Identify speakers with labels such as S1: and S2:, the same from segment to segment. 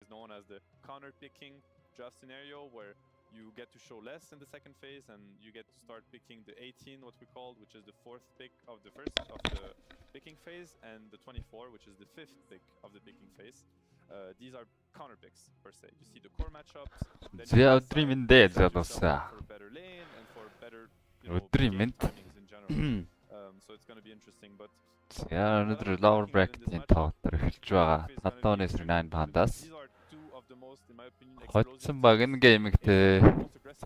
S1: known as the counter picking draft scenario, where you get to show less in the second phase and you get to start picking the 18, what we called, which is the fourth pick of the picking phase, and the 24, which is the fifth pick of the picking phase. These are counter picks per se. You see the core matchups.
S2: Өдрийн
S1: for a better lane and for better,
S2: Өдрийн
S1: game
S2: мэнд.
S1: timings in general. So it's going to be interesting, but
S2: За өнөөдөр lower bracket-ийн тоглолт эхэлж байгаа. 7 оны 9 пандас.
S1: these are two of the most, in my opinion,
S2: Хоцсон баг энэ геймигтэй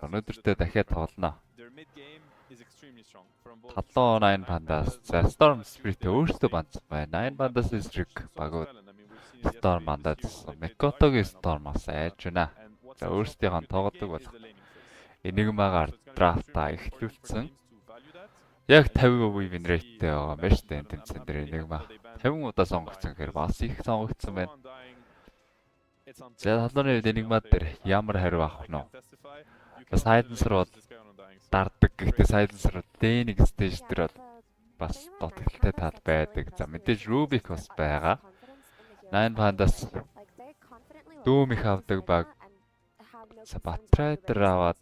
S2: өнөөдөртөө дахиад тоглоно.
S1: Their mid game is extremely strong from both
S2: 7 8 пандас. За Storm Spirit өөртөө бандсан байна. 9 пандас эсрэг багууд Storm бандаж Микотогийн Storm бас айж байна. За өөрсдийнх нь тоглодог болох Enigma-гаар драфта эхлүүлсэн. Яг 50% win rate-тэй байгаа юм байна шүү дээ энэ тэмцээн дээр Enigma. 50 удаа сонгогдсон гэхээр бас их сонгогдсон байна. За талууны Enigma дээр ямар хариу авах нь вэ? Silencer бол дардаг. Гэхдээ Silencer D1 stage дээр бол бас дутагдaltaй тал байдаг. За мэдээж Rubik бас байгаа. 9 пандас Doom их авдаг баг. За Bat-UlziiAK аваад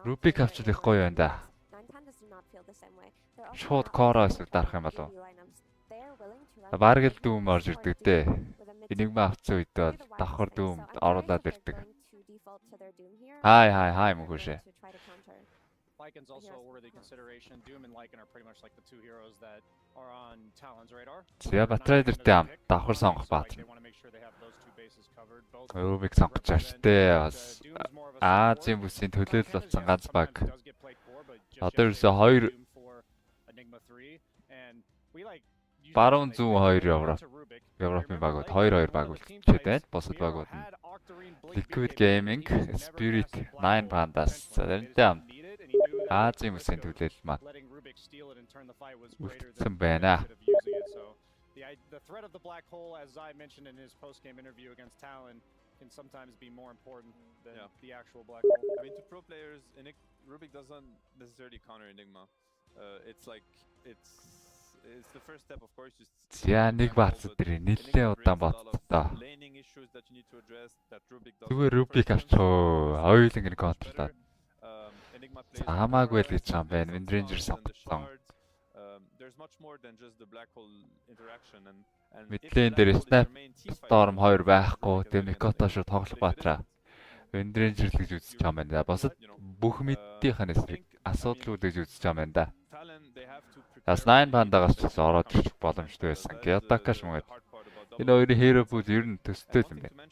S2: Rubik авчлах гоё байна да. Шууд Core эсвэл дарах юм болов. Бараг л Doom орж ирдэг дээ. Enigma авсан үед бол давхар Doom оруулаад ирдэг. Хай мөхөшөө.
S3: Lycan's also a worthy consideration. Doom and Lycan are pretty much like the two heroes that are on Talon's radar.
S2: За Bat-UlziiAK-тэй ам давхар сонгох бат.
S3: They want to make sure they have those two bases covered. Both
S2: Rubik сонгож очтой бас Азийн бүсийн төлөөлөл болсон ганц баг. Одоо ерөөсөө 2 баруун зүүн 2 Европын багууд 2-2 баг үлдчихэд байна. Бусад багууд нь Liquid Gaming, Spirit, 9 Pandas. Зэрэнтэй ам Азийн бүсийн төлөөлөл маань үлдсэн байна.
S3: The threat of the black hole, as I mentioned in his post-game interview against Talon, can sometimes be more important than the actual black hole.
S1: I mean, to pro players, Rubik doesn't necessarily counter Enigma. It's like it's the first step, of course.
S2: За нэг бац дээр нэлээд удаан бодлоо. Зүгээр Rubik авчихоо. Ойлон гэн контрлаад. Хамаагүй л гэж юм байна. Wind Ranger сонгосон.
S1: There's much more than just the black hole interaction and
S2: Мэдлэн дээр Snap Storm 2 байхгүй. Тэгээ Mikoto шүү тоглох батраа. Wind Ranger л гэж үзэж байгаа юм байна. Босод бүх мэддийнх нь эсрэг асуудал гэж үзэж байгаа юм байна. Бас 9 пандагаас ч ороод ирэх боломжтой байсан. Kyoto-ка шмгээд. Энэ хоёрын hero pool ер нь төстэй юм байна.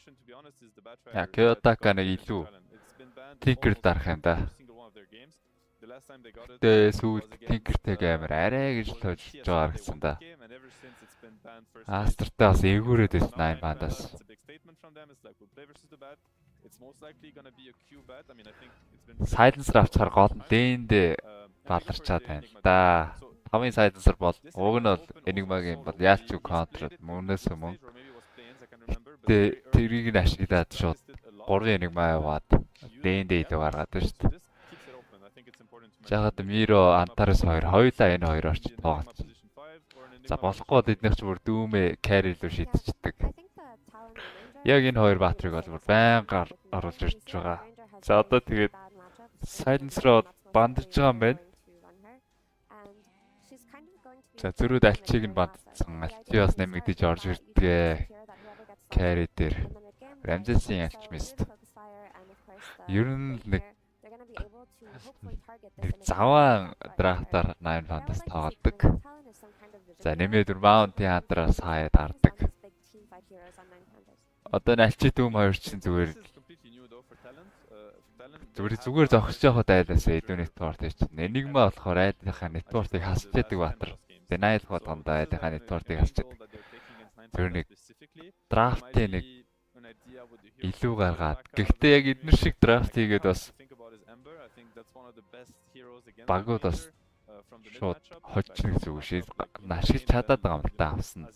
S2: Яа Kyoto-ка нэг илүү Tinker дарах юм да. Тэгээ сүүлд Tinker-тэйг амар арай гэж л хожиж байгаа гэсэн да. Астртай бас ээгүүрээд байсан 9 пандаас. Silencer авчаар гол нь дээндээ баларчаад байна л да. 5-ын Silencer бол уг нь бол Enigma-гийн бол яалч юу контрод мөнөөс мөн. Тэгээ тэрийг нь ашиглаад шууд 3 Enigma яваад дээндээ илүү гаргаад байна шүү дээ. Жагаад Miro Antares 2 хоёулаа энэ хоёр орч тоглож. За болохгүй бол эднийх ч бүр дүүмээ carry руу шидчихдэг. Яг энэ хоёр баатрыг бол бүр байнга оруулж ирж байгаа. За одоо тэгээд Silencer бандж байгаа юм байна. За зөрүүд альчийг нь бандсан. Альчиас нэмэгдэж орж ирдгээ. Carry дээр Ramses-ийн альчмист. Ер нь нэг заван драфтаар 9 пандас тоглодог. За нэмээд Mountain Hunter-аас хаяад хардаг. Одоо альчи дүүм хоёр чинь зүгээр зогсож явахад айлаасаа эдүү network чинь. Enigma болохоор айлынхаа network-ыг хасчихдаг баатар. Denial бодгондоо айлынхаа network-ыг хасчихдаг. Тэр нэг драфтын нэг илүү гаргаад. Гэхдээ яг эднэр шиг драфт хийгээд бас багууд бас шууд хожчих зүг шээ. Ашиглаж чадаад байгаа юм л та авсан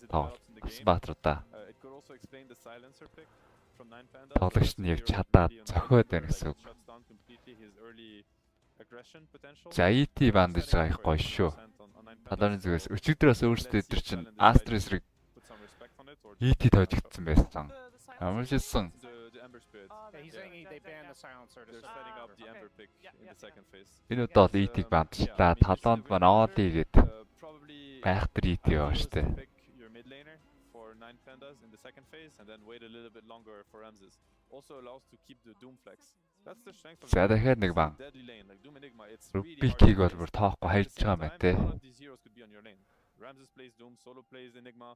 S2: баатруудаа. Тоглогч нь явж чадаад зохиод байна гэсэн үг. За ET бандаж байгаа их гоё шүү. Талааны зүгээс өчигдрөөс өөрсдөө өдөр чинь Astra-ыг
S1: on it or
S2: ET тожигдсан байсан. Ямар ч хэлсэн.
S1: the Ember Spirit.
S3: He's saying they banned the silencer to
S1: They're
S3: stop
S1: setting up
S3: Ember.
S1: the Ember pick in the second phase.
S2: Энэ удаа бол ET-г бандчлаа. Талоонд маань Оди гээд
S1: Probably
S2: айхтар ET байгаа штэ.
S1: pick your mid laner for 9 pandas in the second phase and then wait a little bit longer for Ramses. Also allows to keep the Doom flex. That's the strength of
S2: За дахиад нэг баг.
S1: deadly lane like Doom Enigma. It's really
S2: Rubik-ийг
S1: hard
S2: бол
S1: to
S2: бүр тоохгүй хайж байгаа юм байна те.
S1: One of these heroes could be on your lane. Ramses plays Doom, Solo plays Enigma.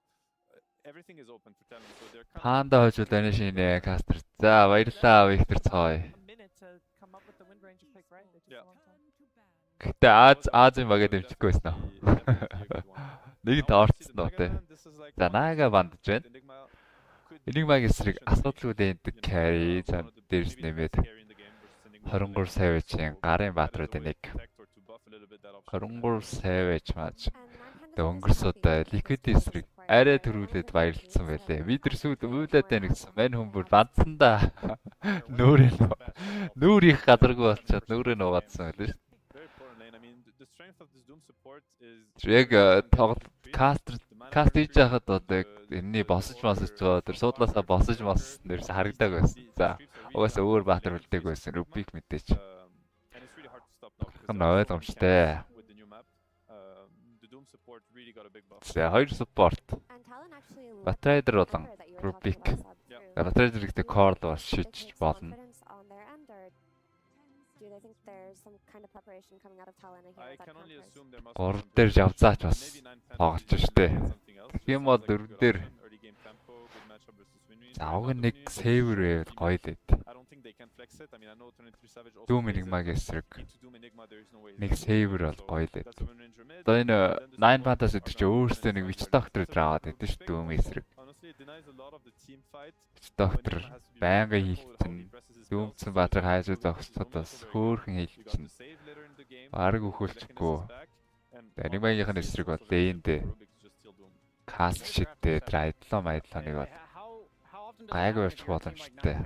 S1: Everything is open for talent. So they're kind
S2: Хаанда хожууд энэ шинэ кастер. За баярлалаа Виктор цой. Гэтэ Азийн багад дэмжихгүй байсан уу? Нэг доорцсон уу те. За наага бандж байна. Enigma-гийн эсрэг асуудалгүй дээндэг carry за дээрс нэмээд 23 savage-ийн гарын баатруудын нэг 23 savage маач өнгөрсөдөө liquid эсрэг арай төрүүлээд баярлцсан байлээ. Бид нар сүйд үүлээд байна гэсэн мань хүмүүр бандсан да. Нүүр их газаргүй болчиход нүрээ нугаадсан байлээ шүү. Яг каст хийж яхад одоо энэний босож байгаа тэр суудлаасаа босож нэрс харагдааг байсан. За угаасаа өөр баатар үлдээг байсан. Rubik мэдээч. Хэн ойлгомжтой. За хоёр support. Bat-UlziiAK болон Rubik. Bat-UlziiAK-тэй cord бас шийдэж болно. Гурав дээр явзаач бас тоглож штэ. Тэгэх юм бол дөрөв дээр завг нэг сейвер байвал гоё дэд. Doom Enigma-гийн эсрэг нэг сейвер бол гоё дэд. Одоо энэ 9 Fantasy өдөр чи өөрөөсөө нэг witch doctor аваад байдаг шүү Doom эсрэг. Witch doctor байнга хийлцэн Doom-сэн баатрыг хайж зогсоход бас хөөхөн хийлцэн. Бараг өхөлчихгүй. Enigma-гийн эсрэг бол дээндээ каст шидтэй трайдлоо майдлоныг бол гайг барьчих боломжтой.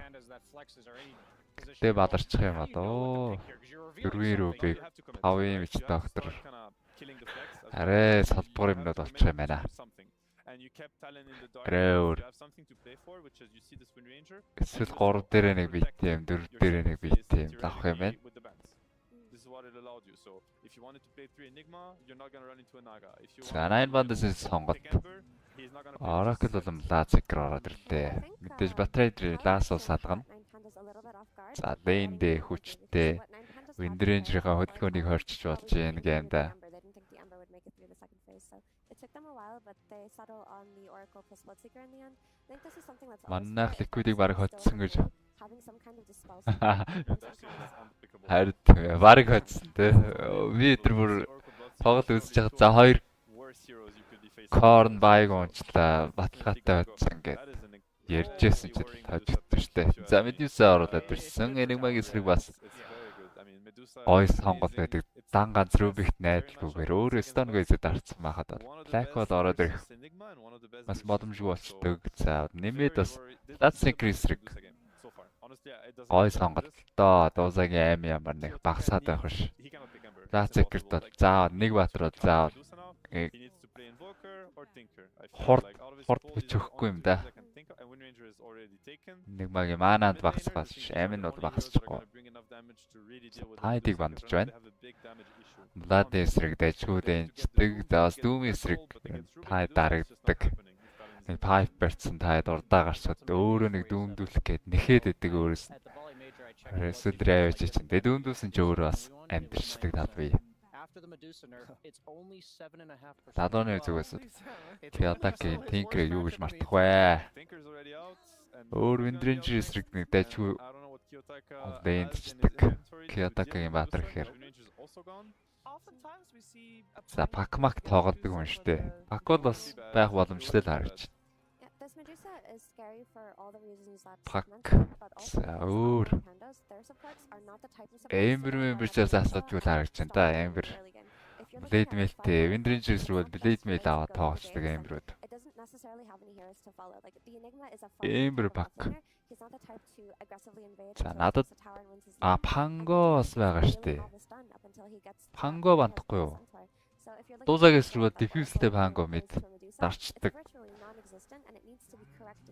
S2: Гэтэ бадарчих юм одоо. Дөрвийн Rubik, 5-ын witch doctor. Арай салбар юмнууд болчих юм байна. Грэвэр. Эсвэл 3 дээрээ нэг BTM, 4 дээрээ нэг BTM авах юм байна. За 9 бандаас сонгоод. Oracle болон Lazikr ороод ирлээ. Мэдээж Bat-UlziiAK Last ус салгана. За Lane-дээ хүчтэй Wind Ranger-ийн хөдөлгөөнийг хорчиж болж байна гэмдэ. Манайх Liquid-ийг бараг хоцсон гэж. Харин бараг хоцсон те. Би тэр бүр тоглолт үзэж байхад за хоёр Corn байг унчлаа баталгаатай байсан ингээд ярьжсэн ч хожигдсон штэ. За Medusa оруулаад ирсэн. Enigma-гийн эсрэг бас гой сонгол байдаг. Дан ганц Rubik найдалгүйгээр өөрөө Stone Gaze-д арцсан байхад Black Hole ороод ирэх бас боломжгүй болчдөг. За нэмээд бас Lazikr эсрэг гой сонголтоо дуусагийн аим ямар нэг багасаад байх ш. Lazikr-д бол заавал нэг баатар бол заавал хорд бичихгүй юм да. Enigma-гийн маананд багасгаас амин бол багасчихгүй. Тайдыг бандж байна. Blood эсрэг дэжгүүд энчдэг. Даас Doom эсрэг тай дарагддаг. 5% тайд урдаа гарчаад өөрөө нэг дүүмдүүлэх гээд нэхэд идэг өөрөөс. Эсвэл драйвж чинь. Дүүмдүүлсэн ч өөрөө бас амтэрчдэг талбай. Тадоны зүгээс RIYADH-ийн Tinker-ийг юу гэж мартах вэ? Өөр Wind Ranger эсрэг нэг дайчгүй дэндчдэг. RIYADH-ийн баатар гэхээр. За Pac-Mac тоглодог юм штэ. Pac бол бас байх боломжтой л харагдаж байна. Pac. За өөр. Ember member-чаас асуудгүй л харагдаж байна да. Ember. Blade Mail-тэй Wind Ranger руу Blade Mail аваад тоглолцдог Ember-үүд. Ember Pac. За надад Pango бас байгаа штэ. Pango бандахгүй юу? Дуусагээс рүү diffuse-тэй Pango мэд. дарчдаг.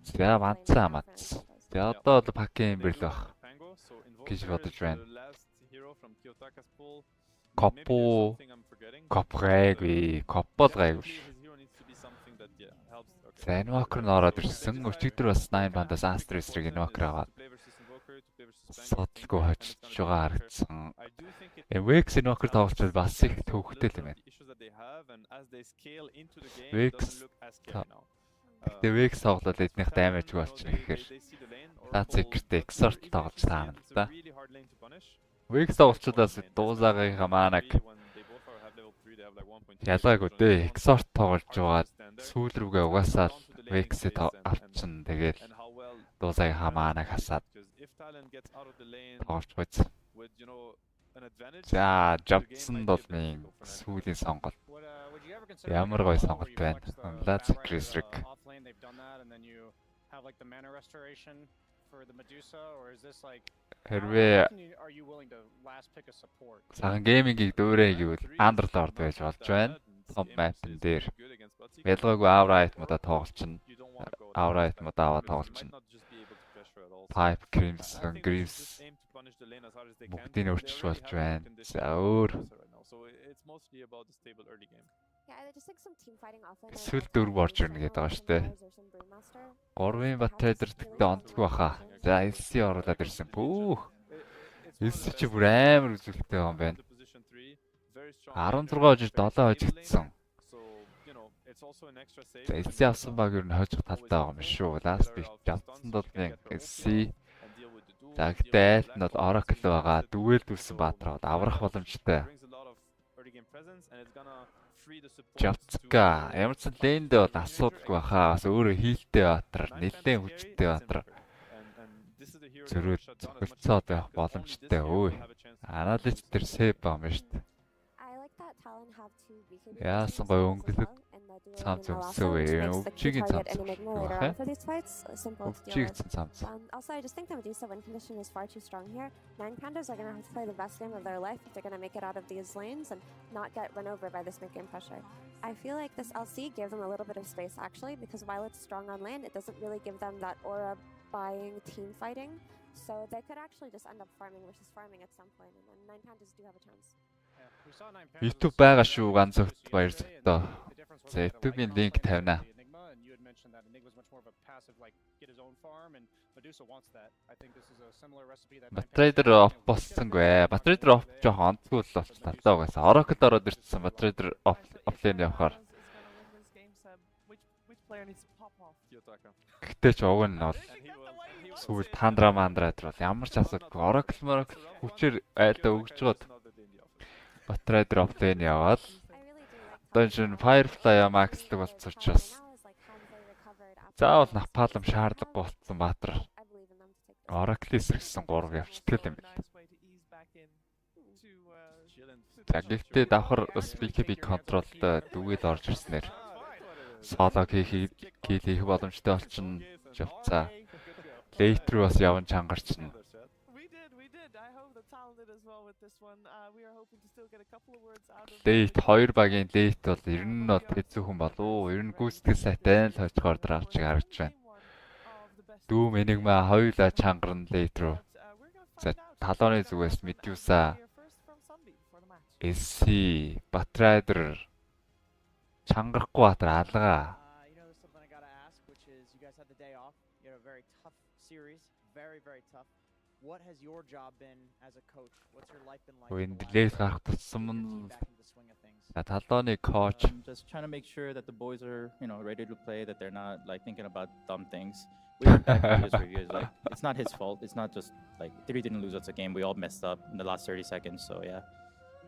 S2: За манцаа мац. За одоо бол пакийн бэрл баг гэж бодож байна. Копо копрэг копол гайгүй. За инвокер нь ороод ирсэн. Өчигдөр бас 9 бандаас Asterisk инвокер аваад судалгүй хочж байгаа харагдсан. Vex инвокер тоглолцоод бас их төвхтэй л юм байна. Vex тэгээ Vex тоглоод эднийх даймажгүй болчихно гэхээр Secret Exort тоглож таана л да. Vex тоглолцоодаас дуусаагийнхаа маанаг ялгаагүй дээ. Exort тоглож байгаа сүүл рүүгээ угаасаа Vex-д авчин тэгээд дуусаагийнхаа маанаг хасаад тоглож байц. За Jobson бол минь сүүлийн сонголт. Ямар гоё сонголт байна. Secret хэрвээ цагаан геймингийг дөөрэй гэвэл Underlord байж болж байна. Том мапн дээр ялгаагүй Aura item-удаа тоглолчихно. Aura item-удаа аваад тоглолчихно. Pipe Crimson Greaves бүгдийг өөрчилж болж байна. За өөр эсвэл 4 борж ирнэ гэдэг байгаа шүү дээ. 3-ын Bat-Trader тэгтээ онцгүй баха. За LC оруулаад ирсэн. Пүүх. LC чи бүр амар үзүүлэлттэй юм байна. 16 хожиж 7 хожигдсан. За LC авсан баг юу н хожих талтай байгаа юм шүү. Last week Jobson бол LC. За гэхдээ айл нь бол Oracle байгаа. Дүгээлдүүлсэн баатраад аврах боломжтой. Jobska ямар ч лэндээ бол асуудалгүй баха. Бас өөрөө хийлтэй баатар, нэлээд хүчтэй баатар. Зөрөөд зохицоод байх боломжтой. Өө. Анализ төр сэв байгаа юм шүү дээ. Яасан гоё өнгөлөг цаам зөмсөө өвчигийн цаам зөмсөө. Өвчигийн цаам.
S4: Also, I just think the Medusa win condition is far too strong here. 9 pandas are going to have to play the best game of their life if they're going to make it out of these lanes and not get run over by this mid-game pressure. I feel like this LC gave them a little bit of space actually, because while it's strong on lane, it doesn't really give them that aura buying team fighting. So they could actually just end up farming versus farming at some point, and then 9 pandas do have a chance.
S2: YouTube байгаа шүү ганцогт баярлалаа. За YouTube-ийн линк тавина. Bat-Trader off болсонгүй. Bat-Trader off жоохон онцгүй л болч талаа угаасаа. Oracle ороод ирсэн Bat-Trader off-лейн явахаар. Гэтэ ч уг нь бол сүүл тандра мандраад ямар ч асуудаггүй. Oracle хүчээр айлдаа өгж гоод Bat-Trader off-лейн яваад Dungeon Firefly Max-лэг болцсон учраас заавал напалм шаардлагагүй болцсон баатар. Oracle-с ирсэн 3 явчихдаг юм байна. За гэхдээ давхар BKB контролд дүгэл орж ирснээр соло хийх боломжтой болчихно. Явцаа. Late руу бас яван чангарчна. Late 2 багийн late бол ер нь бол хэцүү хүн болов. Ер нь гүйцэтгэл сайтай л хожихоор драавч харагдж байна. Дүүм энигмаа хоёулаа чангарна late руу. За талооны зүгээс Medusa SC Bat-Trader чангарахгүй баатар алгаа.
S3: What has your job been as a coach? What's your life been like?
S2: When delay гарах туссан талооны coach
S5: just trying to make sure that the boys are, ready to play, that they're not like thinking about dumb things. We went back to his reviews, like it's not his fault. It's not just like Theory didn't lose us a game. We all messed up in the last 30 seconds. So yeah.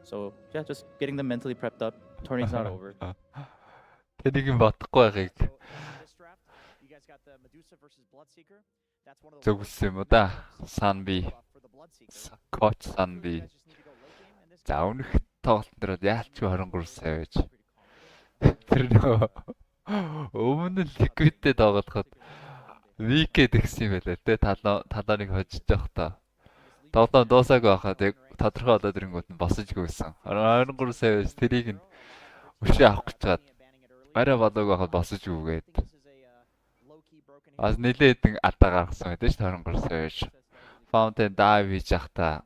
S5: So yeah, just getting them mentally prepped up. Tourney's not over.
S2: Тэнийг юм бодохгүй байхыг.
S3: You guys got the Medusa versus Bloodseeker.
S2: Зөвлөсөн юм уу да? Санби. Коч Санби. За өнөх тоглолтын дээр яалчгүй 23 сая байж. Тэр нөгөө өмнө нь ликвидтэй тоглоход викэд гисэн юм байлаа те талааныг хожиж явах та. Тоглоом дуусаагүй байхад тодорхой болоод ирэнгүүт нь босож гүйсэн. 23 сая байж тэрийг нь өшөө авах гэж чад Арай болоог байхад босож үгээд. Бас нэлээд алдаа гаргасан байдаг ш 23 саяж. Fountain dive хийж явахдаа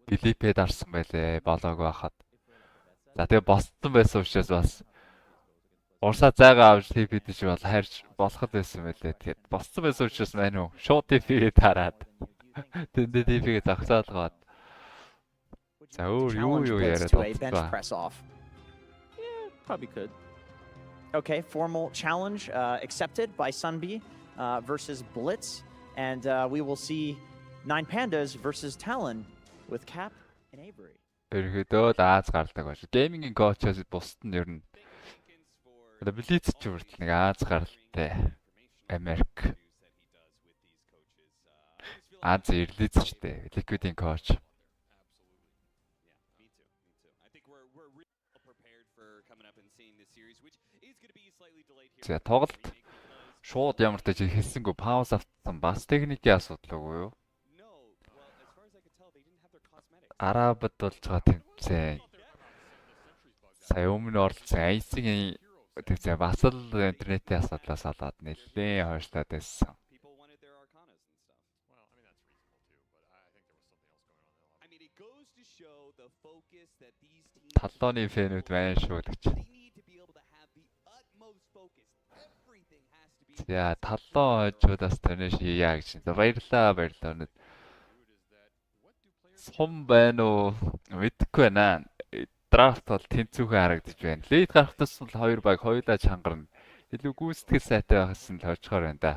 S2: Филиппэд арсан байлээ болоог байхад. За тэгээ босцсон байсан учраас бас урсаа зайгаа авч TP дэж бол хайрч болох байсан байлээ. Тэгээд босцсон байсан учраас мань уу шууд TP-гээ тараад. Тэндээ TP-гээ зогсоод гоод. За юу яриад байна.
S6: Probably could. Okay, formal challenge accepted by Sunbi versus Blitz, and we will see 9 Pandas versus Talon with Cap and Avery.
S2: Ерөөдөө Аз гардаг байж. Геймингийн коучоос бусд нь ер нь Блиц ч хүртэл нэг Аз гаралтай. Америк. Аз ирлиз ч дээ. Liquid-ийн коуч. За тоглолт шууд ямар ч тач хэлсэнгүй пауз автсан бас техникийн асуудал уу юу? Арабд болж байгаа тэмцээн. Сая өмнө оролцсон айсгийн тэмцээн бас л интернетийн асуудлаас болоод нэлээд хойшлоод байсан. Таллооны фэнүүд байна шүү гэж. За таллоо хожуудаас тэнэ шийя гэж. Баярлаа. Сум байна уу? Мэдхгүй байна. Драфт бол тэнцүүхэн харагдаж байна. Лейд гарахтаас бол 2 баг хоёулаа чангарна. Илүү гүйцэтгэл сайтай байхсан л хожихоор байна да.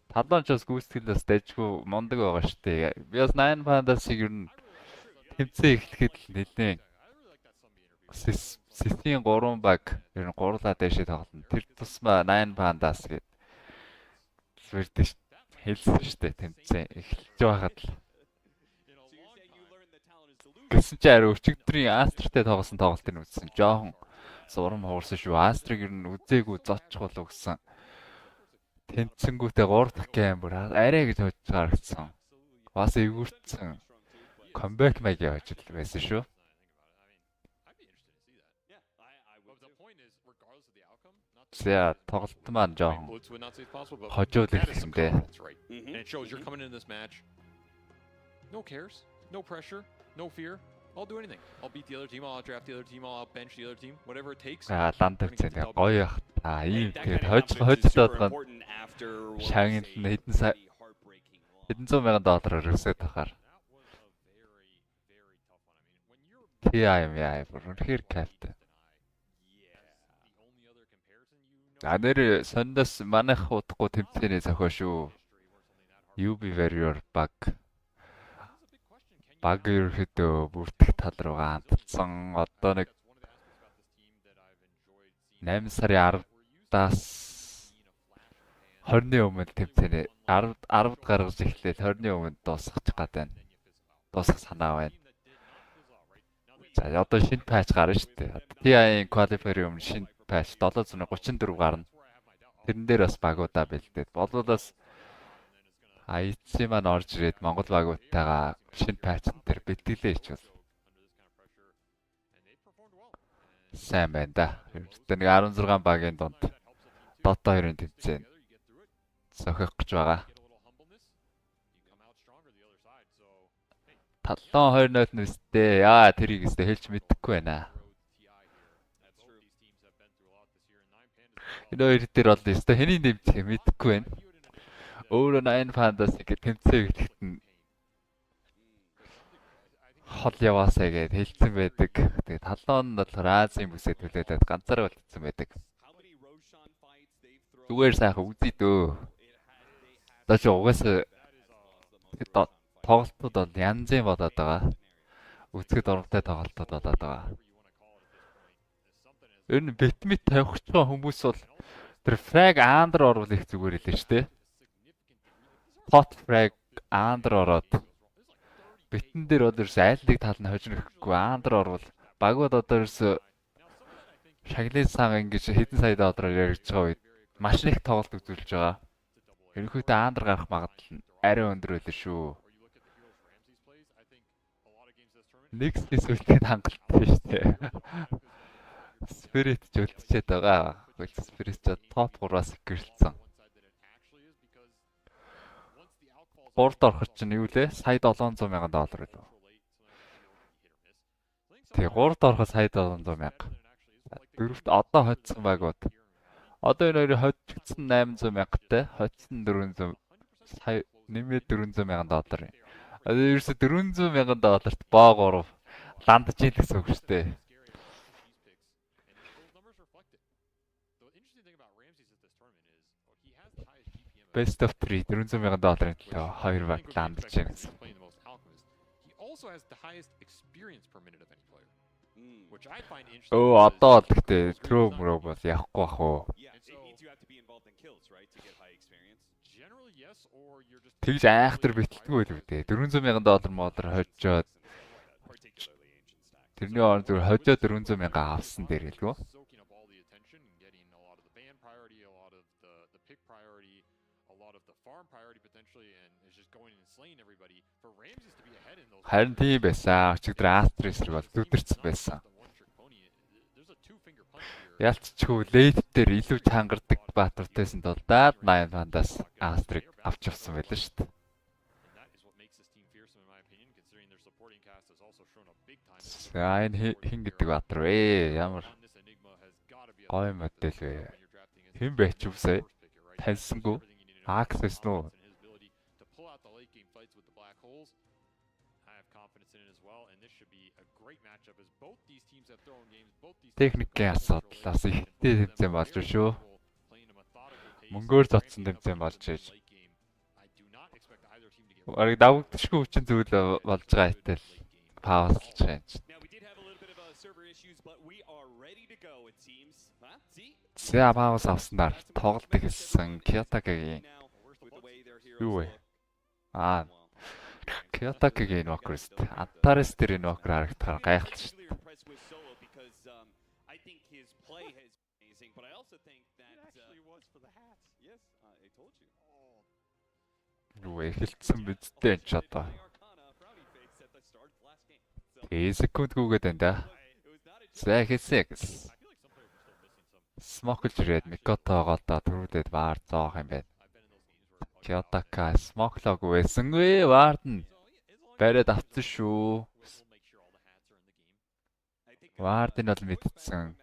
S2: Таллоон ч бас гүйцэтгэлээс дэжгүй мундаг байгаа шүү дээ. Би бас 9 Pandas-ыг ер нь тэмцээ эхлэхэд л нэлээд Сэтийн 3 баг ер нь гурлаа дэшээ тоглоно. Тэр тусмаа 9 Pandas гээд зүрдэж хэлсэн шүү дээ тэмцээ эхэлж байхад л. Гэсэн чи арай өчигдрийн Астртэй тоглосон тоглолтыг үзсэн. Жохон сурам хуурсан шүү. Астрыг ер нь үзээгүй зочих болов гэсэн. Тэмцэнгүүтээ 3 дахь гейм бүр арай гэж хожиж гаргацсан. Бас эвгүрцэн. Comeback mag явж байсан шүү. За тоглолт маань жохон хожууд ирсэн дээ.
S7: No cares, no pressure, no fear. I'll do anything. I'll beat the other team, I'll draft the other team, I'll bench the other team, whatever it takes.
S2: Ланд тавьчихсан. Гоё яах. Ийм тэгээд хождоод гоо шагнал хэдэн зуун мянган доллараар өсөд тахаар. TIM үнэхээр кайфтай. Нэр сондос манайх удахгүй тэмцээний зохио шүү. UB Warrior баг. Баг ерөөдөө бүрдэх тал руугаа хандсан. Одоо нэг 8 сарын 10-аас 20-ны өмнө тэмцээний 10-д гаргаж эхлээл 20-ны өмнө дуусгах гээд байна. Дуусгах санаа байна. За одоо шинэ патч гарна шүү дээ. TI-ийн qualifier өмнө шинэ патч 734 гарна. Тэрэн дээр бас багуудаа бэлдээд болоолаас IC маань орж ирээд Монгол багуудтайгаа шинэ патч дээр бэлтгэлээ хийчихвэл сайн байна да. Эрдэнэ нэг 16 багийн донд Dota 2-ын тэмцээн зохиох гэж байгаа. Таллон 2-0 нүстэй. Тэрийг өстө хэлж мэдэхгүй байна. Энэ хоёр дээр бол өстө хэний нэмчих мэдэхгүй байна. Өөрөө 9 Pandas-ыг тэмцээг ихэхэд нь хол яваасаа гэж хэлсэн байдаг. Тэгээд таллон нь бол Азийн бүсээ төлөөд ганцаараа болчихсон байдаг. Зүгээр сайхан үзье дөө. Доош угаасаа тоглолтууд бол янзын болоод байгаа. Үзэхэд оромтой тоглолтууд болоод байгаа. Ер нь битмит тавих ч хүмүүс бол тэр фраг андер орвол их зүгээр хэлээ шүү дээ. Pot frag андер ороод битэн дээр бол ерөөс айл нэг тал нь хожигдохгүй андер орвол багууд одоо ерөөс шаглын сан ингэж хэдэн сая доллараар яригдж байгаа үед маш их тоглолт үзүүлж байгаа. Ерөнхийдөө андер гарах магадлал нь арай өндөр байлаа шүү. Next-ийн сүлтийн хангалттай шүү дээ. Spirit ч үлдчихэд байгаа. Spirit ч топ 3-аас гэрэлцсэн. Борд ороход чинь юу лээ? Сая $700,000 байлаа. Тэгээ 3-д ороход сая $700,000. Дөрөвт одоо хоцсон байгууд. Одоо энэ хоёрын хоцчихсан $800,000-тай, хоцсон $400 сая нэмээд $400,000. Одоо ерөөсө $400,000-т боогоор ландж ийн гэсэн үг шүү дээ. Best of 3 $400,000-ын төлөө 2 баг ландж ийн гэсэн. Одоо гэхдээ трөө мөрөө бол явахгүй бах уу. Тэгж айхтар битэлдэггүй л үү дээ. $400,000 модер хожоод тэрний орон зүгээр хожоод $400,000 авсан дээр хэлгүү. Харин тийм байсан. Өчигдөр Астрисэр бол зүдэрсэн байсан. Ялцчихгүй лейт дээр илүү чангардаг баатартайсан тул даад 80 фандаас Астриг авч явсан байлаа шүү дээ. Энэ хин гэдэг баатар вэ? Ямар гоё модель вэ? Хэн байж всэ? Таньсангүй. Access нуу. Техникийн асуудлаас ихтэй тэмцээн болж шүү. Мөнгөөр цоцсон тэмцээн болж ээж. Ариг давагдчихгүй хүчин зүйл болж байгаа хэтэл паузлж байна. За пауз авснаар тоглолт эхэлсэн Kyotakeгийн юу вэ? Kyotakeгийн инвокерс Antares дээр инвокер харагдахаар гайхалтай шүү дээ. Юу эхэлсэн бидтэй энэ ч одоо. Секундгүйгээд байна да. За хэсэг. Смокл жирээд Микотоогоо одоо түрүүдэд ваар зоох юм байна. Kyotakeа смоклоогүй байсан вэ? Ваард нь бариад авсан шүү. Ваард нь бол мэдсэн.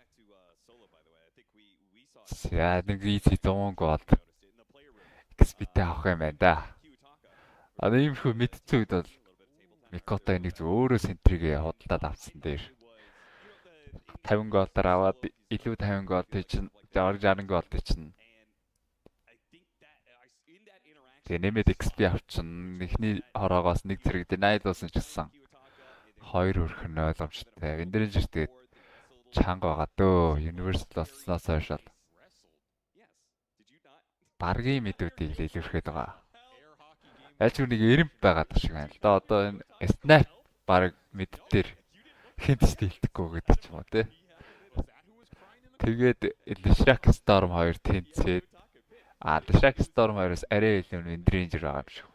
S2: За нэг easy 100 гол. XP-тэй авах юм байна да. Иймэрхүү мэдсэн үед бол Микото энийг өөрөө сентрийг худалдаад авсан дээр 50 голдоор аваад илүү 50 голд чинь 60 голд чинь тэгээ нэмээд XP авчин эхний хороогоос нэг зэрэг denied болсон ч гэсэн 2 өрх нь ойлгомжтой. Энд дэрэн жирт тэгээд чанга байгаа дөө. Universal болсноос хойш баргийн мэдүүдийг илэрхэд байгаа. Аль ч нэг эрэм байгаад шиг байна л да. Одоо энэ snap баг мэддээр хинт стилдэхгүй гэдэг ч юм уу те. Тэгээд Shack Storm 2 тэнцээд Shack Storm 2-оос арай илүү Endranger байгаа юм шиг.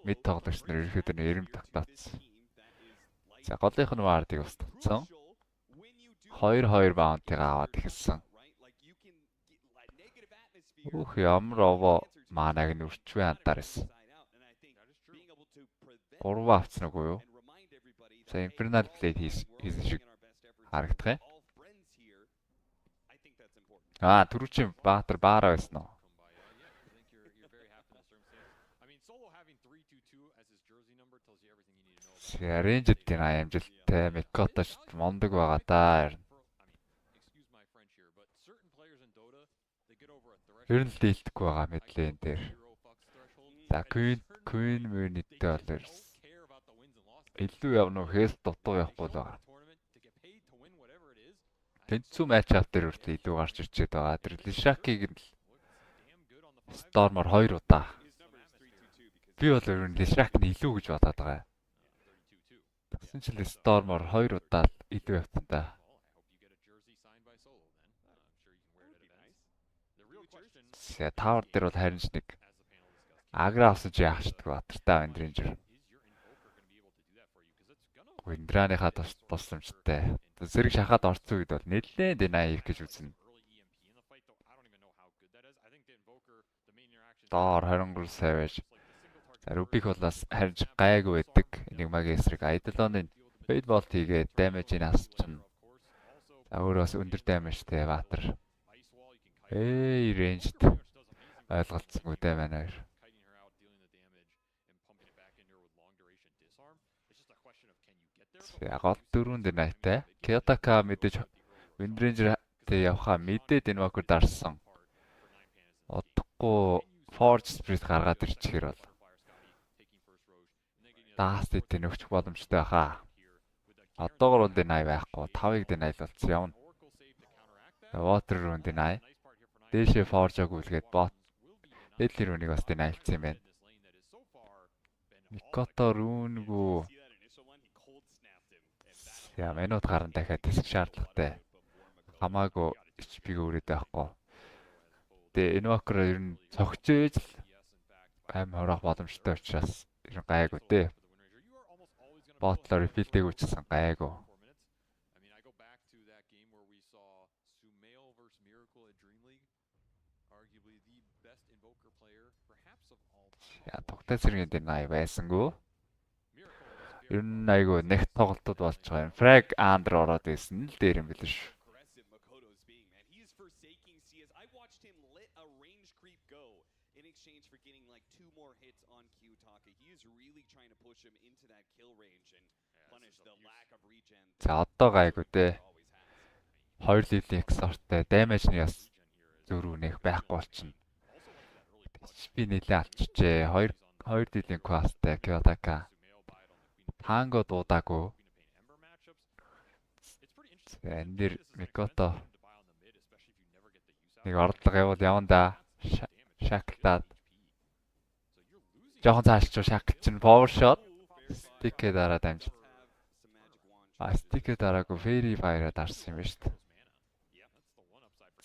S2: Мэд тоглогч нар ерөөхдөө эрэм тогтооцсон. За голынх нь вардыг ус татсан. 2-2 баунтыг аваад эхэлсэн. Ямар овоо манаг нь өрчвэ Antares. 3 авцсан уу юу? За Infernal Blade хийсэн шиг харагдах юм. Түрүүчийн баатар баараа байсан уу? Рейнжэд тийм амжилттай Микото ч мондөг байгаа даа. Ер нь дийлдэхгүй байгаа мэдлээ энэ дээр. За Queen Moon-тэй бол илүү явна уу хээс дутуу явахгүй л байгаа. Тэнцүү матч ап дээр үргэлж илүү гарч ирчээд байгаа. Тэр Lishak-ийг нь Stormer 2 удаа. Би бол ер нь Lishak нь илүү гэж бодоод байгаа. Тэгсэн чинь Stormer 2 удаа илүү явсан да. За Tower дээр бол харин ч нэг агра авсан чи яах шдгүү батартай Endranger. Эндрааныхаа тусламжтай зэрэг шахаад орцсон үед бол нэлээд динай хийх гэж үзнэ. Доор 23 savage. За Rubik болоос харин гайгүй байдаг. Enigma-гийн эсрэг Idol-ны fade bolt хийгээд damage-ийг асчна. За өөрөөс өндөр damage-тэй Баатар. Ranged ойлголцсонгүй дээ манай хоёр. Гол дөрөв динайтай. Kiyotaka мэдээж Windranger-тэй явхаа мэдээд Invoker дарсан. Удахгүй Forge Spirit гаргаад ирчихээр бол Dust-тэй нөхчих боломжтой хаа. Одоогор бол динай байхгүй. 5-ыг динайлуулсан явна. Water rune deny. Дээшээ Forge-аг үлгээд bot. Deadly rune-ыг бас deny-лцсан юм байна. Mikoto rune-гүү яа минут гарan дахиад тэсэх шаардлагатай. Хамаагүй HP-г өрөөд байхгүй. Тэгээ Invoker ер нь цогцээж л аим хороох боломжтой учраас ер нь гайгүй дээ. Ботлоор refill-ийг үчсэн гайгүй. Яа тогтоо зэргийн динай байсангүй. Ер нь айгүй нэг тоглолтод болж байгаа юм. Frag under ороод байсан л дээр юм билээ шүү. За одоо гайгүй дээ. 2 лилийн exort-тай damage-ны бас зөрүү нэх байхгүй болчихно. Би нэлээ алчжээ. 2 лилийн quest-тай Kiyotaka. Танго дуудаагүй. Энэ дэр Mikoto нэг ордлого явал яванда шаклаад. Жохон цаашчуу шаклч нь power shot. Stick-ээ дараа дамжиж. Stick-ээ дараагүй Fairy Fire-а дарсан юм байна шүү дээ.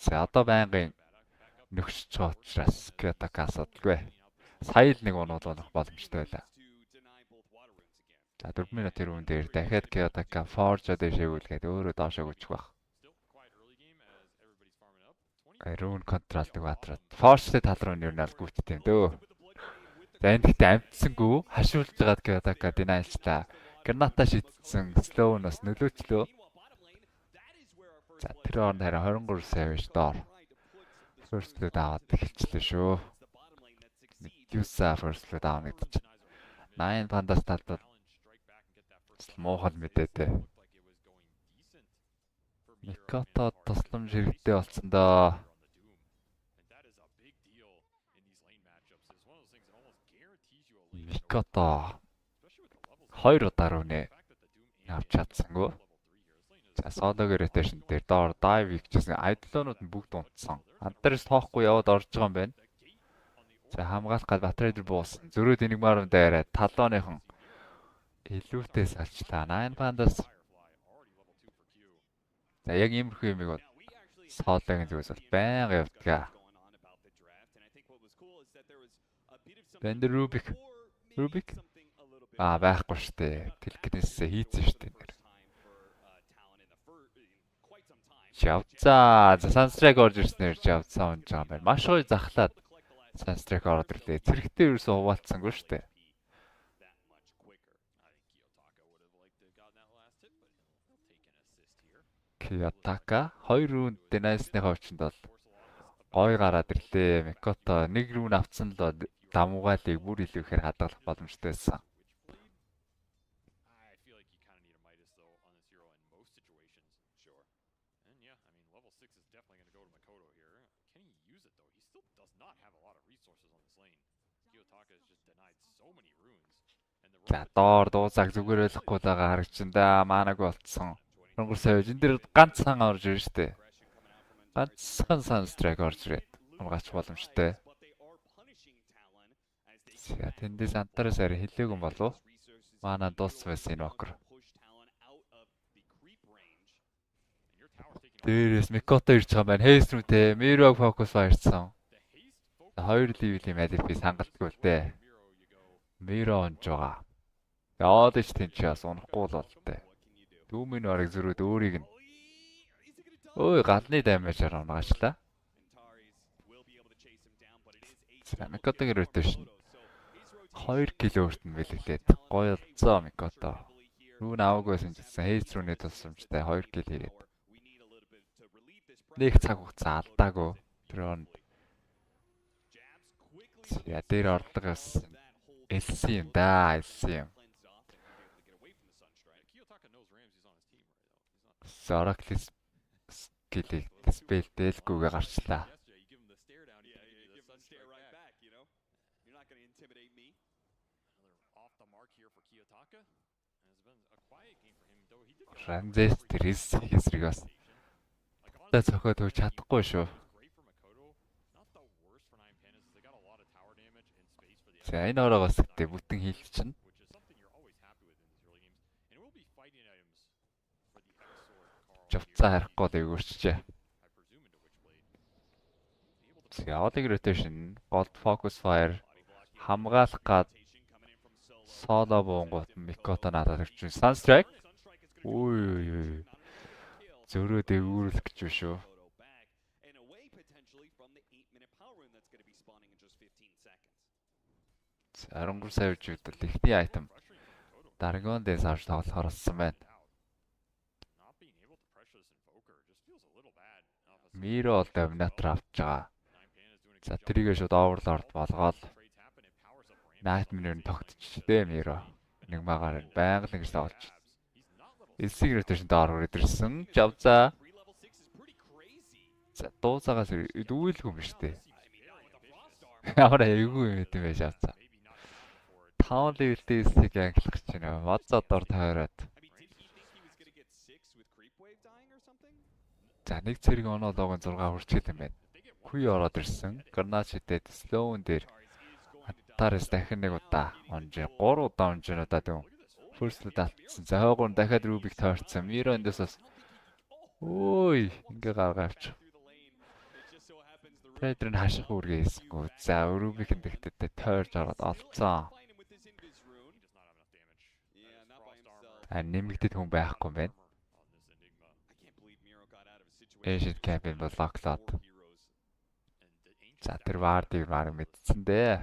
S2: За одоо байнгын нөхсөж байгаа учраас Kiyotaka асуудалгүй. Сая л нэг унууд болох боломжтой байлаа. За 4 минут тэр үн дээр дахиад Kiyotaka Forge дэшээ үлгээд өөрөө доошоо гүчих байх. Rune контролдог батраад. Forge-тэй тал руу нэр нь аль гүйттэй юм дөө. За энэ гэхдээ амтсангүй хашуулж байгаад Kiyotaka deny-лчлаа. Granata шидсэн slow нь бас нөлөөчлөө. За тэр орнд харин 23 savage доор. First load аваад эхэлчлээ шүү. Medusa first load авах гэж. 9 Pandas талд муухай мэдээтэй. Mikoto тусламж хэрэгтэй болсон доо. Mikoto 2 удаа рүүнэ авч чадсангүй. За solo rotation дээр доор dive хийчихсэн. Idol-нууд нь бүгд унтсан. Антарс тоохгүй яваад орж байгаа юм байна. За хамгаалах гал Batrader буусан. Зөрөөд Enigma-аар дайраад талооныхон илүүтэй салчлаа. 9 Pandas. За яг иймэрхүү юмыг бол соологийн зүгээс бол байнга явдгаа. Bender Rubik. Байхгүй штэ. Телкнээсээ хийцэн штэ нэр. Явцаа. За Sunstrike орж ирснээр явцаа унж байгаа юм байна. Маш гоё захлаад Sunstrike ороод ирлээ. Цэрэгтэй ерөөсөө хуваалцсангүй штэ. Kiyotaka 2 рүүнд deny-сны хавчанд бол гой гараад ирлээ. Mikoto 1 рүүнд авцсан л дамуугаалыг бүр илүү ихээр хадгалах боломжтой байсан. За доор дуусаг зүгээр ойлгохгүй байгаа харагчандаа маанаг болцсон. Өнгөр саяж энэ дэр ганцхан орж ирж штэ. Ганцхан Sunstrike орж ирээд унгаач боломжтой. За тэндээс антараас арай хэлээгүй болов. Маана дууссан байсан Invoker. Дээрээс Mikoto ирж байгаа юм байна. Haste рүүтэй Mirror Focus фаерсан. 2 level-ийн Malifis хангалтгүй л дээ. Mirror онж байгаа. Яад ч тэнч бас унахгүй л болтой. Дүүмийн орыг зөрүүд өөрийг нь. Ой, галны даймажаар унгаачлаа. За Микотогийн rotation 2 кг өртөн бэлгэлээд гоё олцоо Микото. Рүүн аваагүй байсан гэсэн хийж рүүний тусламжтай 2 кг хийгээд. Нэг цаг хугацаа алдаагүй. Тэр я дээр ордог гэсэн LC юм да, LC юм. Сораклис скилийг диспел дээлгүйгээ гарчлаа. Ранзэс тэрс хийсрэгээс та цохоод өгч чадахгүй шүү. За энэ ороогоос гэдэг бүтэн хийх чинь. Жавцаа харахгүй л өгөрчжээ. Яадаг rotation, gold focus fire хамгаалах гад соло буунгууд Микото надад өгч Sunstrike. Ой. Зөрөө дээгүүрлэх гэж биш үү? 13 сая үжигдэл ихний айтем. Даргон дэс авч тоглохоор болсон байна. Миро бол доминатор авч байгаа. За тэрийгээ шууд оверлорд болгоод Nightmare-ын тогтчихжээ Миро. Нэг магаар байнга л ингэж тоглож. Элсиг rotation доор ирсэн. Жавзаа. За дуусаагаас дүүлгүй юм шүү дээ. Ямар айгүй юм бэ Жавзаа. 5 level-тэй элсиг англих гэж байна. Ватсадор тойроод. За нэг цэрэг оноолоогын 6 хүрчээд юм байна. Хүй ороод ирсэн. Гранашитэд слоун дээр Антарес дахин нэг удаа онж 3 удаа онж надад юм. First-д татсан. За хойгоор дахиад Рубик тойрцсон. Миро эндээс бас ой ингээ гаргавч. Трейдер нь хаших үргээ хийсэнгүү. За Рубик эндэгтэй тойрж ороод олцсон. Нэмэгдэд хүн байхгүй юм байна. Asian campaign бол локлоод. За тэр вардыг баг мэдсэн дээ.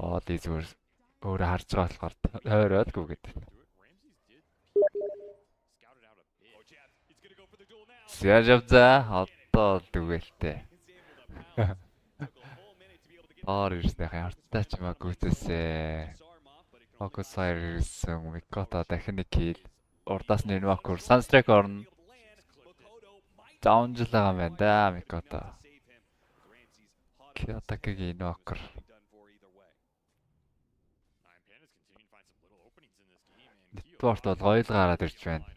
S2: Оли зүгээр өөрөө харж байгаа болохоор тойроодгүй гэдэг. Сяжавза одоо дүгэлтэй. Ирснэх хартаа ч юм аа гүцээсээ. Focus fire ирсэн Микото дахин нэг kill. Урдаас нь Invoker Sunstrike орно. Даунжлаа юм байна да Микото. Kyotakeгийн Invoker. Network бол гоёл гараад ирж байна.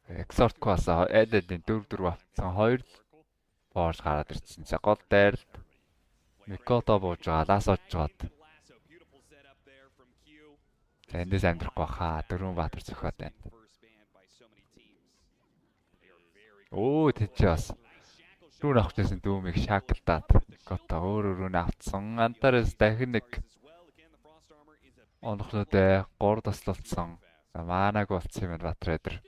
S2: Exort-коос Эдэдийн 4-4 авцсан 2 боорж гараад ирсэн. За гол дайралт Микото бууж байгаа лаас очоод. Эндээс амьдрахгүй хаа 4 баатар зөхиод байна. Оо тэчээс рүүн авах гэсэн дүүмийг шаакалдаад Микото өөрөө рүүн авцсан. Антарес дахин нэг онохлоодээ 3 таслалцсан. Маанаг болцсон юм байна Батрейдер.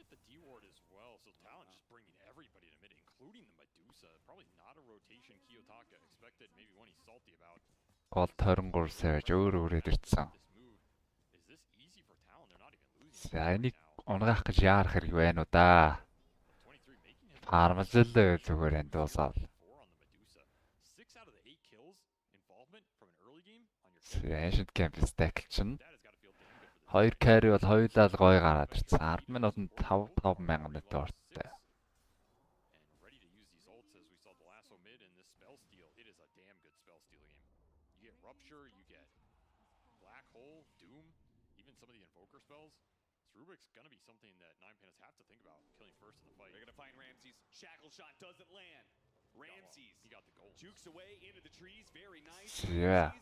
S2: Гол 23 саяж өөрөө ирсэн. За энийг унгаах гэж яарах хэрэг байна уу да. Фармжл зүгээр энэ дуусаад. Ancient Campus таклчин 2 carry бол хоёулаа л гоё гараад ирсэн. 10 минутанд 5 мянган net ортой.
S7: Rubik's gonna be something that 9Pandas have to think about killing first in the fight. They're gonna find Ramses. Shackle shot doesn't land. Ramses, he got the goal. Jukes away into the trees, very nice.
S2: Yeah.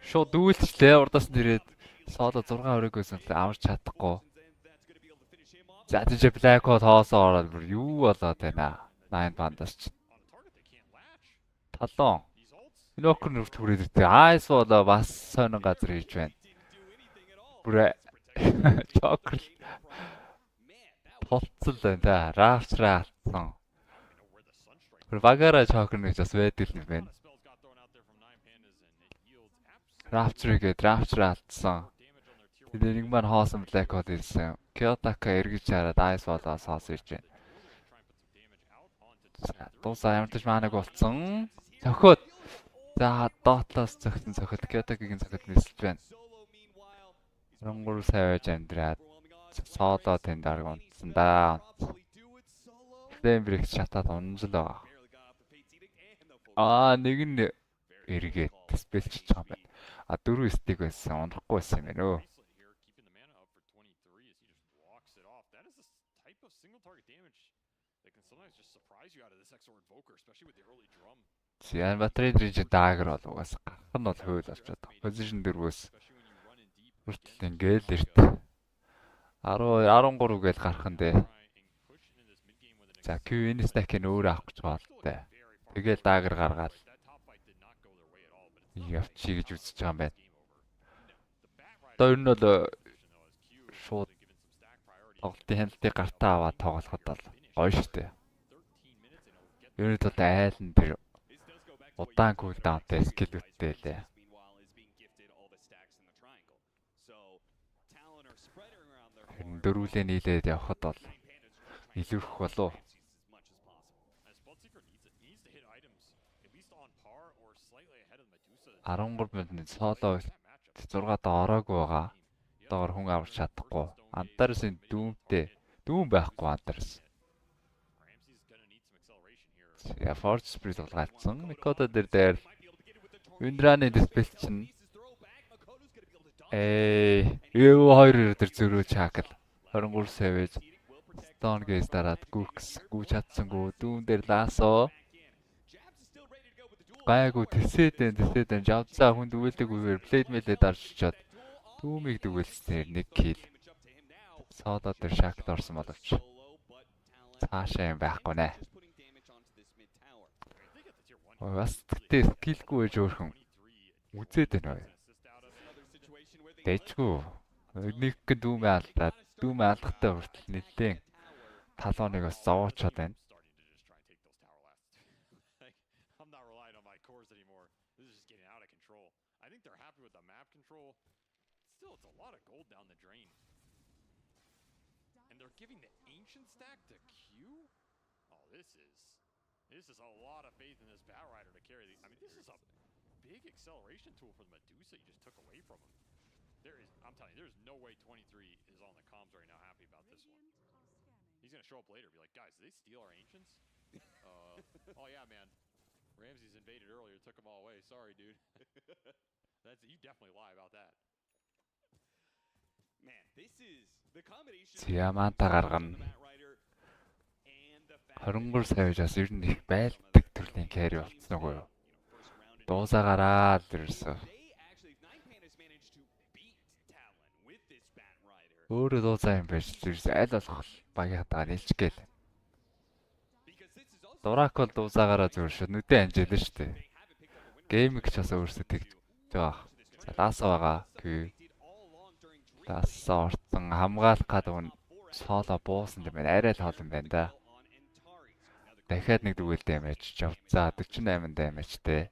S2: Шууд дүүлчлээ урдаас нь ирээд соло 6 өрөөгөөс нь аварч чадахгүй. За тийч Black Hole хоосоо ороод бүр юу болоод байна. 9 Pandas ч. Талон. Нокер нүрт хүрээд ирдэг. Айс болоо бас сонин газар хийж байна. Бүр Joker толцол байна да. Рафчраа атсан. Бүр багаараа Joker нэг бас байдаг юм байна. Рафчраа атсан. Тэгээ нэг маань хоосон Black Hole ирсэн. Kyoto-ка эргэж хараад Ice болоо соос ирж байна. Дуусаа ямар ч маанаг болцсон. Цохиод. За Dota-с цохисон цохид Kyoto-гийн цохид нислж байна. 23 саяж амьдраад соодоо тэнд арга унтсан да. Flame-брик шатаад унжлаа. Нэг нь эргээд спелчж байгаа юм байна. 4 стик байсан, унахгүй байсан юм байна өө. Ян батарей дриж даагер бол угаас гарах нь бол хөвөл болчиход байгаа. Position дөрвөөс хүртэл ингээл эрт 13 гээл гарах нь дээ. За Q-ийн stack-ийг өөрөө авах гэж байгаа л дээ. Тэгэл даагер гаргаад явчих гэж үзэж байгаа юм байна. Одоо ер нь бол шууд тоглолтын хяналтыг гартаа аваад тоглоход бол гоё штэ. Ер нь бол айл нь тэр удаан кулдаунтай скиллүүдтэй лээ. Дөрвөлээ нийлээд явхад бол илүү их болов. Арангур минут соло 6 доо ороогүй байгаа. Одоогор хүн авч чадахгүй. Антарсын дүүн байхгүй антарс. Я Force Spirit болгаалцсан. Микото дээр Виндраны диспел чинь юу хоёр дээр зөрөө чакл 23 savage Stone Gaze дараад Gooks гүү чадсангүй дүүн дээр лаасоо гайгүй тэсэдэн жавцаа хүнд өгүүлдэг үгээр Blade Mail-д дарчичоод дүүмийг дүгэлснээр нэг kill саадаа дээр шакт орсон боловч цаашаа юм байхгүй нэ. Бас тэгтээ скиллгүй байж өөрхөн үзээд байна. Дэжгүй. Нэг дүүмээ алдахтай хүртэл нэлээд талууныг бас зовоочод байна.
S7: This is a lot of faith in this Batrider to carry the. I mean, this is a big acceleration tool for the Medusa you just took away from him. I'm telling you, there's no way 23 is on the comms right now happy about this one. He's gonna show up later and be like, guys, did they steal our ancients? Oh yeah, man. Ramses invaded earlier, took them all away. Sorry, dude. You definitely lie about that. Man, this is the combination.
S2: Сиаманта гаргана. 23 саяжаас ер нь их байлдаг төрлийн carry болцсон уу юу? Дуусаагараа л ирсэн. Өөрөө дуусаа юм байж ирсэн. Аль болох багийнхаа нэлж гээл. Дуракол дуусаагараа зүгээр шүү. Нүдэн анжаалаа шүү дээ. Геймик ч бас өөрсдөө тэгж байгаа. Лаасаа байгаа. Лаасаа орсон хамгаалах гэдэг нь соло буусан юм байна. Арай л хол юм байна да. Дахиад нэг дүгэл дэмэж жавцаа 48 дэмэжтэй.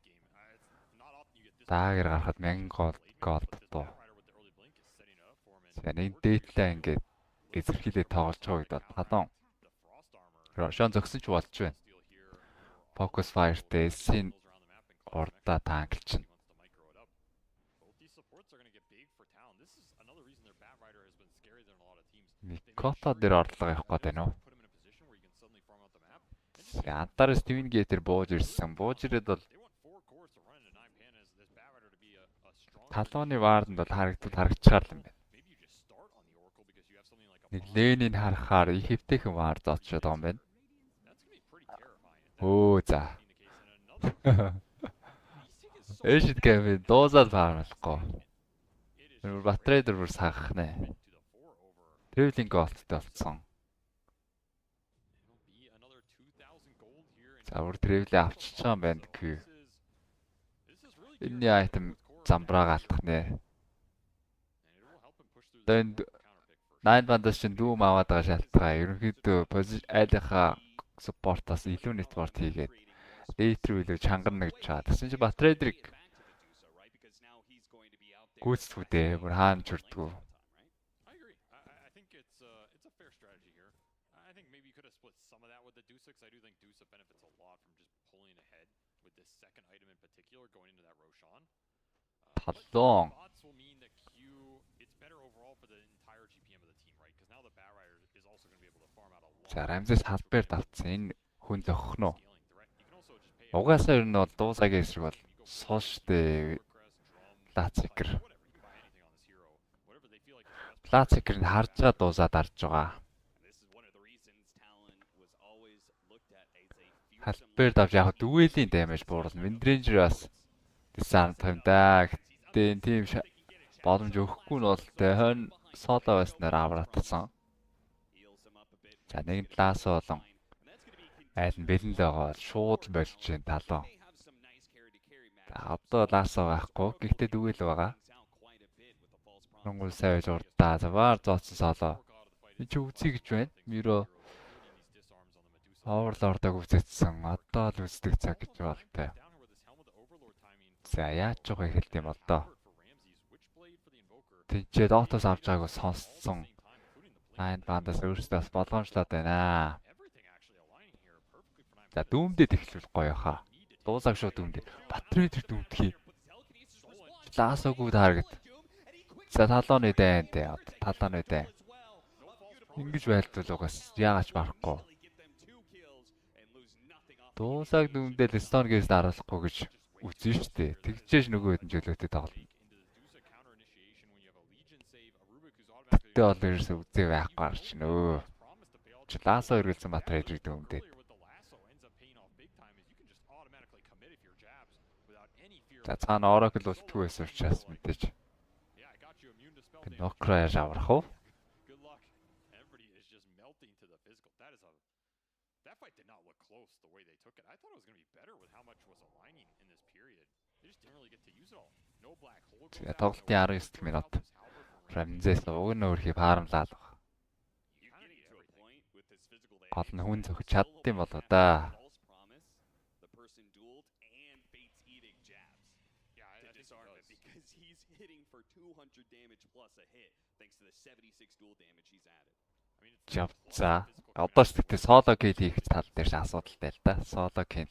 S2: Даагэр гарахад 1000 гол дутуу. За нэг дээдлээ ингээд эзэрхийлээ тоглож байгаа үед хадон. Рошон зөксөн ч болж байна. Focus Fire-тэй син орда танклч нь. Микото дээр орлого явах гээд байна уу? Антарс Twin Gate-ээр бууж ирсэн. Бууж ирээд бол талууны ваарданд бол харагдчихар юм байна. Нэг Ленин харахаар их хэвтэйхэн вард зоочод байгаа юм байна. За. Эшид гэвэ дуусаад баарахгүй. Батарей дээр бүр сагах нэ. Traveling Gold-тэй болсон. За өөр тревлээ авчиж байгаа юм байна Q. Энэний айтем замбраага алдах нэ. Тэнд 9 бандас чинь дүүм аваад байгаа шалтгаан. Ерөнхийдөө айлынхаа supportаас илүү network хийгээд later илүү чангарна гэж байгаа. Тэгсэн чинь Bat-UlziiAK гүйцэтгэв дээ. Бүр хаана чурдгүү.
S7: I agree. I think it's a fair strategy here. I think maybe you could have split some of that with the Deuce, because I do think Deuce benefits a lot from just pulling ahead with this second item in particular going into that Roshan.
S2: Талон.
S7: Bots will mean that it's better overall for the entire GPM of the team, right? Because now the Bat Rider is also going to be able to farm out a lot.
S2: За Рамзес халбаар давцсан энэ хүн зохих нь. Угаасаа ер нь бол дуу цагийн эсрэг бол сууштэй Лацикер. Лацикер нь харж байгаа дуусаад арж байгаа. Халбаар давж яг дүүлийн дэмэж бууруулна. Виндрэнжер бас дисарм тавьдаа. Гэтэ энэ тийм боломж өгөхгүй нь бол тэ хойно соло байснаар авраатсан. За нэг лаас болон айл нь бэлэн л байгаа бол шууд л болж байна талуу. За одоо лаас байхгүй. Гэхдээ дүүл байгаа. Монгол сайж урдаа. За баар зооцсон соло. Энэ чи үзье гэж байна. Миро Overlord-аг үзэгдсэн. Одоо л үздэг цаг гэж болтой. За яаж ч байгаа хэлт юм бол доо. Тэнцээд отос авч байгааг сонссон. 9 бандаас өөрсдөө болгоомжлоод байна. За дүүмдэд эхлүүл гоё хаа. Дуусаг шууд дүүмдээ. Bat-UlziiAK дүүмдхий. Лаасаагүй таргет. За талооны дайн дээ. Талооны дайн. Ингэж байлтвал угаас яагач барахгүй. Дуусаг дүүмдээ Stone Gaze дараалахгүй гэж үзэн штэ. Тэгжээж нөгөө хэдэн жөлөөтэй тоглоно. Тэ бол ерөөсөө үзээ байхгүй гарч нөө. Лаасаа өргөлсөн Bat-UlziiAK дүүмдээ. За цаана Oracle болтгүй байсан учраас мэдээж. Нокро яаж аврах вэ? За тоглолтын 19 минут. Рамзес уг нь өөрхий фармлаад байгаа. Гол нь хүн зөхөж чаддсан болоо да. За одоо ч тэгтээ соло кейл хийх тал дээр асуудалтай л да. Соло кейл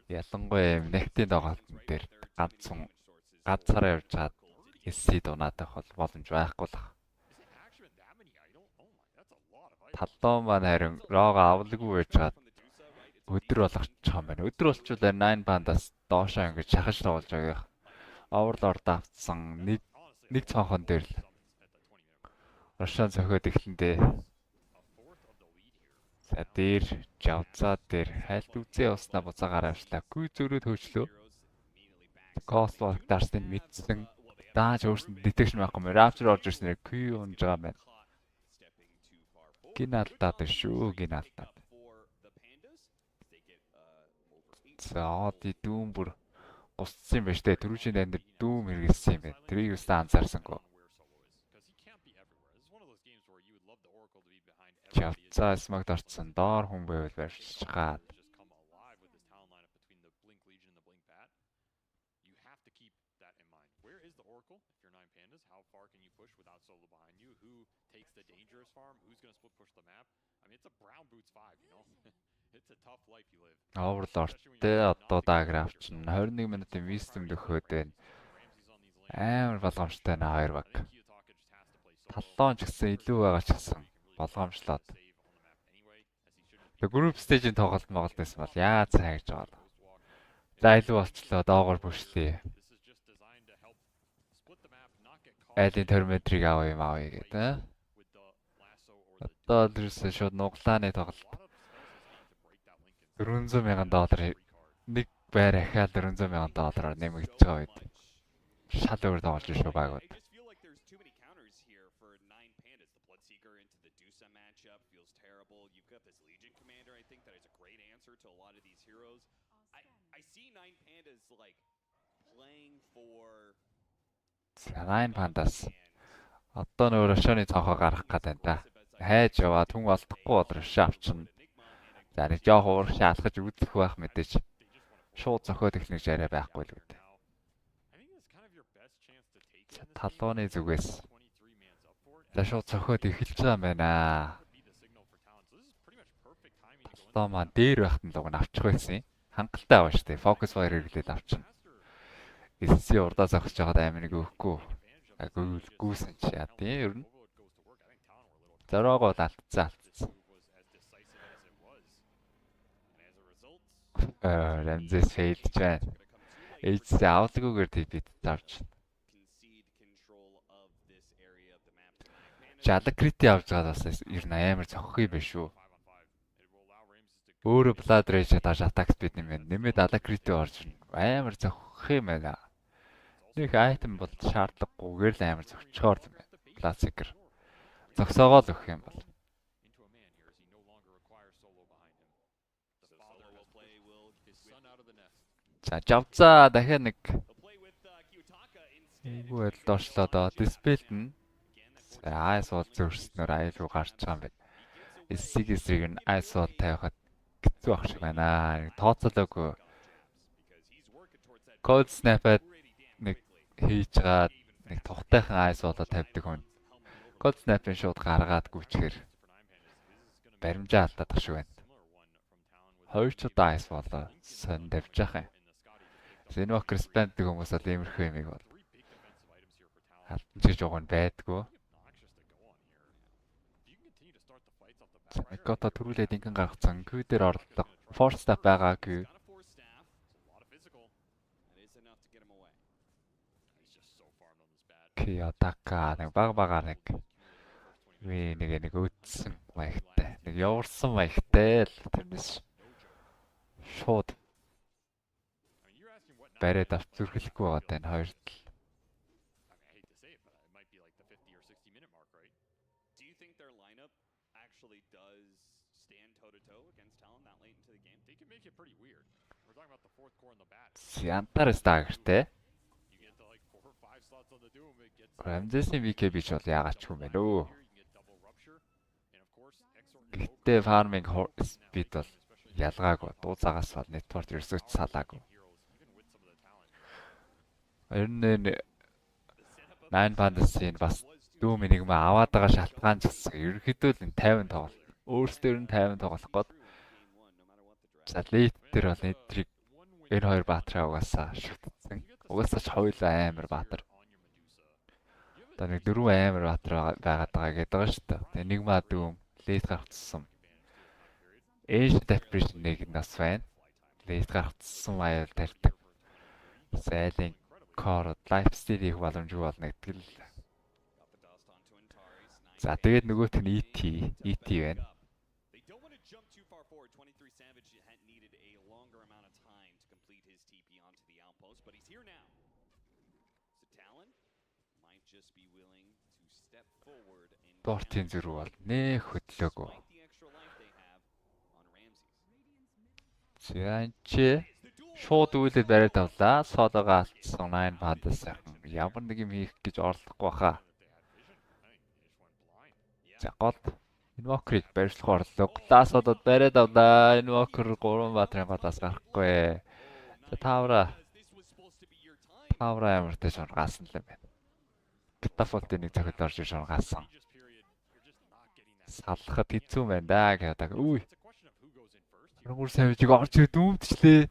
S2: ялангуяа нектийн тоглолтын дээр ганцаараа явж чад SC дунаадах бол боломж байхгүй л байна. Таллоо маань харин рого авлаггүй байж чад өдөр болгочих юм байна. Өдөр болчвол 9 бандаас доошоо ингэж шахаж тоглож байгаа. Overlord авцсан нэг цонхон дээр л Рашан зөхөд эхлэндээ. За дээр жавцаа дээр хайлт үзээ уснаа буцаагаар авчлаа. Гүй зөрөө төөчлөө. Кослог дарсныг мэдсэн. Дааж өөрсөнд detection байхгүй. Rapture орж ирснээр Q унж байгаа юм байна. Гиналтаад шүү, гиналтаад. За оди дүүм бүр гусцсан юм байна штэ. Түрүүчийн дан дээр дүүм хэрэгэлсэн юм байна. Тэрийг өстө анзаарсангүй. Чавцаа смагд орцсон доор хүн байвал барьж чаад. Overlord тэ одоо даграф чинь 21 минутын wisdom дөхөөд байна. Амар болгоомжтой нэ хоёр баг. Таллоон ч гэсэн илүү байгаа ч гэсэн болгоомжлоод. Тэгээ group stage-ийн тоглолт байсан бол яа цаа гэж байгаа. За илүү болчлоо доогоор бүшлээ. Айлын терметрийг авъя гэдэг. Одоо дэрсэн шууд нуглааны тоглолт. $400,000 нэг байр ахаад $400,000 нэмэгдэж байгаа үед шал өөр тоглож шүү байгууд. Nine Pandas. Одоо нөр өшөөний цонхоо гаргах гэдэг та. Хайж яваа түн болдохгүй бол өшөө авчна. За нэг жоох уурах шаалгаж үзэх байх мэдээж. Шууд зохиод ихнэг жараа байхгүй л үү. Талууны зүгээс. За шууд зохиод эхэлж байгаа юм байна. Талуу маань дээр байхад нь луг нь авчих байсан юм. Хангалттай аваа штэ. Focus fire хэрэглээд авчихна. Эсси урдаа зогсож байгаад аминыг өгөхгүй. Гүүсэн чи яа тийм ер нь. Зороогоо алдцсан. Рамзес фейлдж байна. Эйцээ авлаггүйгээр TP тавьж. Жалаг крити авч байгаа бас ер нь амар цохих юм биш үү. Өөрөө blood rage тааш attack speed нэмээд алаг крити орж амар цохих юм байна. Нэг айтем бол шаардлагагүйгээр л амар зөгчхоор юм байна. Классикер. Зогсоогоо л өгөх юм бол. За жавцаа дахиад нэг. Үгүй л доошлоо доо. Диспелт нь. Айс бол зөрснөр айл руу гарч байгаа юм байна. Эсиг эсрэг нь айс бол тавихад хэцүү ах шиг байна. Нэг тооцоолоогүй. Cold snap-ад нэг хийж гаад нэг тухтайхан айс болоо тавьдаг хүн. Cold snap-ын шууд гаргаад гүчээр баримжаа алдаад шиг байна. Хоёр ч удаа айс болоо сон тавьж байгаа юм. Zenwalker spamдэг хүмүүс бол иймэрхүү юмыг бол халтж уг нь байдгүй. Экото төрүүлээд ингэн гаргацсан. Q дээр орлоо. Force staff байгаагүй. Киотака нэг баг нэг нэг өөдсөн маягтай. Нэг яварсан маягтай л тэрнээс шууд барайд авч зүрхлэхгүй байгаа тань хоёрт л. Янтарс таагэртэй. Рамзесийн VK бич бол яагаад ч юм бэ нөө. Гэтэ farming speed бол ялгаагүй. Дууцаагаас бол network research салаагүй. Эрнэ 9 Pandas-ийн бас дүүм нэг маа аваад байгаа шалтгаан ч гэсэн ерөнхийдөө л 50 тоглолт. Өөрсдөр нь 50 тоглох гээд. За лейт дээр бол эдрийг энэ хоёр баатраа угаасаа шүтцэн. Угаасаа ч хоёулаа амар баатар. Одоо нэг дөрвөн амар баатар байгаад байгаа гэдэг байгаа шүү дээ. Тэгээ нэг маа дүүм лейт гаргацсан. Ээж depression нэг нас байна. Лейт гаргацсан аял тарьдаг. Сайлын core lifestyle их боломжгүй болно гэдэг л. За тэгээд нөгөөх нь ET байна. Дортын зүрх бол нэх хөдлөөгүй. Зянчээ шууд үйлдэл бариад авлаа. Солоогоо алдсан 9 Pandas ямар нэг юм хийх гэж орлохгүй баха. За гол Invoker-ыг барьцлах орлоо. Глаас болоод бариад авлаа. Invoker 3 баатрын гадаас гарахгүй. За тавра амартай шургаасан л юм байна. Catapult-ийн нэг цохилт орж шургаасан. Салхад хэцүү байна да гэдэг. Үгүй. Хөрөнгөр савжиг орж дүүмдчлээ.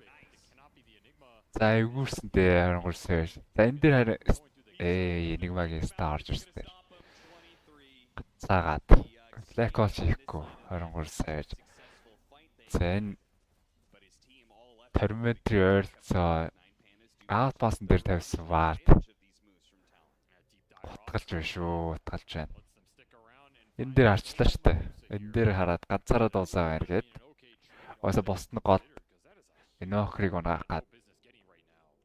S2: За эвгүүрсэнтэй хөрөнгөр савж. За энэ дээр харин Enigma-гийн стар орж ирсэн дээр. Цагаад Black Hole хийхгүй хөрөнгөр савж. За энэ Terminator ойролцоо Outpost дээр тавьсан вард. Утгалж байна шүү, утгалж байна. Энэ дээр арчлаа штэ. Энэ дээр хараад ганцаараа дуусаа байна гэд. Өөсө босд нь гол Invoker-ыг унаагаад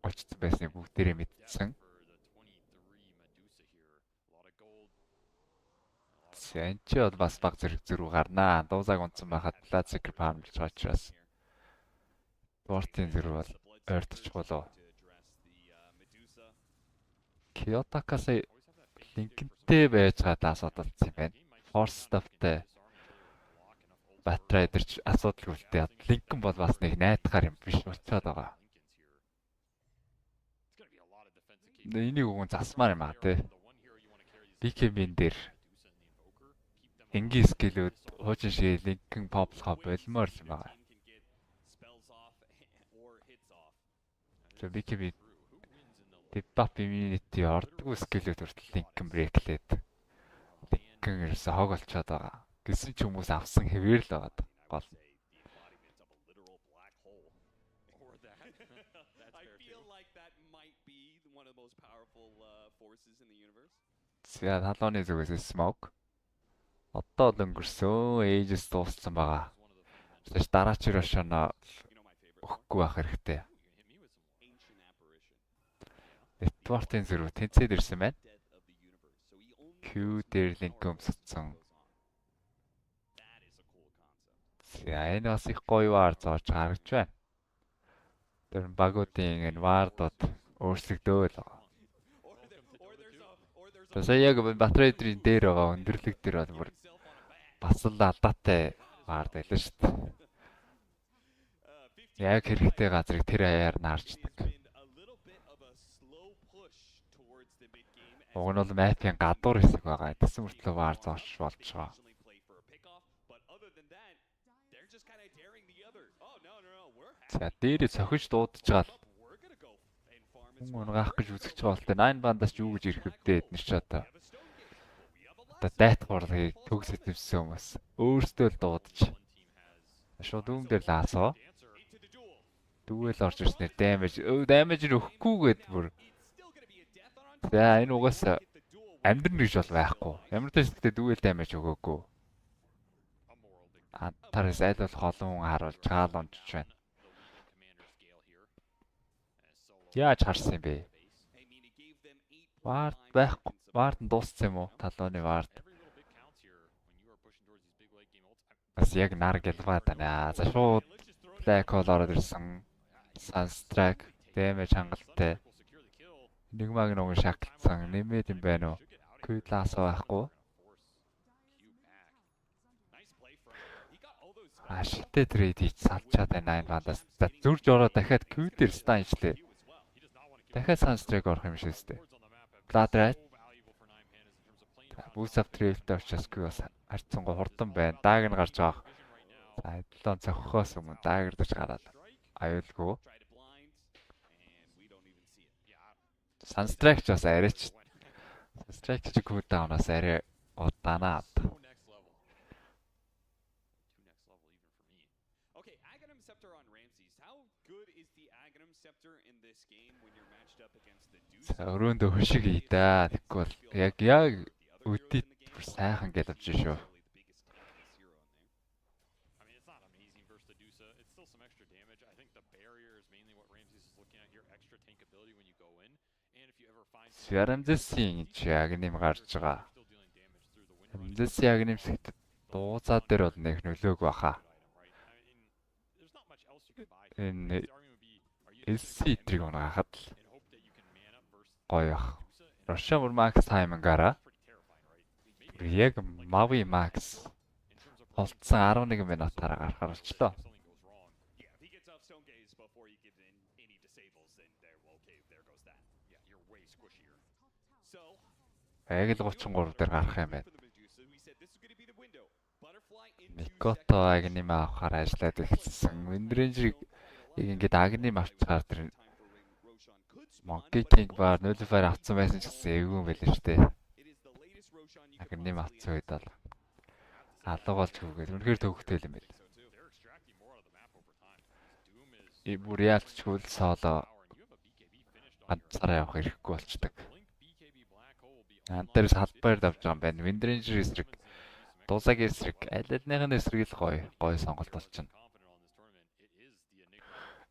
S2: очсон байсныг бүгдээрээ мэдсэн. Сэнчи бол бас баг зэрэг гарнаа. Дуусааг унтсан байхад Classic farm гэж очроос. Дортын зэрэг бол ойртож болов. Kyotakаас линкэнтэй байж байгаа асуудал юм байна. Force stuffтэй Bat-UlziiAK асуудал үлдээ. Линкэн бол бас нэг найдахаар юм биш болчиход байгаа. Энийг уг нь засмаар юм аа тий. BKB-н дээр энгийн скиллүүд хуучин шиг линкэн поплохоо болмоор юм байгаа. BKB Debap immunity ордгоо скиллүүд хүртэл линкэн брэклээд линкэн ерөөсө хог олцоод байгаа. Гэсэн ч хүмүүс авсан хэвээр л байгаа гол. За талууны зүгээс smoke. Одоо л өнгөрсөн ээжс дууссан байгаа. Тэгэж дараач рашана өгөхгүй байх хэрэгтэй. Network-ийн зэрэг тэнцээд ирсэн байна. Q дээр линк өмссөн. За энэ бас их гоё вар зоож харагдж байна. Тэр багуудын энэ вардууд өөрчлөгдөөл байгаа. Тэсээ яг батарейдрийн дээр байгаа өндөрлөг дээр бол бүр бас л алдаатай вард байлаа шүү дээ. Яг хэрэгтэй газрыг тэр аяар нь харждаг. Уг нь бол мапын гадуур хэсэг байгаа. Тэсэн мөртлөө вар зооч болж байгаа. За дээрээ цохиж дуудаж байгаа. Хүн унгаах гэж үзэж байгаа бол тэ 9 бандаас ч юу гэж ирэх вдээ эднэр ч одоо дайтгуурлыг төгс эзэмсэн хүмүүс өөрсдөө л дуудаж шууд дүүм дээр лаасаа дүүэл орж ирснээр damage өгөхгүйгээд бүр за энэ угаасаа амьдрын гэж бол байхгүй ямар ч хэсэгтээ дүүэл damage өгөөгүй антарс айл бол холон харуулж хаал онцж байна. Яаж харсан юм бэ? Вард байхгүй. Вард нь дууссан юм уу? Талууны вард. Бас яг нар гэлбаад байна. За шууд Black Hole ороод ирсэн. Sunstrike, damage хангалттай. Нэгмаг нэг шатлцсан. Нэмээд юм байна уу? Q-класс байхгүй. Ашигтай трейд хийж салчаад байна 9 бандаас. Зүрж ороод дахиад Q дээр стан ичлээ. Дахиад Sunstrike орох юм шиг өстэй. Flat-right. Boost up trail-тэй очиж Q бас харьцангуй хурдан байна. Дааг нь гарч байгаа. За 7 цохихоос өмнө даагэрдэж гараад аюулгүй. Sunstrike ч бас арайч. Sunstrike ч cooldown-аас арай удаанаа. За өрөөндөө хөшиг ийдаа. Тэгэхгүй бол яг өдийт бүр сайхан гэлвж шүү. Ramzes-ийн яг нэм гарч байгаа. Ramzes-ийн яг нэмсэгт дууцаа дээр бол нэг нөлөөг баха. Энэ SC-трийг унаахад гоё. Russia Max таймингаараа яг Mavi Max болцсон 11 минутаараа гарахаар болчлоо. Яг л 33 дээр гарах юм байна. Микото агним авахаар ажиллаад эхэлсэн. Windranger-ыг ингээд агним авчихаар тэр Monkey King бар 0-5 авцсан байсан ч гэсэн эвгүй юм байл шүү дээ. Агним авцсан үед бол алга болж өгөөд үнэхээр төвхтэй юм байл. Бүр яалтчгүй л сооло ганцаараа явах ирэхгүй болчдөг. Антэрс халбаар давж байгаа юм байна. Windranger эсрэг, Дузагийн эсрэг, аль-алиныхын эсрэг л гоё сонголт болчихно.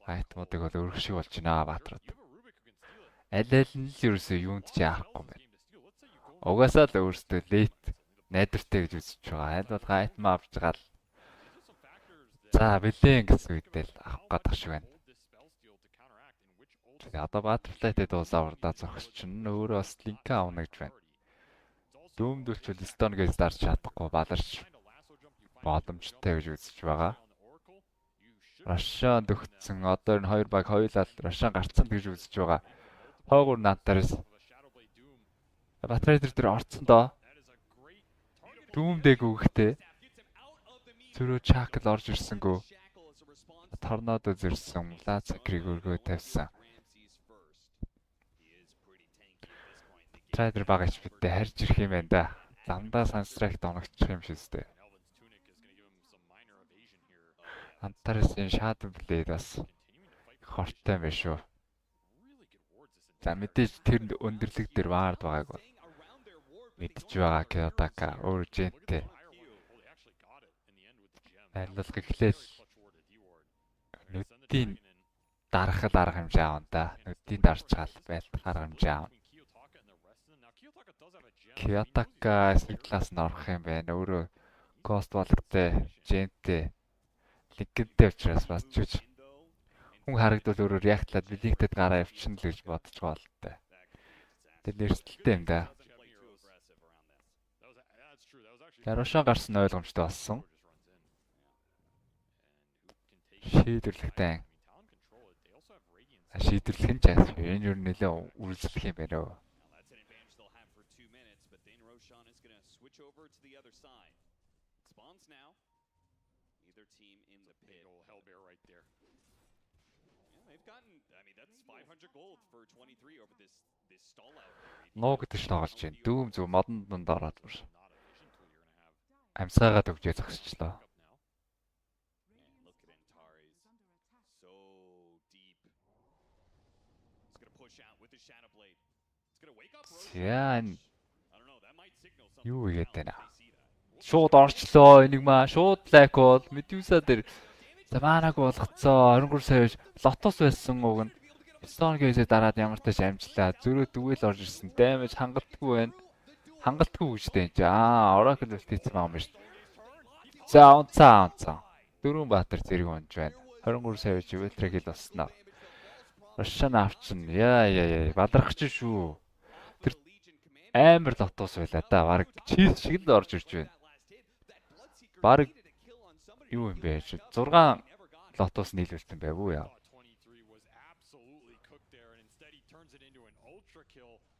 S2: Айтмуудыг бол өргөшиг болж байна Баатрууд. Аль-аль нь л ерөөсөө юунд ч яахгүй байна. Угаасаа л өөртөө лейт найдвартай гэж үзэж байгаа. Аль бол айтм авч байгаа л. За бэлэн гэсэн үедээ л авах гэдэг шиг байна. Одоо Butterfly-тэй дуусаа урдаа зогсч нь өөрөө бас линк авна гэж байна. Дүүмдүүлчвэл Stone гэж дарж чадахгүй баларч боломжтой гэж үзэж байгаа. Рашан дөгцсөн одоо энэ 2 баг хоёулаа Рашан гарцсан гэж үзэж байгаа. Хоогур надаарс Батрайдер дээр орцсон доо. Дүүмдэг үгтэй. Зөрөө Чакл орж ирсэнгүү. Торнадо зэрсэн, Лацакриг өргөө тавьсан. Батрайдер бага HPтэй харж ирэх юм байна да. Дандаа Sunsтрike доногдчих юм шээстэй. Антаресын Shadow Blade бас хортой юм байна шүү. За мэдээж тэр өндөрлөг дээр ваард байгааг бол мэдж байгаа Kyoto urgent. Айллах гэхлээр нүдийн дарахал арга хэмжээ аавна да. Нүдийн дарж гал байлтах арга хэмжээ аавна. Kyoto эсрэг класс нь орох юм байна. Өөрөө Ghost Walk-тэй, Gent-тэй, Linked-тэй учраас бас чүж хүн харагдвал өөрөө реактлаад Blink-тэй гараа явчихна л гэж бодож байгаа л та. Тэр нэрсэлтэй юм да. Ярошоо гарсан ойлгомжтой болсон. Шийдвэрлэхтэй. Шийдвэрлэх нь ч энэ юу нэлээ үргэлжлэх юм байна оо. Ноо гэдэг ч тоглож байна. Дүүм зүг модон дунд ороод бүр. Амсаагаад өгчээ зогсчлоо. Яа юу игээд байна. Шууд орчлоо энийг маа шууд лайк бол Medusa дээр замаанаг болгоцсон 23 сая лотос байсан уг нь Stone-гээсээ дараад ямар тач амжлаа. Зөрөө дүгэл орж ирсэн. Damage хангалтгүй байна. Хангалтгүй үжтэй энэ. Oracle үлдээсэн юм байна шүү. За онцаа. Дөрвөн баатар зэрэг унж байна. 23 сая Juventus хил болсноо. Рашан авчин. Яа. Бадрах ч шүү. Тэр амар лотос байла да. Бараг чиз шиг л орж ирж байна. Бараг юу юм бэ? 6 лотос нийлүүлсэн байв уу яа.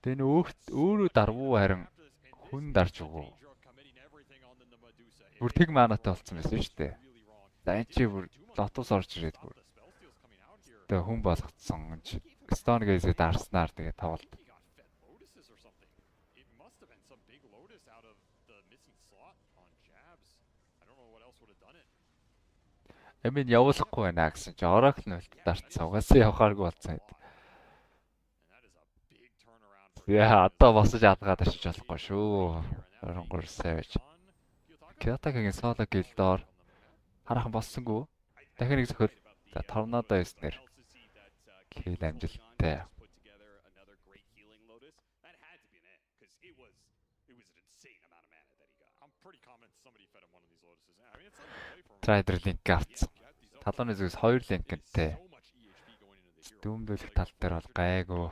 S2: Тэн өөрөө дарвуу харин хүн дарж өгөө. Бүр тэг манатай болсон байсан шүү дээ. За энэ чи бүр лотос орж ирээд бүр. Тэгээ хүн болгоцсон. Stone-гээсээ дарснаар тэгээ тоглолт. Эмин явуулахгүй байна гэсэн чи Oracle нь дарцсан. Угаасаа явахааргүй болсон юм. Яа, одоо босож адгаад очиж болохгүй шүү. 23 сая. Kyoto-гийн соло гилдоор хараахан боссонгүй. Дахин нэг зөхөл. За Tornado эснэр. Хил амжилттай. Trader link авц. Талууны зүгээс 2 линкэнтэй. Дүүмдүүлэх тал дээр бол гайгүй.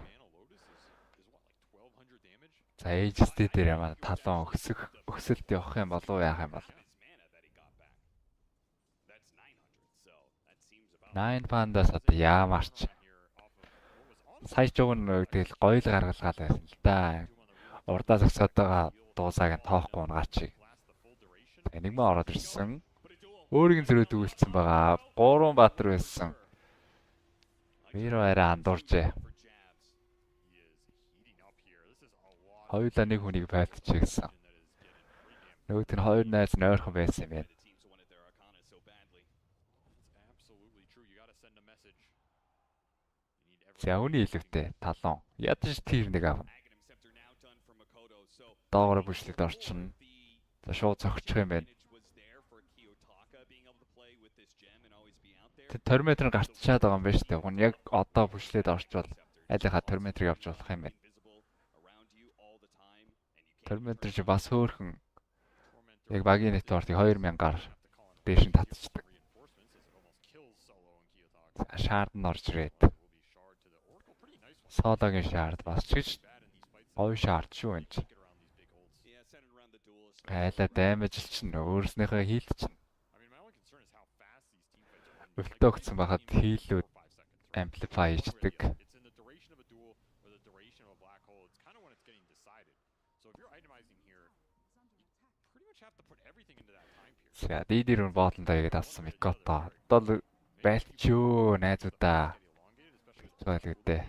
S2: За ээжстэй дээр ямаа талон өксөлд явах юм болов яах юм бол. 9 пандас одоо яамарч. Сая ч уг нь тэгэл гоёл гаргалгаал байсан л да. Урдаа зогсоод байгаа дуусааг нь тоохгүй унгаач. Нэг маа ороод ирсэн. Өөрийг нь зөрөө дүүлсэн байгаа. 3 баатар байсан. Миро арай андууржээ. Хоёулаа нэг хүнийг байтчихээ гэсэн. Нөгөөт нь хоёр найз нь ойрхон байсан юм байна. За үний илүүтэй талон. Ядаж тэр нэг аав. Доогоор бүшлээд орчин. За шууд цогчих юм байна. Тэр терметр гарчаад байгаа юм байна шүү дээ. Уг нь яг одоо бүшлээд орчвол айлынхаа терметрийг авч болох юм байна. Терметр чи бас хөөрхөн яг багийн нэтворкийг 2000-аар дээш нь татчихдаг. Шаард нь орж ирээд. Соодагийн шаард бас ч гэж ой шаард шүү энэ чинь. Айлаа даймаж л чинь өөрснийхөө хийл чинь. Өвтөө өгсөн байхад хийлүүд amplify хийдэг. За дидэр нь боолондоо игээд авсан Микото. Одоо байлчөө найзуудаа. Тэгэл үдээ.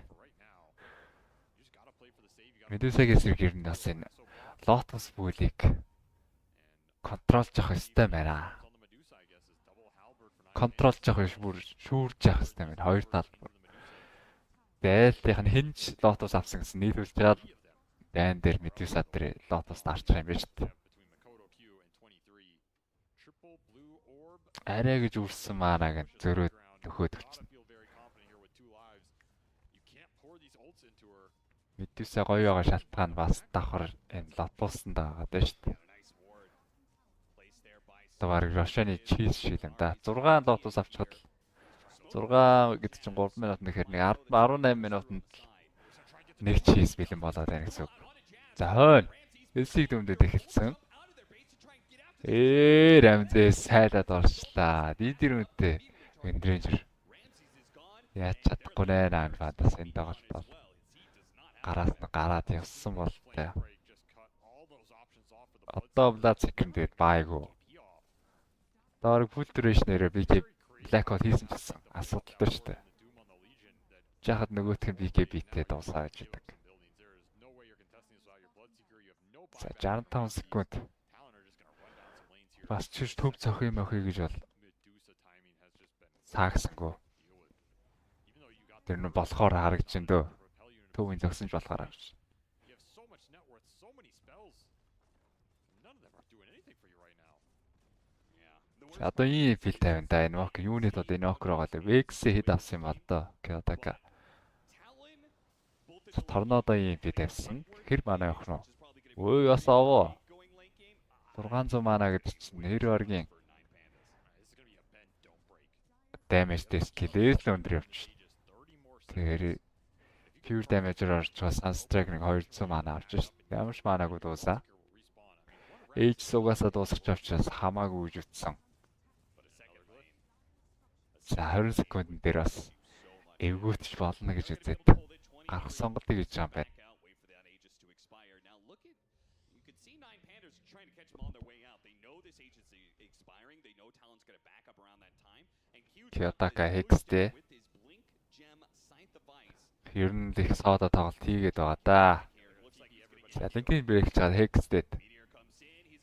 S2: Медусагийн сэргээр нь бас энэ Lotus бүлийг контролж явах ёстой байна. Контролж явах бүр шүүрж явах ёстой байна. Хоёр тал. Байлтынх нь хинж Lotus авсан гэсэн нийлүүлж чаад дайн дээр Медуса дээр Lotus дарчих юм байна шүү дээ. Арай гэж үрсэн маанаг нь зөрөөд нөхөөд өгчнө. Медуса гоё байгаа шалтгаан бас давхар энэ Lotus-нд байгаа даа шүү дээ. Тавар Рошаны чиз шиг юм да. 6 Lotus авчихад 6 гэдэг чинь 3 минут нэхэр нэг 18 минутанд нэг чиз бэлэн болоод байна гэсэн үг. За хойно элсийг дөмдөд эхэлсэн. Рамзээ сайдад орчлаа. Дидэр үнтэй Виндрэнжер. Яаж чадахгүй нэ наан фантас энэ тоглолт. Гараад явсан бол тээ. Одоо Blood Second дээр байгуу. Доор full duration-ээр BK blackout хийсэн гэсэн асуудалтай шүү дээ. Жахад нөгөөх нь BK битээ дуусаа гэж байдаг. За 65 секунд. Бас чиш төв цохих юм охий гэж бол саагсангүй. Тэр нь болохоор харагдчихэв дөө. Төвийн зогсонж болохоор харагдчих. Одоо ийм фил тавина да. Энэ вок юунит одоо энэ вок руугаа Vex хэд авсан юм одоо. Кёдака. Торнодо ийм фил тавьсан. Хэр манай явах нь. Өө яс аваа. 600 мана гэдэг чинь нэр оргийн damage скиллээс л өндөр явчих. Тэгэхээр pure damage-аар орж байгаа Sunstrike нэг 200 мана авч шээ. Ямар ч манаагүй дуусаа. Age сугасаа дуусах учраас хамаагүй гэж утсан. За 20 секунд дээр бас эвгүүтж болно гэж үзээд гарах сонголтыг хийж байгаа юм байна. Kyoto-ка Hexтэй. Ер нь их соода тоглолт хийгээд байгаа да. За линкийн брэйк чаад Hexтэй.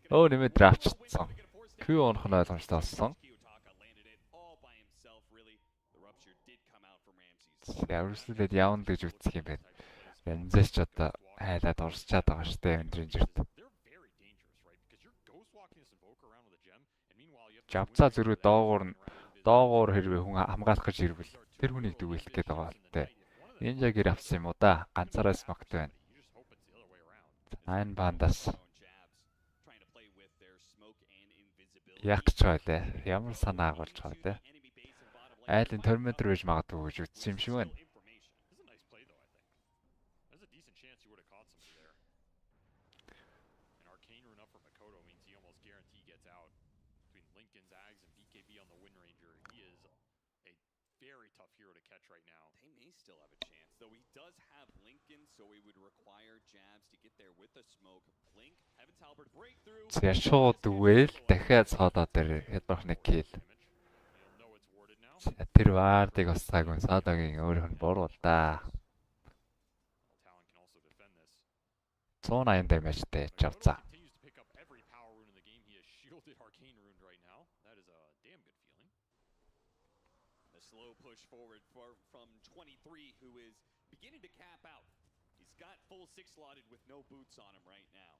S2: Өө нэмээд драфтсан. Q онох нь ойлгомжтой болсон. Яварслээд явна гэж үздэг юм байна. Янзэс ч одоо хайлаад орсчаад байгаа штэ Виндрэнжерт. Жавцаа зөрүү доогуур хэрвээ хүн хамгаалах гэж ирвэл тэр хүнийг дүгээлэх гээд байгаа болтой. Энэ жагэр авсан юм уу да? Ганцаараа смокт байна. Айн бандас. Яг ч байлаа. Ямар санаа агуулж байгаа те. Айлын термометр байж магадгүй гэж үзсэн юм шиг байна.
S7: Very tough hero to catch right now.
S8: They may still have a chance, though he does have Lincoln, so he would require jabs to get there with the smoke. Blink, Heaven's Halberd breakthrough.
S2: За шууд үвэл дахиад цаадаа дээр ядах нэг kill. Тэр ваардыг бас цагун саадагийн өөрийнх нь буруу л да. 180 дамажтай явцаа.
S8: Push forward from 23, who is beginning to cap out. He's got full 6 slotted with no boots on him right now.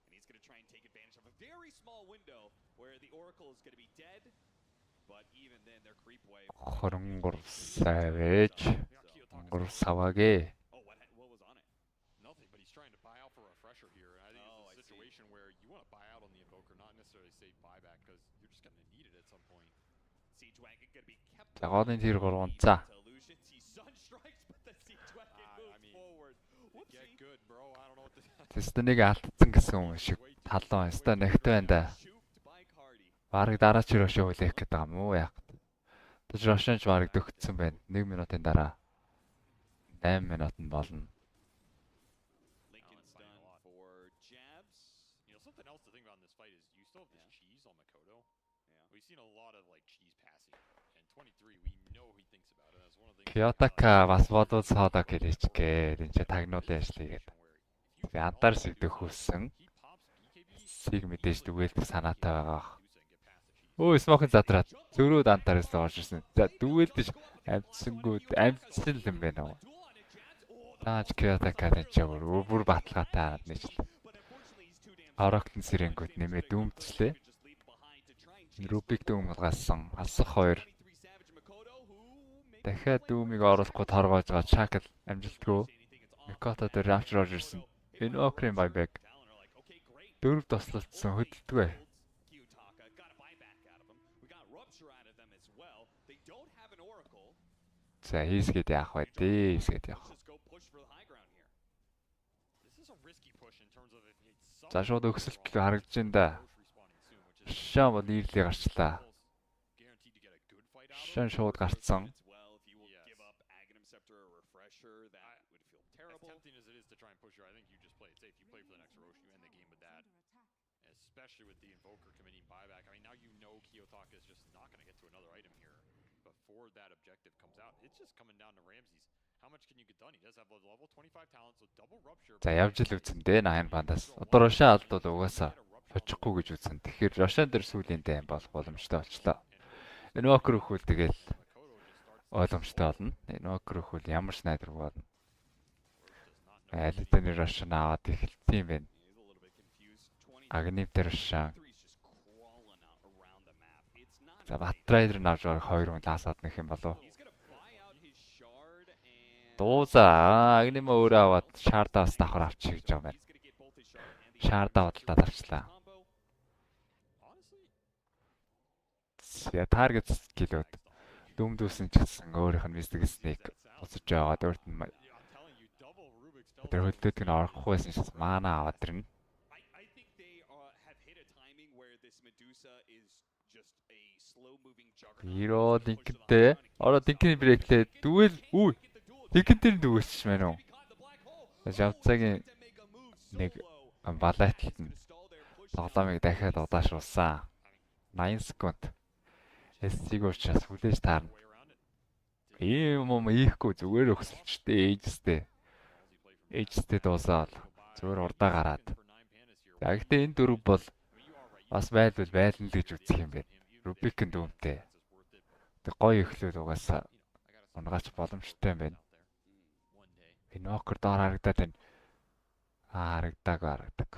S8: And he's going to try and take advantage of a very small window where the Oracle is going to be dead. But even then, their creep wave.
S2: Savage. Savage.
S7: Oh, what was on it? Nothing, but he's trying to buy out for a refresher here. And I think it's a situation where you want to buy out on the Invoker, not necessarily save buyback, because you're just going to need it at some point.
S2: За гоодын тэр 3 за. Тэст нэг алдсан гэсэн юм шиг талон өстой нэгт байна да. Бараг дараа ч рөшөө үлээх гэдэг юм уу яг. Тэж рошонч бараг дөгцсөн байна. 1 минутын дараа 8 минут нь болно. Kyoto-ка бас бодвол цаадаа гэлээчгээ. Энд чи тагнуулын ажлыг гээд. Тэгээ антаар сэгдэх хүссэн. Сиг мэдээж дүгээлдэх санаатай байгаа. Өө смокын задраад зөрөөд антаараас орж ирсэн. За дүгээлдэж амтсангууд амтсан юм байна уу? Тааж Kyoto-ка тэнцээ бүр баталгаатай нэгжил. Ороклон сэрэнгүүд нэмээ дүүмжлээ. Рубик дүүм гасан. Алсах 2. Дахиад дүүмийг оруулахгүй торгоож байгаа Чакл амжилтгүй. Микото дээр рафчр орж ирсэн. Энэ Окрын байбек. 4 тослолцсон хөдөлтгөө. За хийсгээд яах вэ? Хийсгээд яах. За шууд өгсөлт харагдаж байна да. Шаа бол нийлээ гарчлаа. Шаа шууд гарцсан.
S7: Especially with the Invoker committing buyback. I mean, now you know Kyoto-ка is just not going to get to another item here before that objective comes out. It's just coming down to Ramses. How much can you get done? He does have a level 25 talent, so double rupture.
S2: За явж л үзэн дээ Хаанбандаас. Одоо Рошан алдвал угаасаа хочихгүй гэж үзэн. Тэгэхээр Рошан дээр сүүлийн дэм болох боломжтой болчлоо. Invoker өхөл тэгэл ойлгомжтой болно. Invoker өхөл ямар снайдер болно. Алитаны Рошан аваад эхэлсэн юм байна. Агнив дээр Рошан. За Батрайдер навж байгаа 2 хүн лаасаад нэх юм болов. Дууза агним өөрөө аваад шаардаас давхар авчих гэж байгаа юм байна. Шаардаа бодлоо тавчлаа. Я таргет скилүүд дүмдүүлсэн ч гэсэн өөрийнх нь мистик снейк уцаж байгаа дөрт нь тэр хөлтөд нь орохгүй байсан шээс маана аваад ирнэ. Хиро динктэй ороо динкний брэклээ дүүл үу динкэн дээр дүүсч мэн үү. Жавцагийн нэг балайталт нь тоглоомыг дахиад удаашруулсан. 80 секунд. Эсциг уучраас хүлээж таарна. Ийм юм ийхгүй зүгээр өгсөлчтэй ээжтэй дуусаад зүгээр урдаа гараад. За гэхдээ энэ дөрөв бол бас байлна л гэж үзэх юм байна. Рубикэн дүүмтэй. Тэг гоё эхлүүл угаасаа унгаач боломжтой юм байна. Инвокер доор харагдаад байна. Харагдаг.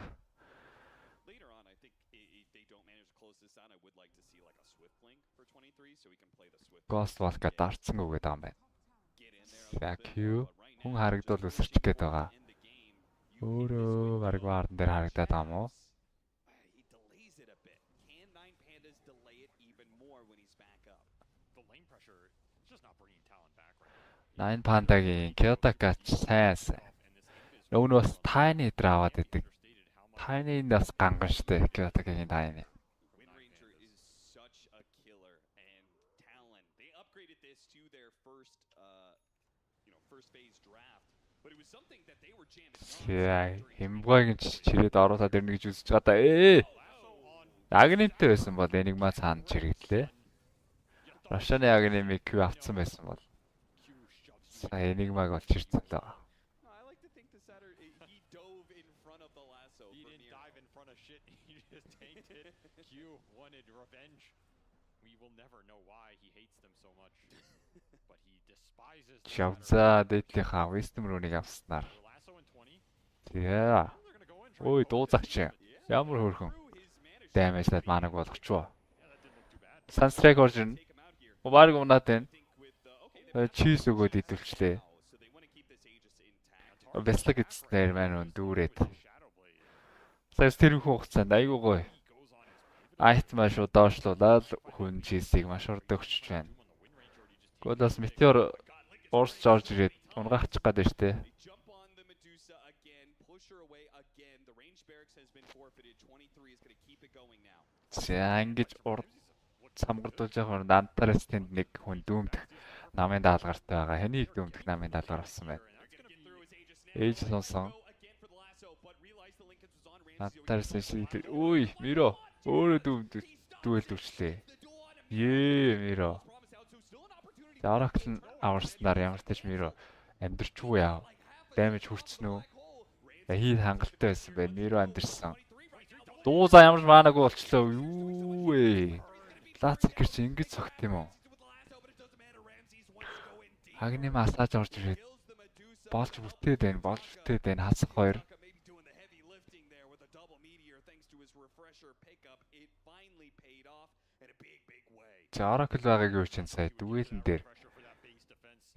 S2: Ghost Walk-а дарцсан үгээд байгаа юм байна. За Q хүн харагдвал өсөрч гээд байгаа. Өөрөө баг вардан дээр харагдаад байгаа юм уу? Nine Panda-гийн Kyoto-ка сайн. Нөгөөс Tiny дээр аваад идэг. Tiny нас ганган штэ Kyoto-гийн Tiny. Яа, хэмбгойгийн чирээд оруулаад ирнэ гэж үзэж байгаа да. Агнемтэй байсан бол энигма цаана чирэгдлээ. Рошаны агнемийг Q авцсан байсан бол энигмаг олж ирсэн л байгаа. Шавза дэтлийнхаа wisdom rune-ыг авснаар. Яа. Ой, дуузагч. Ямар хөөрхөн. Даймажлаад манаг болгочихвоо. Sunstrike орж ирнэ. Баг унаад байна. Чиз өгөөд идвэлчлээ. Бэслэг эцнэр маань дүүрээд. Сая тэр хүн хугацаанд айгуу гоё. Айт маш удаашлуулаад хүн чизийг маш урд өгчөж байна. Годос метеор орж ирээд унгаачих гээд байна штэ.
S8: again. The range barracks has been forfeited. 23 is going to keep it going now.
S2: За ингэж урд самбардуулж байгаа нантарс тэнд нэг хүн дүүмдэх намын даалгартай байгаа. Хэнийг дүүмдэх намын даалгар авсан байна. Ээж сонсон. Нантарс шийдэл. Үй, Миро. Өөрөө дүүл дүрчлээ. Миро. Oracle нь аварснаар ямар ч тач Миро амьдрчгүй яав. Damage хүрцэн үү? Хий хангалттай байсан байна. Миро амьдрсан. Дуузаа ямар ч маанаагүй болчлоо. Юу вэ? Лацкер чи ингэж цогт юм уу? Хагны массаж орж ирээд болж бүтээд байна. Хасах хоёр. За Oracle байгааг юу чинь сая дүүлэн дээр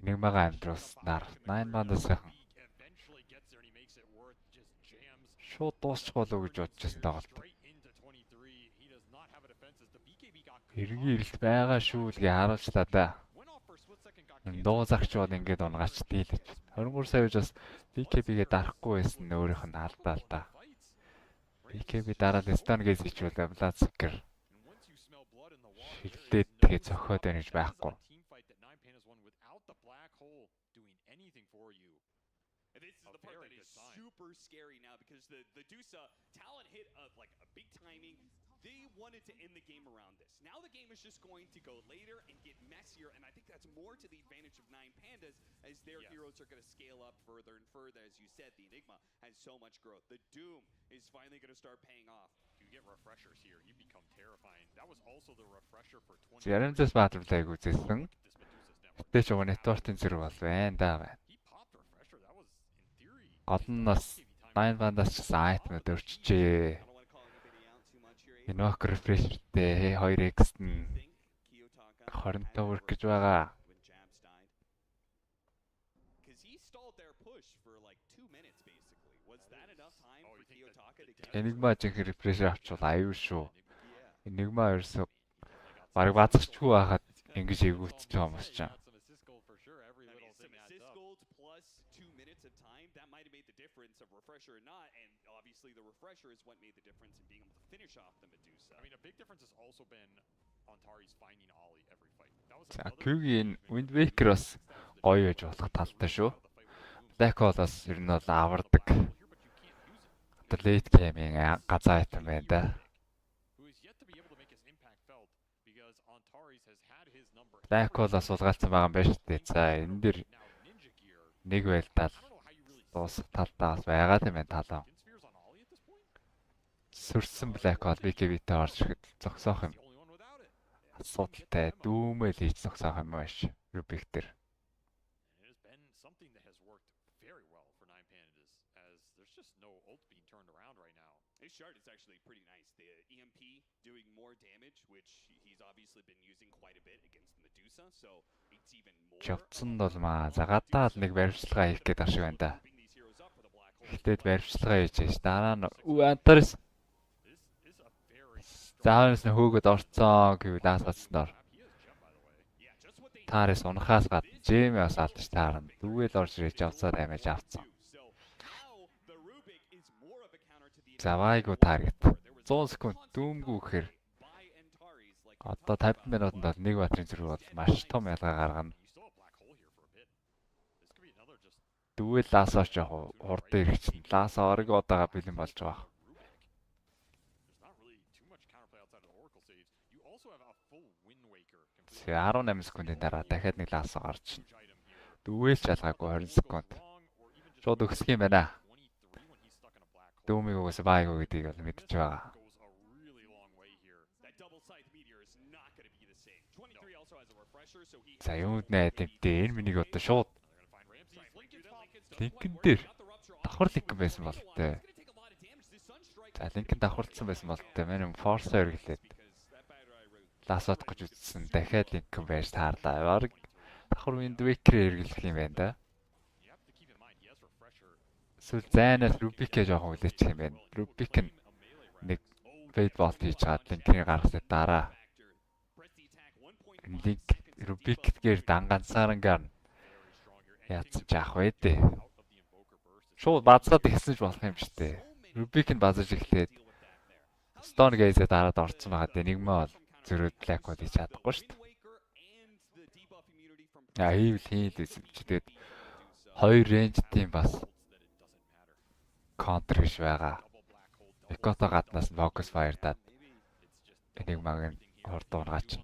S2: нэг магаа амдруулснаар 9 бандаас сайхан шууд дуусчих болов гэж бодож байсан тоглолт. Эргийн ирэлт байгаа шүү лгээ харуулчлаа да. Дуу загч бод ингээд унгач дийлэж. 23 сая гэж бас BKB-гээ дарахгүй байсан өөрийнх нь алдаа л да. BKB дараад Stone Gaze хийчихвэл Blazker шигдээд тэгээ цохоод байна гэж байхгүй.
S8: Super scary now because the Dusa Talon hit like a big timing. They wanted to end the game around this. Now the game is just going to go later and get messier, and I think that's more to the advantage of 9Pandas as their heroes are going to scale up further and further. As you said, the Enigma has so much growth. The Doom is finally going to start paying off.
S7: You get refreshers here, you become terrifying. That was also the refresher for 20.
S2: Яренцэс баатарлайг үзсэн. Гэтэ ч уг нэтворкийн зэрэг бол байна да байна. Гол нь бас 9 бандаас ч айтмад өрчжээ. Инок рефрешертэй 2x нь 20 work гэж байгаа. Enigma жинх рефрешер авчвал аюу шүү. Enigma ерөөсө бараг базчихгүй байхад ингэж эвгүүцэж байгаа юм шиг.
S8: Refresher or not, and obviously the refresher is what made the difference in being able to finish off the Medusa.
S7: I mean, a big difference has also been Antari's finding Ollie every fight. That was
S2: Küгийн Wind Waker бас гоё байж болох талтай шүү. Black Hole бас ер нь бол авардаг. Одоо late game-ийн газаа айтан байна да. Black Hole бас суулгаалсан байгаа юм байна шүү дээ. За энэ дэр нэг байлдаа дуус талдаа бас байгаа юм байна талаа. Сүрсэн Black Hole BKB-тэй орж ирэхэд зогсоох юм. Асуудалтай дүүмэл хийж зогсоох юм байна. Rubik дээр.
S8: His shard is actually pretty nice. The EMP doing more damage, which he's obviously been using quite a bit against the Medusa, so it's even more.
S2: Жавцсан бол маа загаатаа л нэг баримтлагаа хийх гээд ашиг байна да. Ихтэйд баримтлагаа хийж байж дараа нь Антарс заараас нь хөөгд орцсон гэвэл аасацснаар Тарис унахаас гадна Джейми бас алдаж таарна. Дүүгээл орж ирэж авцаа дамиж авцсан. Завайгу таргет 100 секунд дүүмгүй гэхээр одоо 50 минутанд бол нэг батрын зэрэг бол маш том ялгаа гаргана. Дүүэл ласаач яг хурдан ирэх чинь ласаа ориг удаага бэлэн болж байгаа. Тэгээ 18 секундын дараа дахиад нэг ласаа гарч чинь. Дүүэл ч ялгаагүй 20 секунд. Шууд өгсөх юм байна. Дүүмиг угсаа байгуу гэдгийг бол мэдчихэж байгаа. За юунд найд тэмтэй энэ миний одоо шууд линкэн дээр давхар линкэн байсан болтой. За линкэн давхарлсан байсан болтой. Манай форсоо эргэлээд ласот гэж үзсэн. Дахиад линкэн байж таарлаа. Бараг давхар Wind Waker эргэлэх юм байна да. Сүүл зайнаас Rubik-ээ жоохон үлээчих юм байна. Rubik нь нэг fade bolt хийж чад линкийг гаргасны дараа линк Rubik-гээр данганцаарангаар яатчих яах вэ дээ. Шууд бацаад ихсэн ч болох юм шүү дээ. Rubik нь базаж эхлээд Stone Gaze-д дараад орсон байгаад энигмээ бол зөрөөд Black Hole хийж чадахгүй шүү дээ. Ийм л хийл байсан ч тэгээд хоёр range team бас counter гэж байгаа. Экото гаднаас нь focus fire даад энигмаг нь хурдуургач.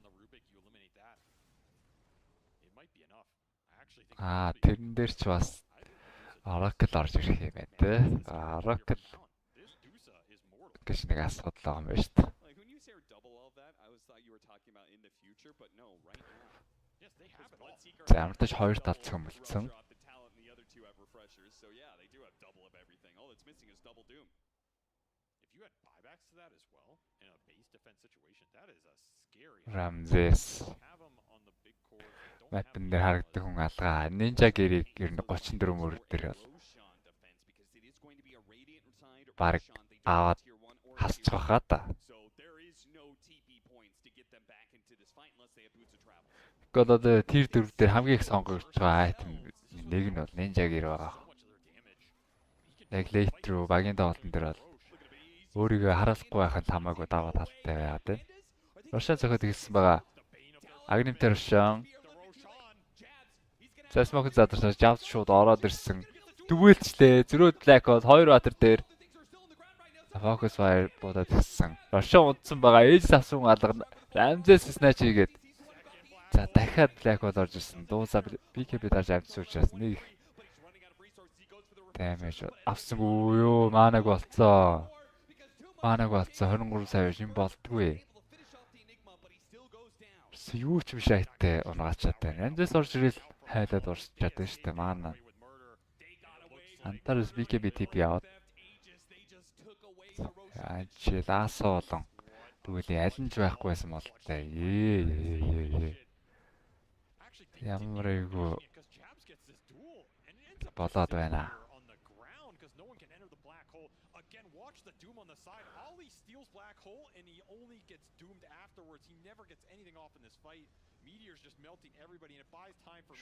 S2: Тэрэн дээр ч бас Oracle орж ирэх юм байна те. Oracle гэж нэг асуудал байгаа юм байна шүү дээ. За амтаж хоёр талц хүмүүлцэн. Ramses Мапн дээр харагддаг хүн алгаа. Ninja гэрийг ер нь 34 мөр дээр бол баг аваад хасчих واخа та. Гэхдээ тэр дөрв дээр хамгийн их сонгогдож байгаа айтем нэг нь бол Ninja гэр байгаа. Яг late rуу багийн тоглолтын дээр бол өөрийгөө харуулахгүй байхын тамаагүй даваа талтай байгаад байна. Рошан зөхөд хэлсэн байгаа. Агнимтер Рошан Засмог задарсан жавс шууд ороод ирсэн. Дүгээлчлээ. Зөрөөд Black Hole 2 батар дээр focus fire бодоод ирсэн. Рошан унтсан байгаа. Ээж авсан алга Ramses snatch хийгээд. За дахиад Black Hole орж ирсэн. Дуусаа BKB дарж авчихсан нэг damage авсангүй юу? Манаг болцоо. 23 сая шин болтгүй. Юу ч биш айттай унгачаад байна. Ramses орж ирэл хайлаад урсчаад байна шүү дээ маана. Антарс BKB TP аваад. Ачи лаасаа болон тэгвэл аль нь ч байхгүй байсан бол таа. Ямар айгу болоод байна.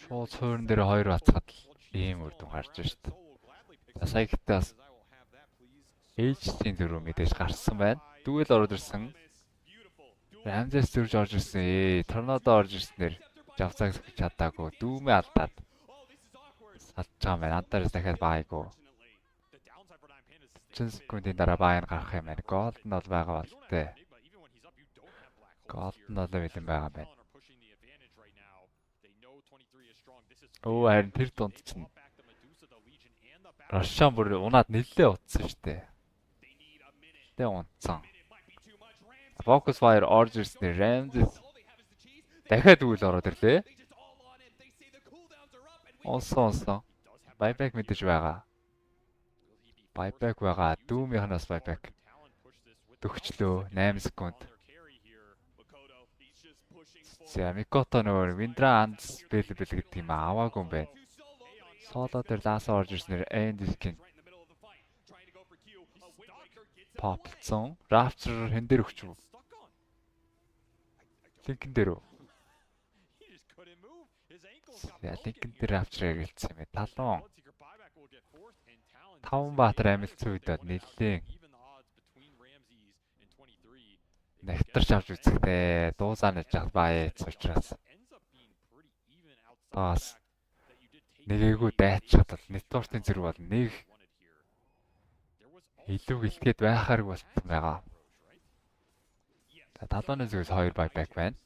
S2: Шууд суурин дээр хоёр бацгаад ийм үр дүн гарч байна шүү дээ. Сая гэхдээ бас H-ийн дөрөв мэдээж гарсан байна. Дүүл ороод ирсэн. Ramses зөрж орж ирсэн. Tornado орж ирснээр жавцаг чадаагүй. Дүүмээ алдаад салж байгаа юм байна. Антарс дахиад баагүй. 30 секундын дараа баан гарах юм байна. Gold нь бол байгаа болтой. Gold нь бол бэлэн байгаа байна. Оо харин тэр дунд чинь Рошан бүр унаад нэлээ утсан шүү дээ. Тэ унтсан. Focus fire орж ирснээр Ramses дахиад үйл ороод ирлээ. Онсон. Buyback мэдээж байгаа. Buyback байгаа. Doom-ийнхнаас buyback. Төгчлөө 8 секунд. За Микото нөгөө Windra Ants бэл гэдэг юм аваагүй юм байна. Соло дээр лаасаа орж ирснээр End-ийн Popson, Rapture хэн дээр өгч үү? Линкэн дээр үү? Яа линкэн дээр Rapture гэлцсэн юм бэ? Талон. 5 баатар амилцсан үед нэлээд Нектарч авч үзэхдээ дуусаанаж жах баяац учраас бас нэгээгүй дайчаад бол нэтворкийн зэрэг бол нэг илүү гэлтгээд байхаар болсон байгаа. Талууны зүгээс 2 buyback байна.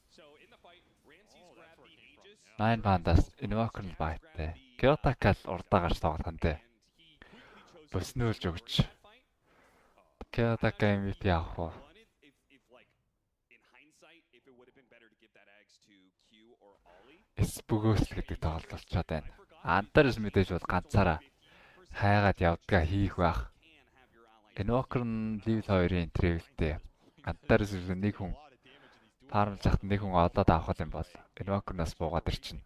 S2: 9 бандаас Invoker нь байттай. Kyoto-кал урдаа гарч тоглох нь дээ. Бөснөөлж өгч. Kyoto-ка MVP авах уу? Эсбөгөөс гэдэг тоглолт болчиход байна. Антарс мэдээж бол ганцаараа хайгаад явдгаа хийх байх. Invoker нь level 2-ын travel-тэй. Антарс нэг хүн фармлж хат нэг хүн одоод авах юм бол Invoker-наас буугаад ирчин.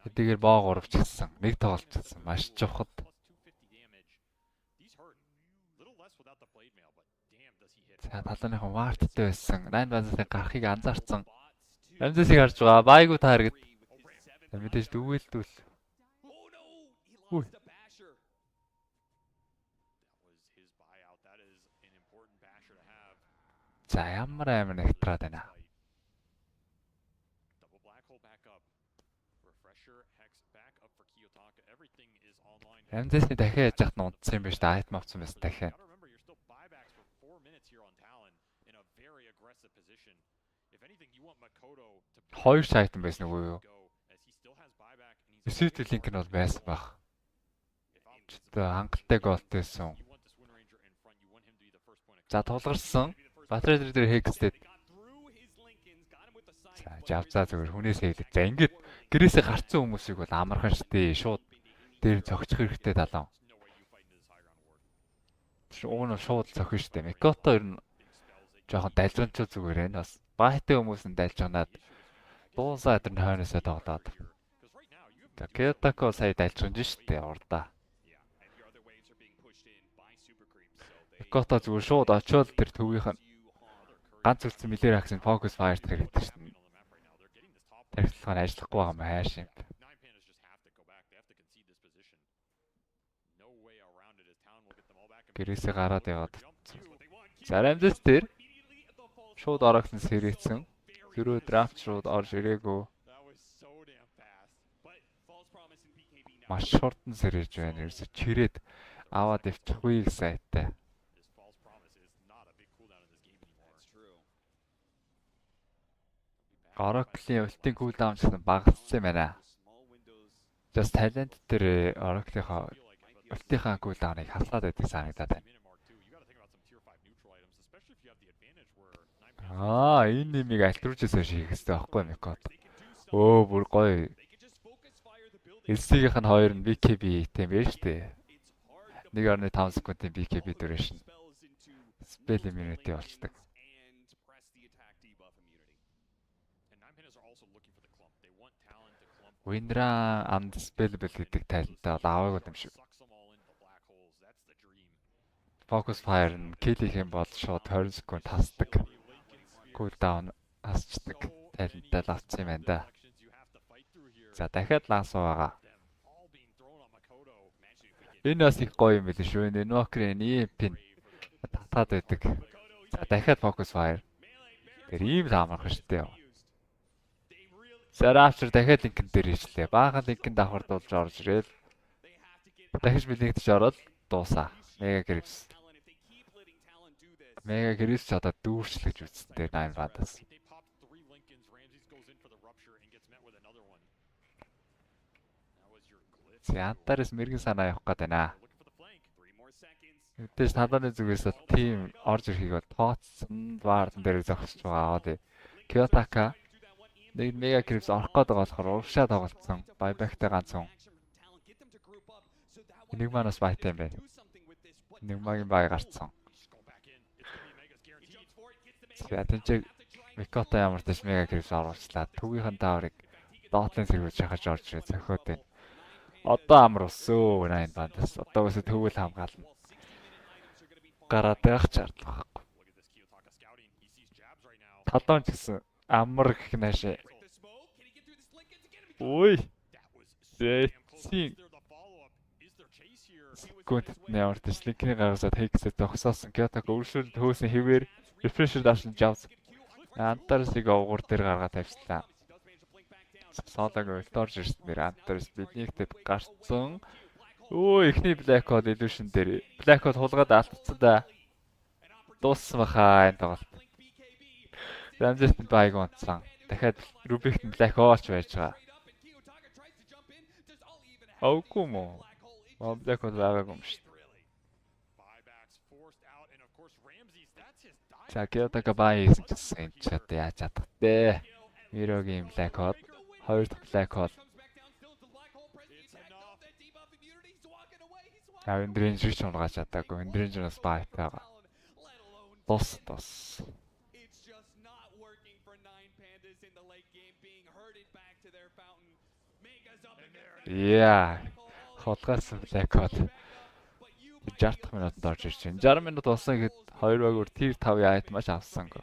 S2: Хэдийгээр боо 3 ч гэсэн нэг тоглолт гэсэн маш чухал. За талааныхан варттай байсан. 9 базасын гарахыг анзаарсан. Ramses-ийг харж байгаа. Байгуу тааргад. Мэдээж дүүэлдүүл.
S8: Oh no, he
S2: Ui.
S8: lost a basher.
S7: That was his buyout. That is an important basher to have.
S2: За ямар амар нэгтраад байна.
S7: Double black hole back up. Refresher hex back up for Kiyotaka. Everything is online.
S2: Рамзэсний дахиад яж хат нунцсан юм биш да. Айт мовцсон байсан дахиад.
S7: Gotta remember you're still buybacks for 4 minutes here on Talon in a very aggressive position. If anything you want Makoto to
S2: Хоёр шайтан байсан үгүй юу?
S7: go as he still has buyback and he's
S2: Эсвэл линк нь бол байсан баг. Тэ хангалттай голтойсон.
S7: you want this Wind Ranger in front. You want him to be the first point of
S2: За тулгарсан. Батрейдер дээр хекстэд.
S8: Through his Lincolns, got him with the side.
S2: За жавцаа зүгээр хүнээс хэлээд. За ингээд гэрээсээ гарцсан хүмүүсийг бол амархан штэ шууд дээр зогчих хэрэгтэй далаа.
S7: no way you fight into this high ground ward.
S2: Уг нь шууд зохино штэ. Микото ер нь жоохон дайлгамчул зүгээр байна. Бас баатай хүмүүс нь дайлжганаад дуусаа өдөр нь хойноосоо тоглоод.
S7: Because right now you have
S2: За Кётако сая дайлжганд штэ урдаа.
S8: Yeah, and your other waves are being pushed in by super creeps, so they
S2: Микото зүгээр шууд очиод тэр төвийнх нь
S8: you harder.
S2: ганц үлдсэн милэр аксын фокус файрт хэрэгтэй штэ.
S7: on the map right now. They're getting this top.
S2: Тархилах нь ажиллахгүй байгаа юм хайш юм.
S7: Nine Pandas just have to go back. They have to concede this position. No way around it as Talon will get them all back.
S2: Гэрээсээ гараад яваад.
S7: Jump to what they want.
S2: За Рамзэс дээр шууд орогсон сэрээцэн. Зөрөө драфт шууд орж ирээгүй.
S7: That was so damn fast.
S8: But false promise in BKB now.
S2: Маш хурдан сэрэж байна. Ерөөсө чирээд аваад өвчихгүй гэсэн айтай.
S7: This false promise is not a big cooldown in this game anymore.
S8: That's true.
S2: Ороклийн ультийн кулдаун ч гэсэн багассан юм байна.
S8: Small windows.
S2: Just talent дээр Oracle-ийнхоо ультийнхаа кулдауныг хаслаад байдаг санагдаад байна.
S7: Minute mark too. You got to think about some tier 5 neutral items, especially if you have the advantage where Nine Pandas
S2: Энэ нэмийг альтружээс хийх хэрэгтэй байхгүй Микот. Өө бүр гоё.
S8: They could just focus fire the building.
S2: LC-гийнх нь хоёр нь BKB тийм байж тээ.
S8: It's hard to
S2: 1.5 секундын BKB duration.
S8: spells into
S2: Spell immunity болцдог.
S8: and press the attack debuff immunity.
S7: and Nine Pandas are also looking for the clump. They want Talon to clump.
S2: Windra undispellable гэдэг талентаа бол аваагүй юм шиг.
S7: Sucks them all into black holes. That's the dream.
S2: Focus fire нь kill хийх юм бол шууд 20 секунд хасдаг. Cooldown хасчдаг. Талентаа л авсан юм байна да.
S7: Elections you have to fight through here.
S2: За дахиад лаасуу байгаа.
S7: Them all being thrown on Makoto. Imagine if we get
S2: Энэ бас их гоё юм байл шүү. Энэ Invoker-ийн пин татаад байдаг. За дахиад focus fire. Тэр ийм л амархан штэ. За Rapture дахиад линкэн дээр ирлээ. Баахан линкэн давхардуулж орж ирэл. Дахиж билэгдэж ороод дуусаа. Мега Grips.
S8: Talon, if they keep letting Talon do this,
S2: Мега Grips ч одоо дүүрчлэж үзсэн дээр 9 Pandas.
S7: they pop 3 Lincolns, Ramses goes in for the rupture and gets met with another one. That was your glitch.
S2: Янтарс мэрэгэн санаа явах гээд байна.
S7: Looking for the flank.
S8: 3 more seconds.
S2: Мэдээж талааны зүгээс тим орж ирэхийг бол тооцсон ваардан дээр зогсож байгаа аваад. Kiyotaka нэг Mega Grips орох гээд байгаа болохоор урагшаа тоглолцсон. Buyback-тай ганц хүн.
S8: Talon, get them to group up so that way
S2: Нэг манаас байтай юм байна.
S8: do something with this. But
S2: Нэг магийн бай гарцсан.
S7: Just go back in. It's gonna be Mega's
S8: he
S7: guaranteed.
S8: jumps for it, gets the
S2: За тэнцээ Микото ямар ч Mega Grips оруулчлаа. Төвийнхэн дааврыг доотлын сэргүүл шахаж орж ирээ зөхөөд байна. Одоо амар усөө 9 Pandas. Одоо үсэ төвөл хамгаална. Гараад байх шаардлага байхгүй.
S7: Look at this Kiyotaka scouting. He sees jabs right now.
S2: Талон ч гэсэн амар гэх наашаа.
S8: break the smoke. Can he get through this Lincoln to get him?
S2: Ой.
S7: That was so damn close.
S2: Зэцийн
S7: Is there the follow-up? Is there chase here?
S2: гүнт нэмэрт линкний гаргасаад хийгсээ зогсоосон Kiyotaka өршөөлд хөөсөн хэвээр refresher давсан Jawс. Антарсыг овгуур дээр гаргаад тавьчлаа. Саалаг өлтөрж ирсэн нэр Антарс биднийгтэд гарцсан. Өө ихний Black Hole Illusion дээр Black Hole хулгаад алдсан да. Дууссан баха энэ тоглолт. Рамзэс байг онцсон. Дахиад Rubik нь Black Hole ч байж байгаа. Аугүй мó. Black Hole байгаагүй юм шүү.
S7: Buybacks forced out, and of course Ramses, that's his dive.
S2: За Kiyotaka бай хийсэн гэсэн ч одоо яаж чадах вэ? Мирогийн Black Hole, хоёр дахь Black Hole.
S7: It's enough.
S2: Эндрэнж ч унгааж чадаагүй. Эндрэнжнээс байтай байгаа. Тус.
S8: It's just not working for Nine Pandas in the late game, being herded back to their fountain. Mega's up in there.
S2: Яа. Холгоос Black Hole 60 минутанд орж ирж байна. 60 минут болсон гэхэд 2 багуур tier 5-ийн айт маш авсангүй.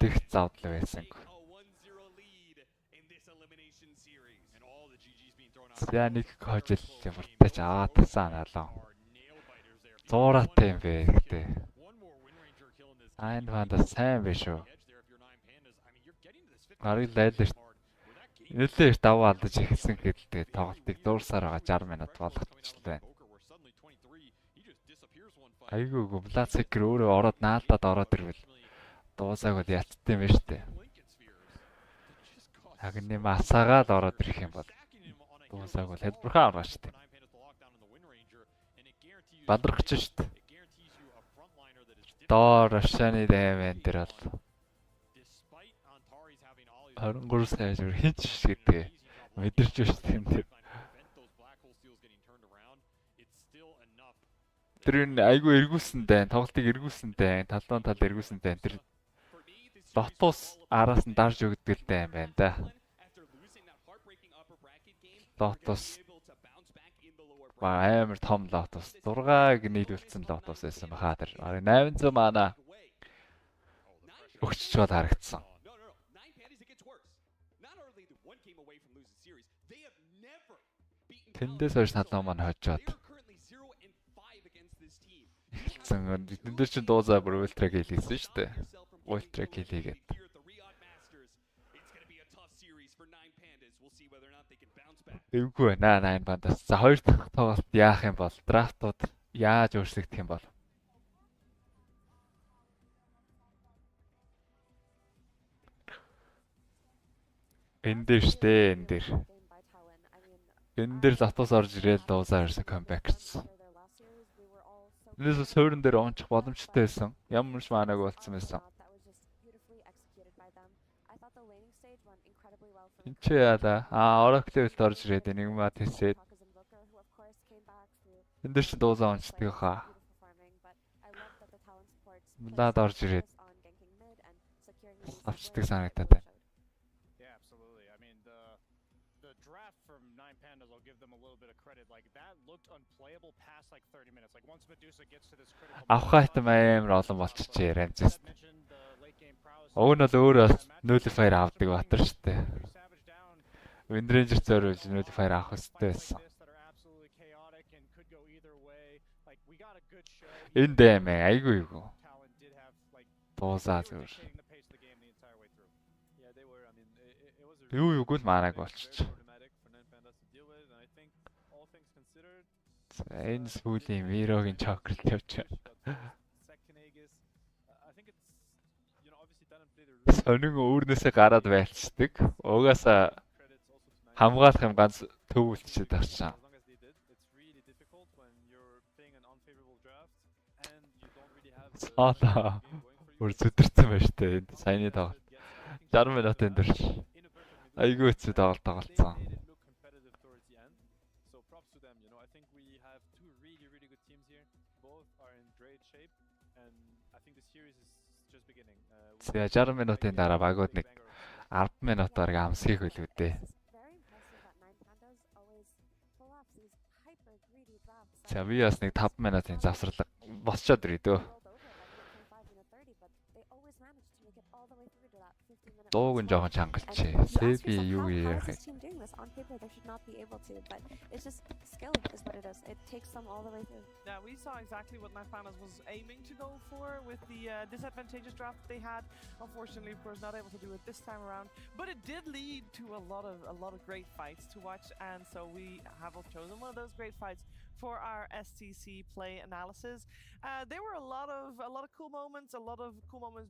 S2: Тэгт завдлаа байсангүй.
S8: A 1-0 lead in this elimination series.
S7: series. And all the GGs being thrown out.
S2: За нэг хожил бүртэж аваад тасан алаа. Зуураатай юм бэ гэдэг. Айн ванда сайн биш үү? Гарыг лайлж нэлээд даваа алдаж ихсэн гэдэгтэй тоглолтыг дуурсаар байгаа 60 минут болгочихлоо. Айгуу Блацекер өөрөө ороод наалдаад ороод ирвэл дуусааг бол ятдсан юм байна шүү дээ. Агны масаагаад ороод ирэх юм бол дуусааг бол хэлбэрхэн орно шүү дээ. Бадрахч шүү дээ. Доор Рашаны даймэн дээр бол 23 сая зүр хинч гэдэг мэдэрч шүү дээ. Тэр нь айгүй эргүүлсэн дайн, тоглолтыг эргүүлсэн дайн, талбай тал эргүүлсэн дайн. Тэр дотоос араас нь дарж өгдөг дайн байна да. Дотоос амар том лотос 6-ыг нийлүүлсэн лотос байсан баха тэр 800 мана өгч чад харагдсан. Тэндээс хойш талаа маань хожоод Тэндэр чинь дуусаа бүр ультра кил хийсэн шүү дээ. Ультра кил хийгээд. Эвгүй наа 8 бандаас. За хоёр дахь тоглолт яах юм бол драфтууд яаж өөрчлөгдөх юм бол? Энэ дээр штэ энэ дээр. Энэ дээр затус орж ирэл дуусаа ирсэн камбэкс. Энэс суурин дээр ончих боломжтой байсан. Ямар ч маанаг болцсон байсан. Энд чи яада? Oracle-д орж ирээд нэг мат хийсээд. Энд дээр ч дуусаа онцдаг хаа. Млад орж ирээд. Авчдаг санагдаад байна. Авах айтам амар олон болчихжээ Ранзэс. Уг нь бол өөрөө nullifier авдаг батар штэ. Windranger зөөрөж nullifier авах хэрэгтэй байсан. Энэ дэмэ айгүй юу. Дуусаа зөөр. Юу гол маанаг болчих. Энэ сүүлийн Мирогийн чокрт явж байна. Сонин өөрнөөсөө гараад байлцдаг. Угаасаа хамгаалах юм ганц төв үлдчихэд авчаа. Саата өөр зүдэрсэн байна штэ энэ саяны тоглолт. 60 минутын дөрш. Айгүй хэцүү тоглолцсон. За 60 минутын дараа багууд нэг 10 минутаар амсхийг хөлгүүдээ. За би бас нэг 5 минутын завсралга босчоод ирээ дөө. Дууг нь жоохон чангалчээ. Сэби юу ярих вэ?
S9: Yeah, we saw exactly what Nightfantas was aiming to go for with the disadvantageous draft they had. Unfortunately, of course, not able to do it this time around. But it did lead to a lot of great fights to watch, and so we have chosen one of those great fights for our STC play analysis. There were a lot of cool moments,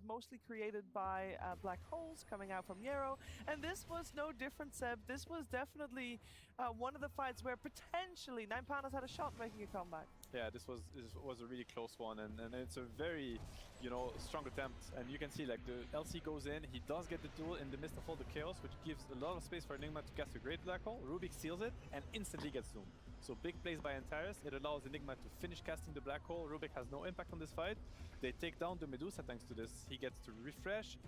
S9: mostly created by black holes coming out from Yarrow, and this was no different, Seb. This was definitely one of the fights where potentially Nightfantas had a shot making a comeback.
S1: Yeah, this was a really close one, and it's a very, strong attempt. And you can see, like, the LC goes in, he does get the duel in the midst of all the chaos, which gives a lot of space for Enigma to cast a great black hole. Rubik steals it and instantly gets zoomed. So big plays by Antares, it allows Enigma to finish casting the black hole. Rubik has no impact on this fight. They take down the Medusa thanks to this. He gets to refresh,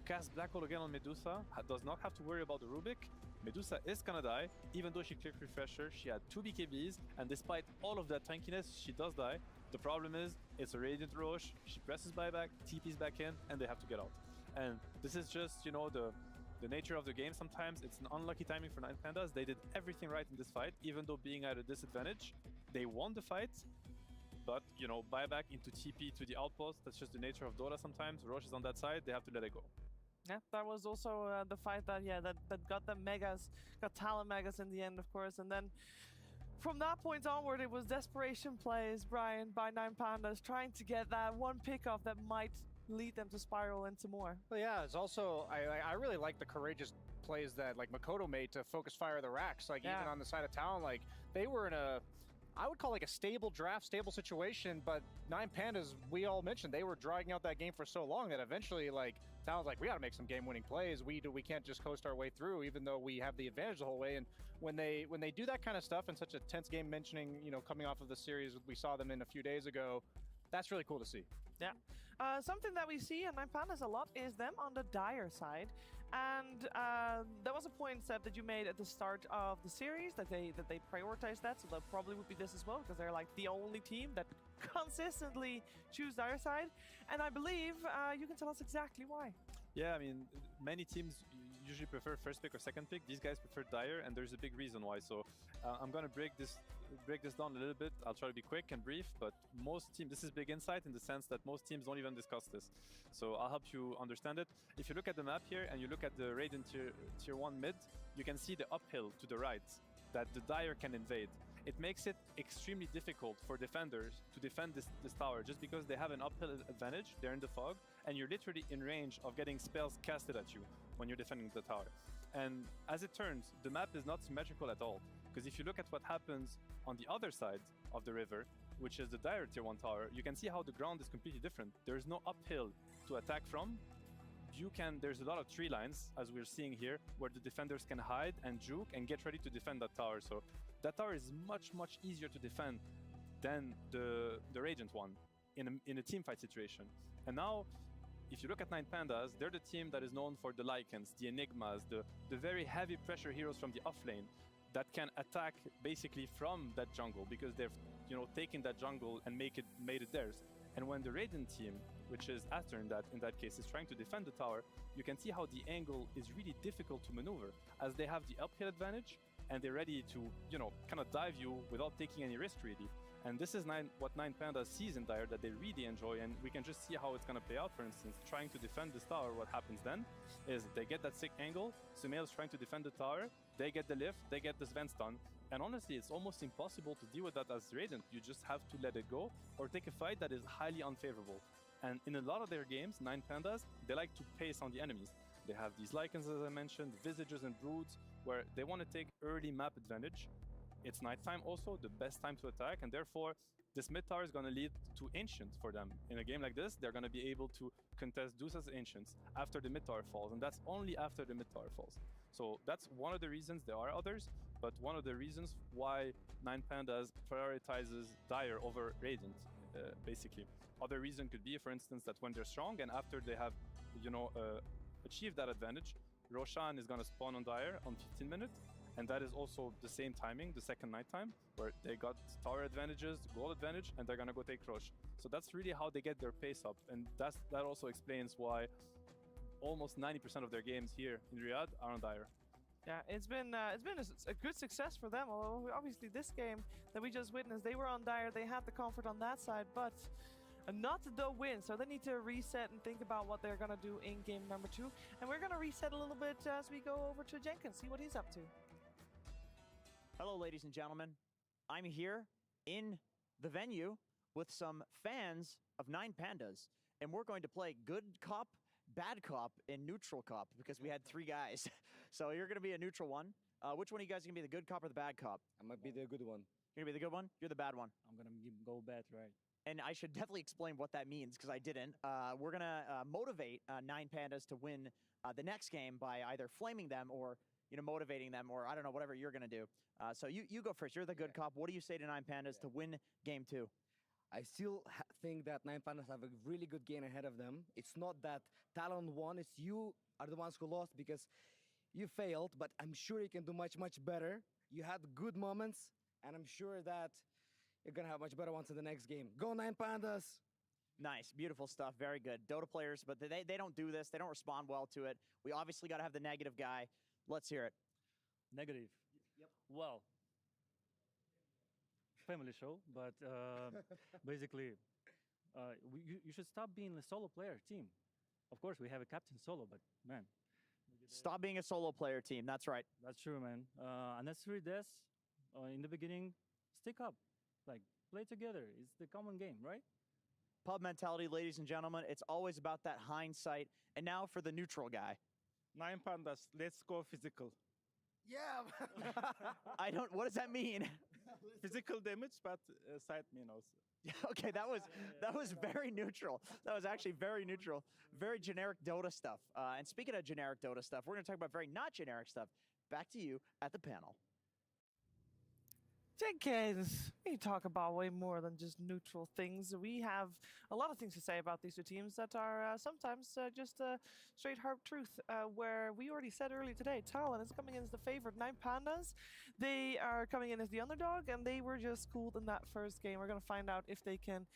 S1: cast black hole again on Medusa, does not have to worry about the Rubik. Medusa is gonna die, even though she clicked refresher. She had 2 BKBs, and despite all of that tankiness, she does die. The problem is, it's a Radiant Roche, she presses buyback, TP's back in, and they have to get out. And this is just, the the nature of the game, sometimes it's an unlucky timing for Nine Pandas. They did everything right in this fight, even though being at a disadvantage. They won the fight, but, you know, buyback into TP to the outpost. That's just the nature of Dota sometimes. Roche is on that side. They have to let it go.
S9: Yeah, that was also the fight that got the megas, got Talon megas in the end, of course, and then from that point onward, it was desperation plays, Brian, by Nine Pandas, trying to get that one pickoff that might lead them to spiral into more.
S3: Well, yeah, it's also, I really like the courageous plays that like Makoto made to focus fire the racks. Like even on the side of Talon, like they were in a, I would call like a stable draft, stable situation, but Nine Pandas, we all mentioned, they were dragging out that game for so long that eventually like Talon's like, we got to make some game-winning plays. We can't just coast our way through, even though we have the advantage the whole way. And when they do that kind of stuff in such a tense game, mentioning, you know, coming off of the series we saw them in a few days ago, that's really cool to see.
S9: Yeah. Something that we see in Nine Pandas a lot is them on the dire side. And there was a point, Seb, that you made at the start of the series that they prioritize that, so that probably would be this as well, because they're like the only team that consistently choose dire side. And I believe you can tell us exactly why.
S1: Yeah, I mean, many teams usually prefer first pick or second pick. These guys prefer dire, and there's a big reason why. So I'm gonna break this down a little bit. I'll try to be quick and brief, but most teams, this is big insight in the sense that most teams don't even discuss this. So I'll help you understand it. If you look at the map here and you look at the Radiant tier 1 mid, you can see the uphill to the right that the dire can invade. It makes it extremely difficult for defenders to defend this tower just because they have an uphill advantage. They're in the fog, and you're literally in range of getting spells casted at you when you're defending the tower. And as it turns, the map is not symmetrical at all. Because if you look at what happens on the other side of the river, which is the dire tier 1 tower, you can see how the ground is completely different. There's no uphill to attack from. There's a lot of tree lines, as we're seeing here, where the defenders can hide and juke and get ready to defend that tower. So that tower is much, much easier to defend than the Radiant one in a team fight situation. And now, if you look at Nine Pandas, they're the team that is known for the Lycans, the Enigmas, the very heavy pressure heroes from the offlane that can attack basically from that jungle because they've, you know, taken that jungle and made it theirs. And when the Radiant team, which is Aster in that case, is trying to defend the tower, you can see how the angle is really difficult to maneuver as they have the uphill advantage and they're ready to, you know, kind of dive you without taking any risk really. And this is what Nine Pandas sees in dire that they really enjoy, and we can just see how it's going to play out. For instance, trying to defend this tower, what happens then is they get that sick angle, Sumail's trying to defend the tower, they get the lift, they get the Sven stun, and honestly, it's almost impossible to deal with that as Radiant. You just have to let it go or take a fight that is highly unfavorable. And in a lot of their games, Nine Pandas, they like to pace on the enemies. They have these Lycans, as I mentioned, Visages and Broods, where they want to take early map advantage. It's nighttime also, the best time to attack, and therefore this mid tower is going to lead to Ancient for them. In a game like this, they're going to be able to contest Deuce's Ancients after the mid tower falls, and that's only after the mid tower falls. So that's one of the reasons. There are others, but one of the reasons why Nine Pandas prioritizes dire over Radiant, basically. Other reason could be, for instance, that when they're strong and after they have, you know, achieved that advantage, Roshan is going to spawn on dire on 15 minutes. And that is also the same timing, the second nighttime, where they got tower advantages, gold advantage, and they're gonna go take Rosh. So that's really how they get their pace up, and that also explains why almost 90% of their games here in Riyadh are on dire.
S9: Yeah, it's been a good success for them. Although obviously this game that we just witnessed, they were on dire, they had the comfort on that side, but not the win. So they need to reset and think about what they're gonna do in game number 2. And we're gonna reset a little bit as we go over to Jenkins, see what he's up to.
S6: Hello, ladies and gentlemen. I'm here in the venue with some fans of Nine Pandas, and we're going to play good cop, bad cop, and neutral cop because we had 3 guys. So you're going to be a neutral one. Which one of you guys is going to be the good cop or the bad cop?
S10: I might be the good one.
S6: You're going to be the good one? You're the bad one.
S10: I'm going to go bad, right?
S6: And I should definitely explain what that means because I didn't. We're going to motivate Nine Pandas to win the next game by either flaming them or, you know, motivating them, or I don't know, whatever you're going to do. So you go first. You're the good cop. What do you say to Nine Pandas to win game 2?
S10: I still think that Nine Pandas have a really good game ahead of them. It's not that Talon won. It's you are the ones who lost because you failed, but I'm sure you can do much, much better. You had good moments, and I'm sure that you're going to have much better ones in the next game. Go Nine Pandas!
S6: Nice, beautiful stuff. Very good. Dota players, but they don't do this. They don't respond well to it. We obviously got to have the negative guy. Let's hear it.
S11: Negative. Yep. Well, family show, but basically, you should stop being a solo player team. Of course, we have a captain solo, but man.
S6: Stop being a solo player team. That's right.
S11: That's true, man. Unnecessary deaths in the beginning. Stick up. Like, play together. It's the common game, right?
S6: Pub mentality, ladies and gentlemen. It's always about that hindsight. And now for the neutral guy.
S12: 9Pandas, let's go physical.
S10: Yeah.
S6: What does that mean?
S12: Physical damage, but side minus.
S6: Okay, that was very neutral. That was actually very neutral. Very generic Dota stuff. And speaking of generic Dota stuff, we're going to talk about very not generic stuff. Back to you at the panel.
S9: Jenkins, we talk about way more than just neutral things. We have a lot of things to say about these two teams that are sometimes just straight hard truth. Where we already said earlier today, Talon is coming in as the favorite. 9Pandas, they are coming in as the underdog, and they were just cooled in that first game. We're going to find out if they can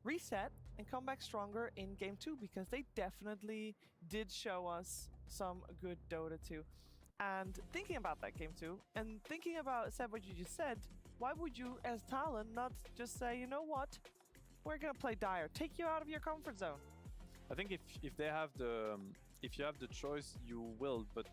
S9: reset and come back stronger in game 2, because they definitely did show us some good Dota 2. And thinking about that game 2, and thinking about, Seb, what you just said, why would you, as Talon, not just say, you know what, we're gonna play Dire, take you out of your comfort zone?
S1: I think if they have the if you have the choice, you will. But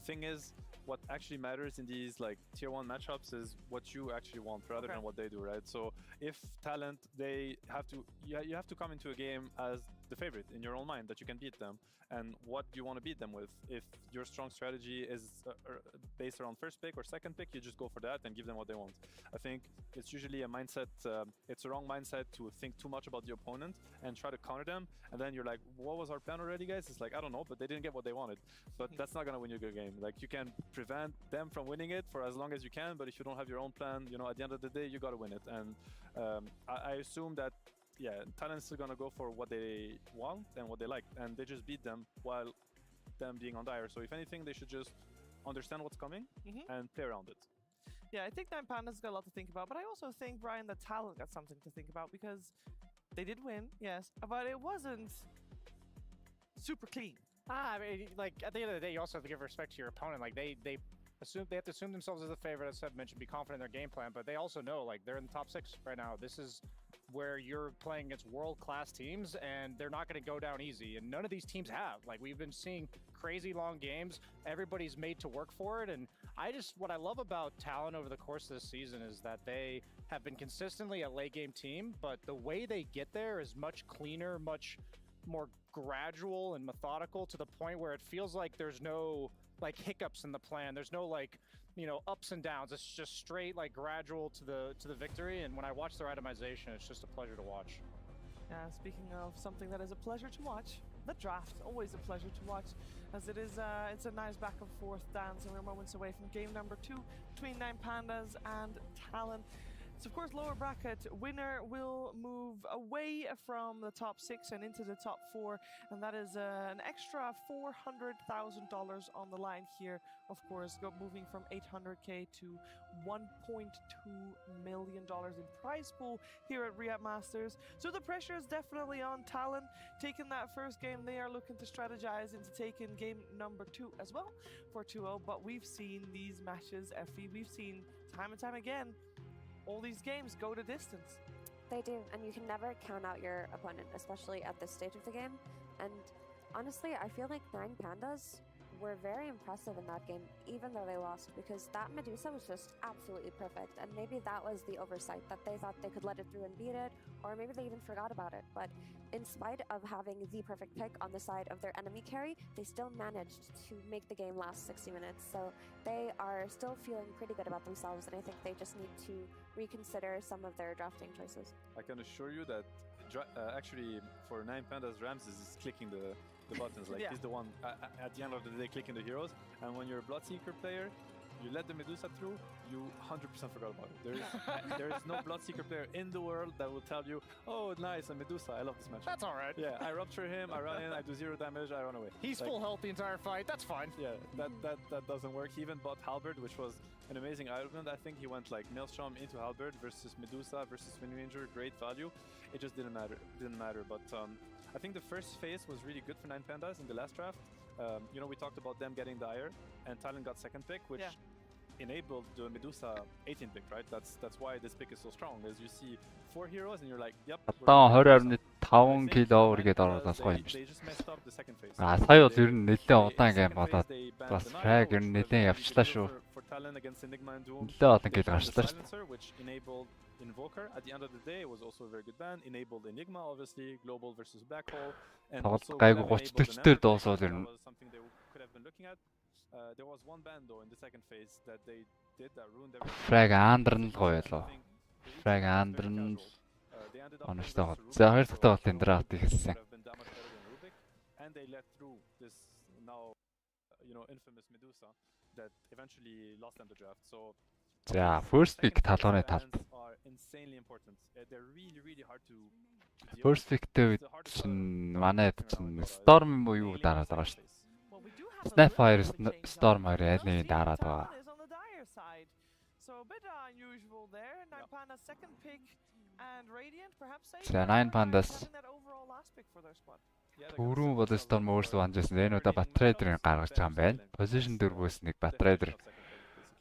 S1: thing is, what actually matters in these like tier 1 matchups is what you actually want rather than what they do, right? So if Talent, they have to, you have to come into a game as the favorite in your own mind, that you can beat them. And what do you want to beat them with? If your strong strategy is based around first pick or second pick, you just go for that and give them what they want. I think it's usually a mindset, it's a wrong mindset to think too much about the opponent and try to counter them. And then you're like, what was our plan already, guys? It's like, I don't know, but they didn't get what they wanted. But that's not going to win you a good game. Like, you can prevent them from winning it for as long as you can, but if you don't have your own plan, you know, at the end of the day, you got to win it. And I assume that, yeah, Talent's are going to go for what they want and what they like, and they just beat them while them being on Dire. So if anything, they should just understand what's coming and play around it.
S9: Yeah, I think 9Pandas got a lot to think about, but I also think, Brian, that Talent got something to think about, because they did win, yes, but it wasn't super clean.
S3: I mean, like, at the end of the day, you also have to give respect to your opponent. Like, they have to assume themselves as the favorite, as Seb mentioned, be confident in their game plan, but they also know, like, they're in the top 6 right now. This is where you're playing against world-class teams, and they're not going to go down easy, and none of these teams have. Like, we've been seeing crazy long games. Everybody's made to work for it, and what I love about Talon over the course of this season is that they have been consistently a late-game team, but the way they get there is much cleaner, much more gradual and methodical, to the point where it feels like there's no like hiccups in the plan. There's no like, you know, ups and downs. It's just straight like gradual to the victory. And when I watch their itemization, it's just a pleasure to watch.
S9: Speaking of something that is a pleasure to watch, the draft, always a pleasure to watch, as it is it's a nice back and forth dance, and we're moments away from game number 2 between 9Pandas and Talon. So of course, lower bracket winner will move away from the top 6 and into the top 4, and that is an extra $400,000 on the line here. Of course, moving from 800K to $1.2 million in prize pool here at RIYADH Masters. So the pressure is definitely on Talon. Taking that first game, they are looking to strategize into taking game number 2 as well for 2-0. But we've seen these matches, Effie, we've seen time and time again, all these games go to distance.
S4: They do, and you can never count out your opponent, especially at this stage of the game. And honestly, I feel like 9Pandas were very impressive in that game, even though they lost, because that Medusa was just absolutely perfect. And maybe that was the oversight, that they thought they could let it through and beat it, or maybe they even forgot about it. But in spite of having the perfect pick on the side of their enemy carry, they still managed to make the game last 60 minutes. So they are still feeling pretty good about themselves, and I think they just need to reconsider some of their drafting choices.
S1: I can assure you that actually for 9Pandas, Ramses is clicking the buttons. Like, he's the one at the end of the day clicking the heroes. And when you're a Bloodseeker player, you let the Medusa through, you 100% forgot about it. There is no Bloodseeker player in the world that will tell you, oh, nice, a Medusa, I love this match.
S3: That's all right.
S1: Yeah, I rupture him, I run in, I do 0 damage, I run away.
S3: He's full health the entire fight. That's fine.
S1: Yeah, that doesn't work. He even bought Halberd, which was an amazing item. I think he went like Maelstrom into Halberd versus Medusa versus Wind Ranger, great value. It just didn't matter. But I think the first phase was really good for 9Pandas in the last draft. You know, we talked about them getting the Ire, and Talon got second pick, which enabled the Medusa 18 pick, right? That's why this pick is so strong. As you see 4 heroes, and you're like, yep.
S2: Одоо 20.5 кило үргээд оруулаад гоё юм шүү. Сая бол ер нь нэлээд удаан гейм болоод бас фраг ер нь нэлээд явчлаа шүү. Нэлээд олон кил гарчлаа шүү.
S1: Invoker at the end of the day was also a very good ban. Enabled Enigma, obviously, global versus black hole, and also
S2: гайгүй 30 40-төр дуусвал ер нь
S1: something they could have been looking at. There was one ban though in the second phase that they did that ruined everything.
S2: Frag андер нь гоё лоо. Frag андер нь оноштой гол. За хоёр дахь тоглолт энэ драфт хийсэн.
S1: And they let through this now, you know, infamous Medusa that eventually lost them the draft. So
S2: за first pick талууны талд. First pick-тэй үед чинь манайд чинь Storm юм уу юу дараад байгаа шүү. Snapfire Storm хоёр аль нэг дараад байгаа.
S9: So a bit unusual there. 9Pandas second pick and Radiant perhaps
S2: за 9Pandas Түрүүн бол Storm өөрсдөө анжсэн. Энэ удаа Bat-Trader-ыг гаргаж байгаа юм байна. Position 4-өөс нэг Bat-Trader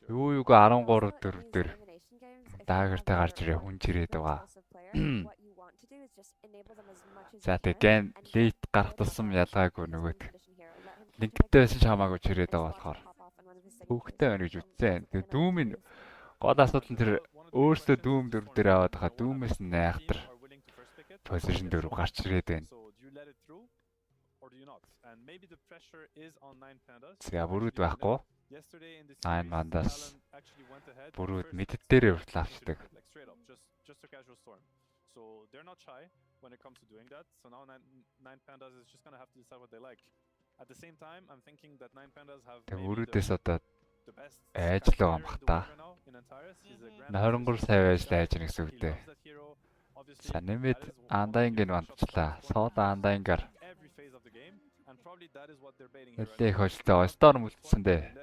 S2: юу 13 4 дээр даагертай гарч ирээ хүн чирээд байгаа. За тэгээд лейт гарах тусам ялгаагүй нөгөөд линктэй байсан ч хамаагүй чирээд байгаа болохоор хүүхдэд байна гэж үзсэн. Тэгээд дүүмийн гол асуудал нь тэр өөртөө дүүм 4 дээр аваад байгаа дүүмээс нь айхтар position 4 гарч ирээд байна. За бүрүүд байхгүй. 9Pandas бүрүүд мэдд дээрээ хүртэл авчдаг.
S1: Just a casual storm. So they're not shy when it comes to doing that. So now 9Pandas is just gonna have to decide what they like. At the same time, I'm thinking that 9Pandas have
S2: бүрүүдээс одоо айжлаа юм бах та. 23 сая айжлаа айж нэг зүгт. За нэмээд андаингийн вантчлаа. Соода андаингаар Эллээ хожтой Storm үлдсэн дээ.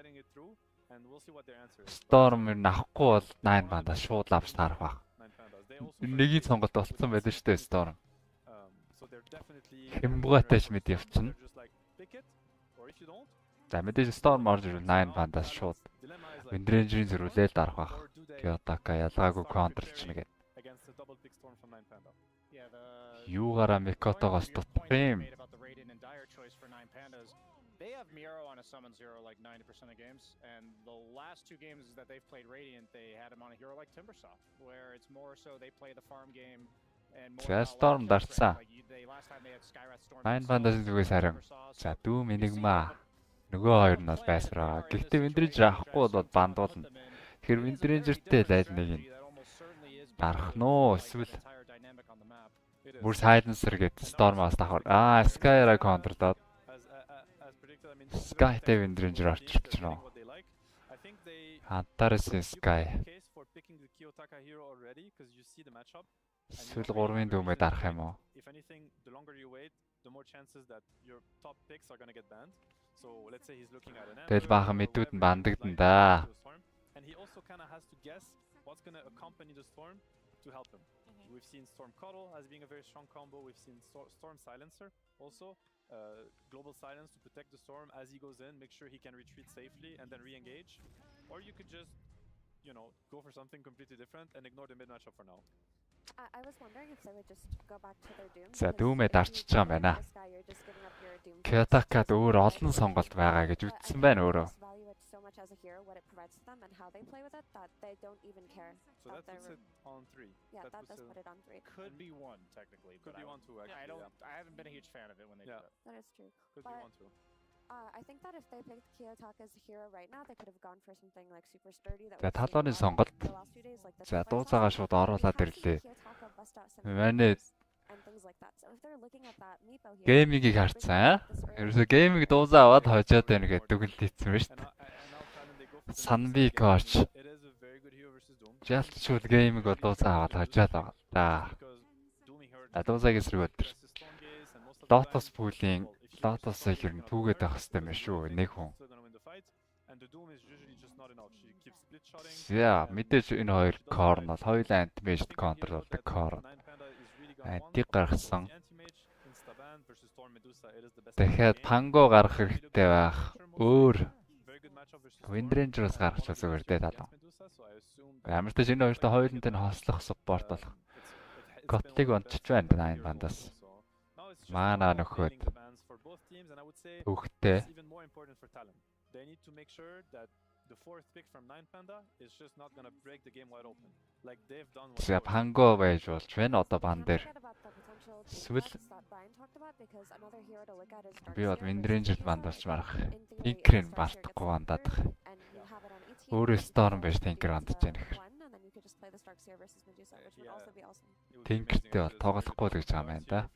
S2: Storm ер нь авахгүй бол 9Pandas шууд лавч таарах баг. Нэгийн сонголт болсон байдаг шүү дээ Storm. Хэмбгаатай ч мэд явчихна. За мэдээж Storm орж ирвэл 9Pandas шууд Wind Ranger-ийн зөрүүлэл дарах баг. Kyoto-ка ялгаагүй контрлчна гэдэг. Юугаараа Mikotogоос дутах юм.
S3: They have Miro on a summon zero like 90% of games, and the last 2 games that they've played Radiant, they had him on a hero like Timbersaw, where it's more so they play the farm game and more.
S2: Storm дарцсан. 9Pandas зүгээс харин. За дүүм Enigma нөгөө хоёр нь бол байсраа. Гэхдээ Wind Ranger авахгүй бол бандуулна. Тэгэхээр Wind Ranger-тэй лайл нэг нь дарах нөө эсвэл бүр Silencer гэдэг Storm-аас давхар. Sky-ра контрдоод Sky-тэй Wind Ranger орчих гэж нөө. Антарсын Sky. Эсвэл 3-ын дүүмээ дарах юм уу? Тэгэл баахан мэдүүд нь бандагдана да.
S1: We've seen Storm Cuddle as being a very strong combo. We've seen Storm Silencer also. Global silence to protect the Storm as he goes in, make sure he can retreat safely and then re-engage. Or you could just, you know, go for something completely different and ignore the mid matchup for now.
S4: I was wondering if they would just go back to their doom.
S2: За дүүмээ дарчиж байгаа юм байна. Kyoto-кад өөр олон сонголт байгаа гэж үзсэн байна өөрөө.
S4: So much as a hero, what it provides to them and how they play with it, that they don't even care.
S1: So that puts it on 3.
S4: Yeah, that does put it on 3.
S3: Could be 1 technically.
S1: Could be 1 too. Actually,
S3: I haven't been a huge fan of it when they do that.
S4: That is true.
S1: Could be 1 too.
S4: I think that if they picked Kyoto as a hero right now, they could have gone for something like super sturdy.
S2: За талбарын сонголт. За дууцаагаа шууд оруулаад ирлээ. Манай геймингийг харцсан. Ерөөсө гейминг дуусаа аваад хожоод байна гэдэг дүгнэлт хийсэн ба шүү дээ. Санби коуч жалтчуул геймиг дуусаа аваад хожоод байгаа да. Дуусаагийн эсрэг өдөр. Lotus пуулийн Lotus-ыг ер нь түүгээд авах хэрэгтэй юм шүү нэг хүн. Яа, мэдээж энэ хоёр корн бол хоёулаа антимэйж контролдог корн. Антиг гаргасан. Дахиад панго гаргах хэрэгтэй байх. Өөр Windranger-аас гаргах зүгээр дээ талаа. Ямар ч энэ хоёртой хоёулантай нь хослох спорт болох. Готлиг онцч байна энэ бандаас. Маана нөхөд. Өгтэй.
S1: They need to make sure that the fourth pick from 9 Panda is just not going to break the game wide open. Like they've done.
S2: За панго байж болж байна одоо бан дээр. Эсвэл би бол Windranger бандаас марах. Tinker-ыг балтахгүй бандадах. Өөрөө Storm байж Tinker бандаж байна гэхээр. Tinker-тэй бол тоглохгүй л гэж байгаа юм байна да.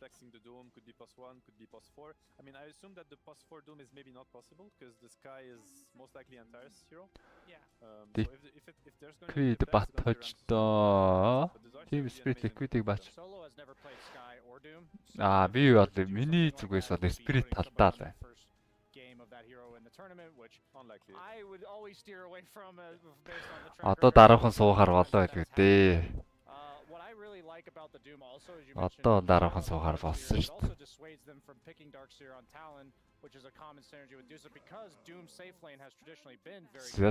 S1: I mean, I assume that the plus 4 Doom is maybe not possible because the Sky is most likely Antares hero.
S9: Yeah.
S1: So if there's going
S2: to be Bat touchdoo. Team Spirit Liquid-ийг бач. Би бол миний зүгээс бол Spirit талдаа л байна. Одоо дараахан суухаар болоо гэдэг дээ. Одоо дараахан суугаар болсон шүү дээ.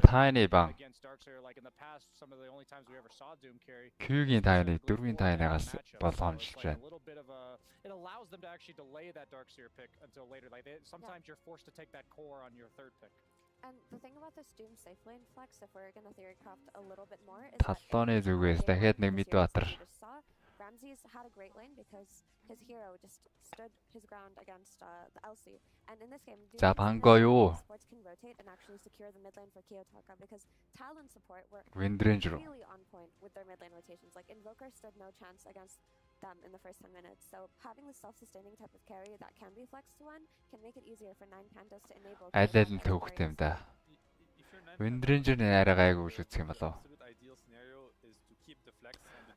S2: Tiny bang. Q-гийн Tiny 4-ийн Tiny-гаас боломжилж байна.
S3: It allows them to actually delay that Darkseer pick until later. Like sometimes you're forced to take that core on your third pick.
S4: And the thing about this Doom safe lane flex, if we're gonna theory craft a little bit more, is
S2: Таллооны зүгээс дахиад нэг мэд батар.
S4: Ramsey's had a great lane because his hero just stood his ground against the LC. And in this game, supports can rotate and actually secure the mid lane for Kiyotaka because Talon support were really on point with their mid lane rotations. Like Invoker stood no chance against them in the first 10 minutes. So having the self-sustaining type of carry that can be flexed to one can make it easier for 9 Pandas to enable.
S2: Айлын төвхтэй юм да. Windranger-ийн арай гайгүй үзэх юм болов.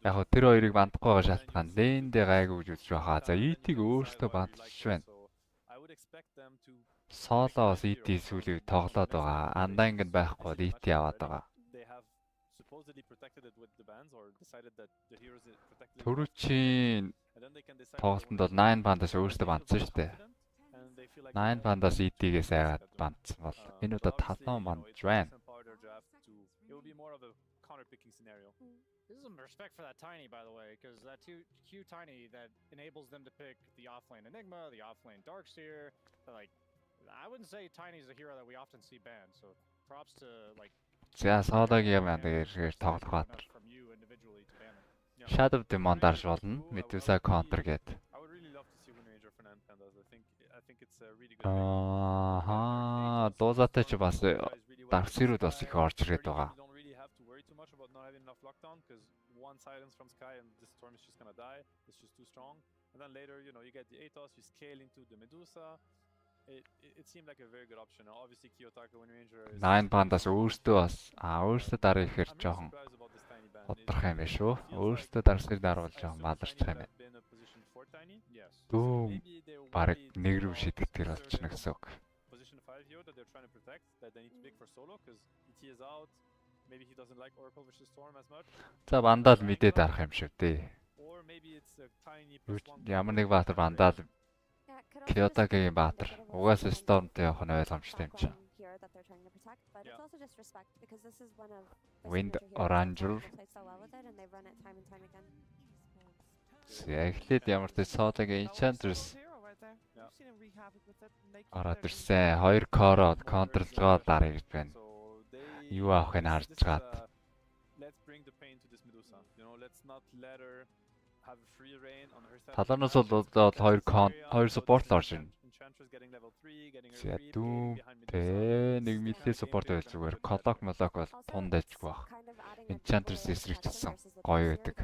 S2: Яг хөө тэр хоёрыг бандахгүй байгаа шалтгаан лэндээ гайгүй гэж үзэж байгаа. За ET-г өөртөө бандж байна. Солоос ET сүүлийн тоглоод байгаа. Анданг нь байхгүй ET аваад байгаа. Төрүчийн тоглолтод бол 9 Pandas өөртөө бандсан шүү дээ. 9 Pandas ET-гээс айгаад бандсан бол энэ удаа талан бандж байна.
S3: This is some respect for that Tiny, by the way, because that Q Tiny that enables them to pick the offlane Enigma, the offlane Darkseer. Like, I wouldn't say Tiny's a hero that we often see banned, so props to like.
S2: За соодагийн юм дээр тоглох баатар. Shadow Demon дарж болно. Medusa counter гээд. Дуусаатай ч бас Darkseer-үүд бас их орж ирээд байгаа.
S1: Lockdown because one silence from Sky and this storm is just gonna die. It's just too strong. And then later, you know, you get the Atos, you scale into the Medusa. It seemed like a very good option. Now, obviously, Kiyotaka Windranger is
S2: 9 Pandas өөртөө бас өөртөө дараа ихээр жоохон бодрох юм биш үү? Өөртөө Darkseer даруулж жоохон маларч байгаа юм. Дүү баг нэг рүү шийдэгдэр болчихно гэсэн үг.
S1: Position 5 hero that they're trying to protect that they need to pick for solo because ET is out. Maybe he doesn't like Oracle versus Storm as much.
S2: За бандаад мэдээд арах юм шиг дээ. Ямар нэг баатар бандаад Kiyotaka-гийн баатар угаасаа Storm-тэй явах нь ойлгомжтой юм чинь. Wind Oranger. Эхлээд ямар ч Sodaгийн Enchantress ороод ирсэн. 2 core контрлгоо дараа гэж байна. Юу авахыг харж гаад. Таланоос бол 2 support орж ирнэ. За дүү нэг мэлээ support байл зүгээр. Clock молок бол тунд дэжгүй баг. Enchantress эсрэгчсэн гоё гэдэг.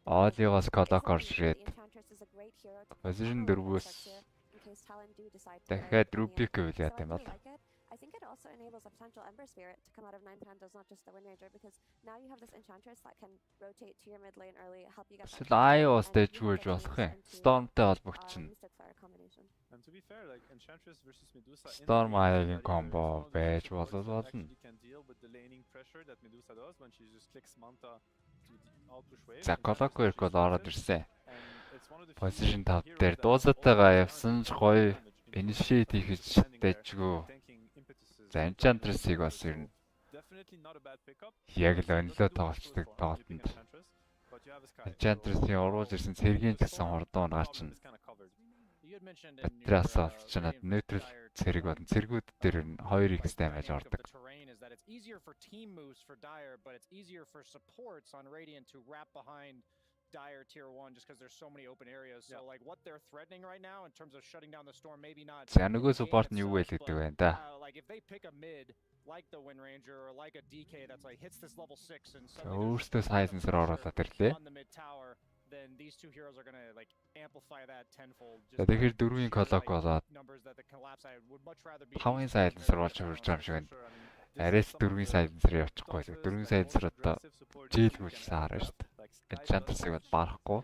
S2: Оолигоос Clock орж ирээд. Position 4-өөс дахиад Rubik үйл яат юм бол.
S4: also enables a potential Ember Spirit to come out of 9 Pandas, not just the Wind Ranger, because now you have this Enchantress that can rotate to your mid lane early, help you get that
S2: Io
S4: and
S2: stage
S4: you have
S2: жүгэж
S4: the
S2: болох
S4: range
S2: юм.
S4: into,
S2: Stormтэй холбогдчихно.
S4: Mystic Fire combination.
S1: And to be fair, like Enchantress versus Medusa
S2: Storm Io-гийн combo байж болно.
S1: Can deal with the laning pressure that Medusa does when she just clicks Manta to the outpush wave.
S2: За Колоко ирэх бол ороод ирсэн.
S1: And it's one of the
S2: Position 5 дээр дуусалтайгаа явсан ч гоё initiate хийж дэжгүй. За Enchantress-ийг бас ер нь яг л өнлөө тоглолцдог тоглолтод. Enchantress-ийн уруулж ирсэн цэргийн гэсэн хурдуун гарчна. Батраас олчнаад neutral цэрэг болон цэргүүд дээр ер нь 2x damage ордог.
S3: It's easier for team moves for Dire, but it's easier for supports on Radiant to wrap behind Dire tier 1 just because there's so many open areas. So like what they're threatening right now in terms of shutting down the storm, maybe not.
S2: За нөгөө support нь юу вэ гэдэг байна да.
S3: Like if they pick a mid like the Wind Ranger or like a DK that's like hits this level 6 and
S2: өөртөө сайзенсээр оруулаад ирлээ.
S3: on the mid tower, then these two heroes are going to like amplify that tenfold.
S2: За тэгэхээр 4-ийн Колоко болоод
S3: Numbers that the collapse I would much rather be
S2: 5-ын сайзенсээр болж хурж байгаа юм шиг байна. Арайс 4-ийн сайзенсээр явчихгүй. 4-ийн сайзенсээр одоо жийлгүүлсэн хараа шүү дээ. Enchantress-ыг бол барахгүй.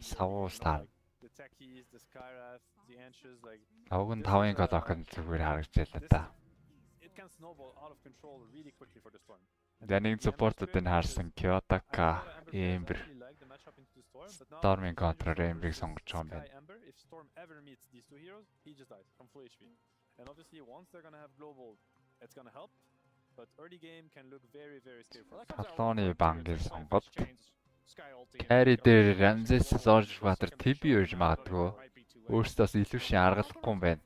S2: Савуу стар. Авг нь 5-ын Колоконд зүгээр харагдчихлаа да. За нэг supportууд нь харсан Kyoto-ка Ember. Storm-ын контраар Ember-ийг сонгож байгаа юм байна.
S1: If Storm ever meets these two heroes, he just dies from full HP. And obviously once they're going to have global, it's going to help. But early game can look very scary for them.
S2: Талооны бангийн сонгоод Carry дээр Ramses-с орж баатар TP өрж магадгүй. Өөрсдөөс илүү шин аргалахгүй юм байна.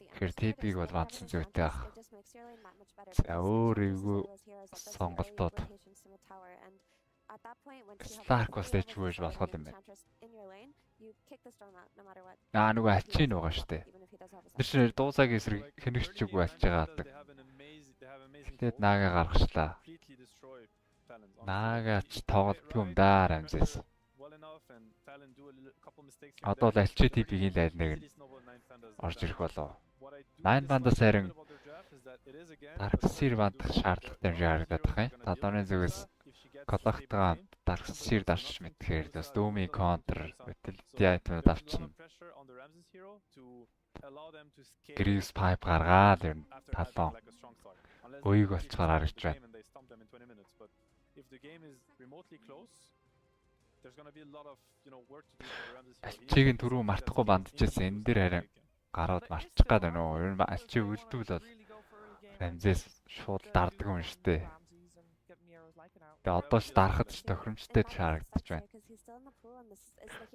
S2: Тэгэхээр TP-г бол ванцсан зүйтэй ах. За өөрийгөө сонголтууд Stark бас дэч үүж болох юм байна. Нөгөө ачийн байгаа шүү дээ. Тэр чинь дуусаагийн эсрэг хэнэгч үгүй альж байгаа. Тэгээд наага гаргачлаа. Наагач тоглодгүй юм да Ramses. Одоо л альчи TP-ийн лайл нэг нь орж ирэх болов. 9 бандас харин Darkseer бандах шаардлагатай юм шиг харагдаад байна. Талууны зүгээс Колоктойгоо Darkseer дарч мэдхээр бас Doom-ийн counter utility item-ууд авчна. Greaves pipe гаргаад ер нь талуу өйг болцохоор харагч байна.
S1: If the game is remotely close, there's going to be a lot of, work to do for Ramses.
S2: Альчиг нь түрүү мартахгүй бандчихсан. Энэ дээр харин гарууд марчих гад байна уу? Ер нь альчиг үлдвэл бол Ramses шууд дарддаг юм шүү дээ. Тэгээ одоо ч дарахад ч тохиромжтой харагдаж байна.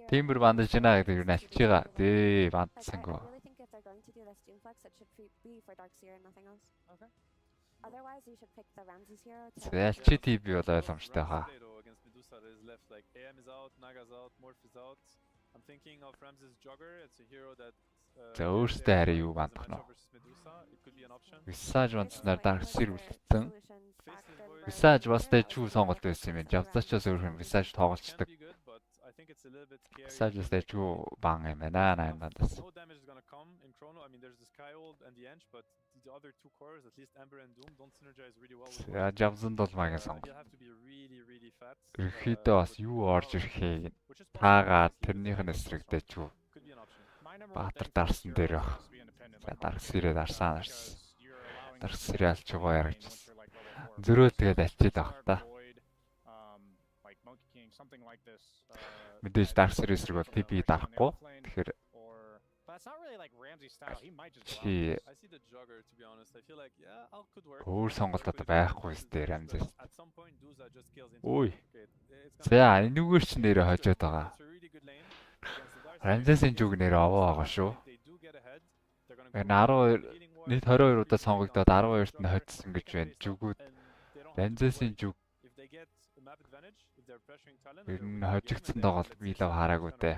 S2: Тиймэр бандаж байна гэдэг нь альчига дээ бандсангүй.
S4: Otherwise, you should pick the Ramses hero.
S2: Альчи TP бол ойлгомжтой хаа.
S1: I'm thinking of Ramses Jogger. It's a hero that
S2: За өөртөө хараа юу бандах нь. Visage бандснаар Darkseer үлдсэн. Visage бас дэжгүй сонголт байсан юм байна. Явцаачаас өөр юм Visage тоглолцдог. Visage бас дэжгүй бан юм байна. 9 бандас.
S1: No damage is going to come in Chrono. I mean, there's the Sky Ult and the Ench, but the other two cores, at least Ember and Doom, don't synergize really well with
S2: one. Javzand бол магийн сонголт.
S1: You have to be really fast.
S2: Ерхийдөө бас юу орж ирэхийг таагаад тэрнийх нь эсрэг дэжгүй. Баатар дарсан дээр баг. За Darkseer дарсан. Darkseer алчгаа ярагчсан. Зөрөө тэгээд альчид авах та. Мэдээж Darkseer эсрэг бол TP дарахгүй. Тэгэхээр
S3: That's not really like Ramsey's style. He might just
S1: I see the Jogger, to be honest. I feel like I'll could work.
S2: Өөр сонголт одоо байхгүй сте Ramses.
S1: At some point Duza just kills into.
S2: Ой. За энүүгээр ч нэрээ хожоод байгаа. Ramses-ийн зүг нэрээ овоо байгаа шүү. Энэ 12 нийт 22 удаа сонгогдоод 12-т нь хоцсон гэж байна. Зүгүүд Ramses-ийн зүг ер нь хожигдсан тоглолт би лав хараагүй дээ.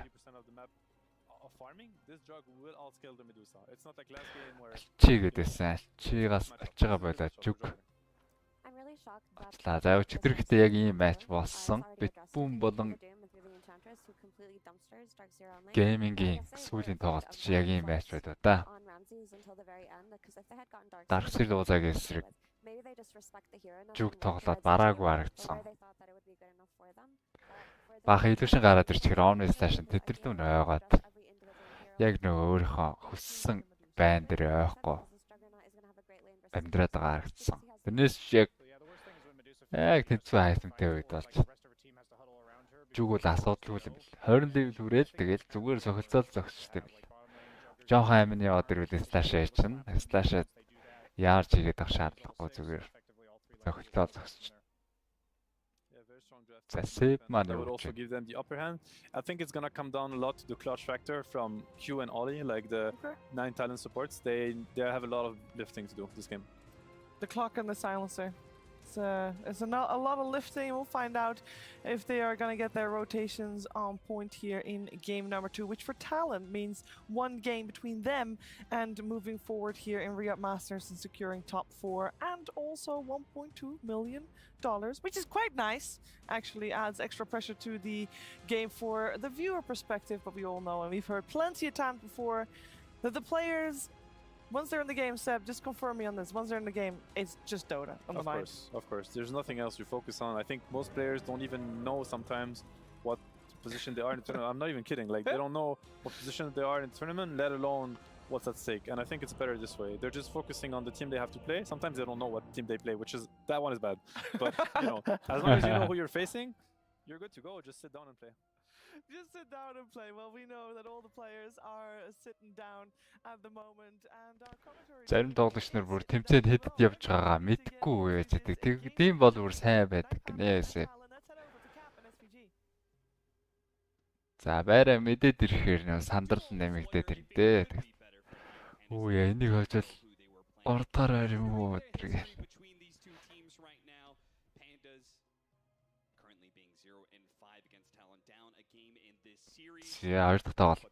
S2: Чи гэдээсэн альчигаас альчигаа болоод зүг. За өчигдөр ихтэй яг ийм матч болсон. Битбүүн болон
S4: completely dumpsters, dark zero only.
S2: Геймингийн сүүлийн тоглолт чи яг ийм байч байлаа да.
S4: On Ramses until the very end, because if they had gotten dark
S2: Dark
S4: zero,
S2: Zero ууzaгийн эсрэг
S4: maybe they just respect the hero enough
S2: жүг
S4: and work
S2: тоглоод
S4: towards the
S2: бараагүй
S4: team,
S2: харагдсан.
S4: or they thought that it would be good enough for them. For the
S2: Бага
S4: team,
S2: илүүшин гараад ирчихээр Omni
S4: I
S2: Slash
S4: think the idea
S2: тэтрлүүн
S4: of
S2: ойгоод
S4: just every individual hero
S2: яг нөгөө өөрийнхөө хүссэн байн дээр ойхгүй амьдраад байгаа харагдсан. Тэрнээс яг яг тэнцвэ хайтамтай үед болж жүг бол асуудалгүй юм бэл. 20 level хүрээл тэгэл зүгээр сохилцол зогсчтой бэл. Жохон амины яваад ирвэл Slash чинь Slash яарч хийгээд авах шаардлагагүй зүгээр зохицол зогсч.
S1: That would also give them the upper hand. I think it's gonna come down a lot to the clutch factor from Q and Ollie, like the 9 talent supports. They have a lot of lifting to do this game.
S9: The clock and the silencer. It's a lot of lifting. We'll find out if they are going to get their rotations on point here in game number 2, which for Talon means one game between them and moving forward here in RIYADH Masters and securing top 4 and also $1.2 million, which is quite nice. Actually adds extra pressure to the game for the viewer perspective, but we all know, and we've heard plenty of times before, that the players, once they're in the game, Seb, just confirm me on this. Once they're in the game, it's just Dota on the mind.
S1: Of course. There's nothing else you focus on. I think most players don't even know sometimes what position they are in the tournament. I'm not even kidding. Like, they don't know what position they are in the tournament, let alone what's at stake. And I think it's better this way. They're just focusing on the team they have to play. Sometimes they don't know what team they play, that one is bad. But, you know, as long as you know who you're facing, you're good to go. Just sit down and play.
S9: Just sit down and play. Well, we know that all the players are sitting down at the moment, and our commentary.
S2: Зарим тоглогч нар бүр тэмцээд хэдэд явж байгаагаа мэдэхгүй байж байгаа. Тийм бол бүр сайн байдаг гинээсээ. За байраа мэдээд ирэхээр нөө сандрал нэмэгдээд ирдээ. Оо яа энийг хожил 3 дахь байр юм уу гэдэг. Yeah, 2 дахь тоглолт.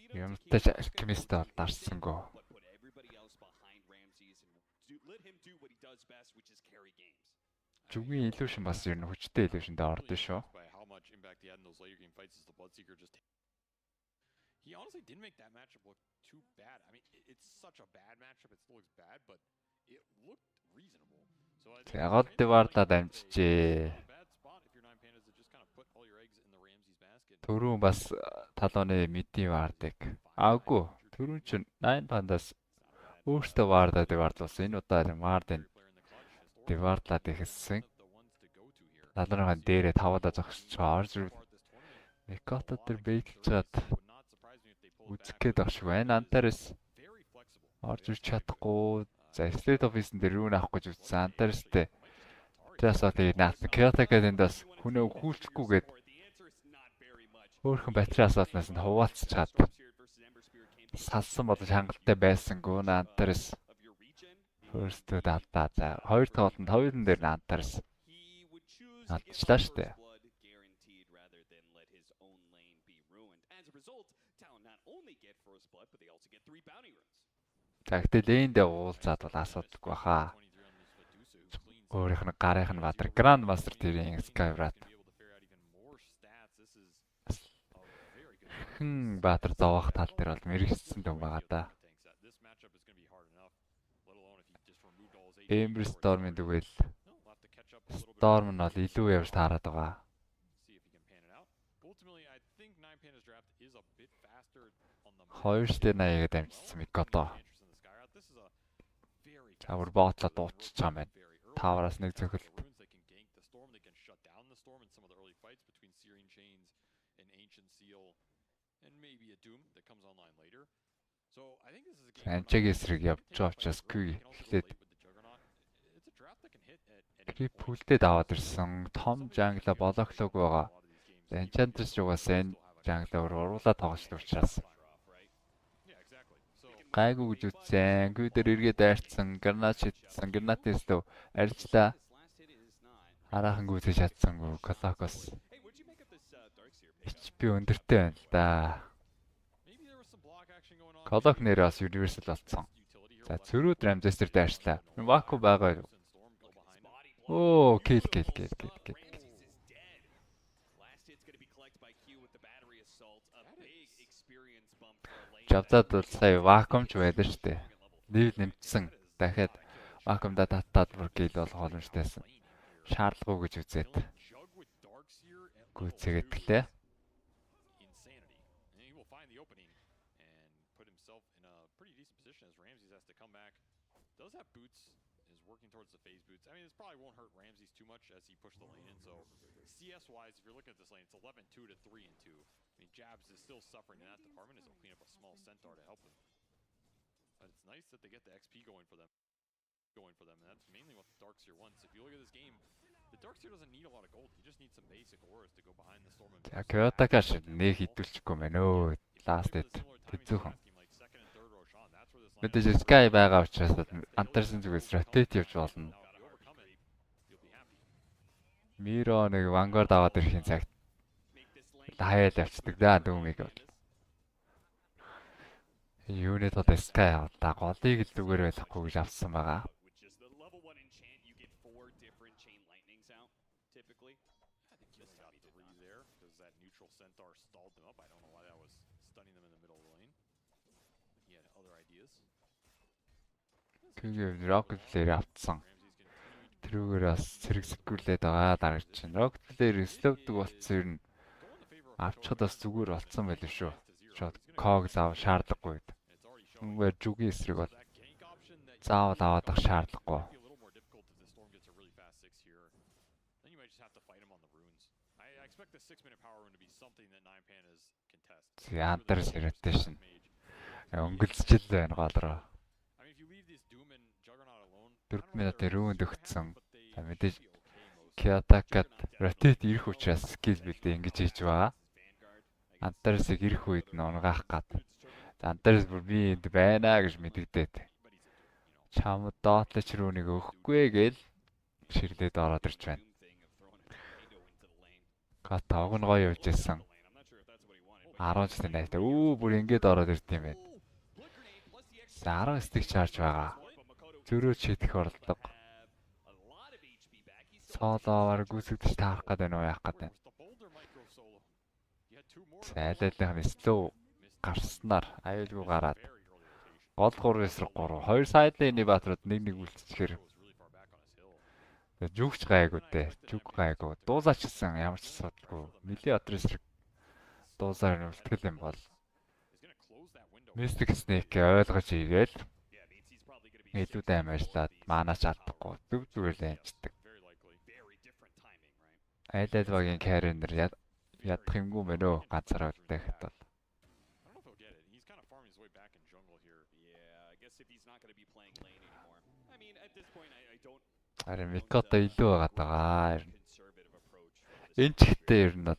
S2: Юмтай алкемист дарсангөө. Жүгийн илүүшин бас ер нь хүчтэй илүүшиндээ ордон шүү.
S7: He honestly didn't make that matchup look too bad. I mean, it's such a bad matchup. It still looks bad, but it looked reasonable. So I think
S2: Гол диваарлаад амжижээ. Түрүүн бас талууны мэдийн вардыг аагүй. Түрүүн чинь 9 пандас өөртөө вардаа диваарлуулсан. Энэ удаа вардын диваарлаад ихсэн. Талууныхан дээрээ 5-аа зогсож байгаа. Орж ирвэл Микото төр бэйтэлж чад үзэх гээд багш байна. Антарес орж ирч чадахгүй. За State Office-н дээр юу наах гэж үзсэн. Антарестэй Трасотыг наасан. Кётагээд эндээс хүнөө хүүлчихгүйгээд өөрхөн батрын асууднаас нь хуваалцж чад. Салсан бодож хангалттай байсангүй Антарес first-д алдаа. За 2 тоглолтод 2-ын дээр Антарес алдчихлаа штэ. Тэгтээ лэндээ уулзаад бол асуудалгүй баха. Өөрийнх нь гарынх нь бадар Grand Master тэрийн Skywrath. Баатар зовоох тал дээр бол мэрэгчсэн юм байгаа да. Ember Storm-ын дүгэл Storm нь бол илүү явж таарад байгаа. Хоёрт 80-д амжсан Микото. Чавар боотлоо дуучиж байгаа юм байна. Тавараас нэг цохилт. Анчиг эсрэг явж байгаа учраас Q хэлээд Крип хүлдээд аваад ирсэн. Том жангла болохлог байгаа. Enchantress угаасаа энэ жанглаар уруулаа тоглосон учраас гайгүй гэж үзсэн. Q дээр эргээд дайрцсан. Гранат шидсэн. Гранатээс лөө арилжлаа. Хараахан гүйцэж чадсангүй. Колокос HP өндөртэй байна л да. Колок нэр бас universal болсон. За цөрүүд Ramzester дайрчлаа. Ваку байгаа юу? Оо, кил. Жавдаад бол сая вакуумч байдаг шүү дээ. Нийл нэмсэн. Дахиад вакуумда татаад бүр гил болох боломжтойсэн. Шаардлагагүй гэж үзээд. Гүйцээгээд гэлээ.
S7: Does have boots, is working towards the phase boots. I mean, this probably won't hurt Ramses too much as he pushed the lane in. So CS-wise, if you're looking at this lane, it's 11-2 to 3-2. I mean, Jabs is still suffering in that department as he'll clean up a small centaur to help him. But it's nice that they get the XP going for them. And that's mainly what the Darkseer wants. If you look at this game, the Darkseer doesn't need a lot of gold. He just needs some basic auras to go behind the storm.
S2: За Kyoto-каш нэг хитүүлчихгүй мэн өө. Last hit. Тэцүүхэн. Мэдээж Sky байгаа учраас Антарсын зүгээс rotate явж болно. Миро нэг Vanguard аваад ирэхин цагт хаяал явцдаг да дүүмийг бол. Юунет одоо Sky аваа голыг л зүгээр байхгүй гэж авсан байгаа. Тэгээ Rocket Flare авцсан. Тэрүүгээр бас сэрэгсгүүлээд байгаа дараач чинь. Rocket Flare слөвдөг болцсон ер нь авчихад бас зүгээр болцсон байлээ шүү. Шот Cog заав шаардлагагүй. Үнээр жүгийн эсрэг бол заавал аваадах шаардлагагүй. Антарс rotation. Өнгөлцчил байна гол руу. 4 минут рүүнд өгцөн. Мэдээж Kyoto-кад rotate ирэх учраас skill билээ ингэж хийж байгаа. Антарсыг ирэх үед нь унгаах гад. Антарс бүр би энд байна гэж мэдэгдээд. Чам доотлоч рүүнийг өгөхгүй гээл ширлээд ороод ирж байна. Гатааг нь гоё явж байсан. 10 жилийн найтай. Бүр ингэж ороод ирд юм байна. 10 стик чарж байгаа. Зөрөө шийдэх оролдог. Солоор гүйцэгдэж таарах гэдэг нь уу яах гэдэг. Зайлайлах нь slow гарснаар аюулгүй гараад. Гол 3-3 2 сайдын инибаторууд нэг үлдчихээр. Жүгч гайгүй дээ. Жүг гайгүй. Дуусаачихсан ямар ч асуудалгүй. Нилийн отресрэг дуусаар үлтгэл юм бол. Mystic Snake ойлгож игээл. Илүү даймажлаад манаач алдахгүй зүгээр л амждаг. Айлалвагийн карьер ядах юмгүй мэн өө ганцаараа үлдэхэд бол. Харин Микото илүү байгаа даа. Энэ ч ихтэй ер нь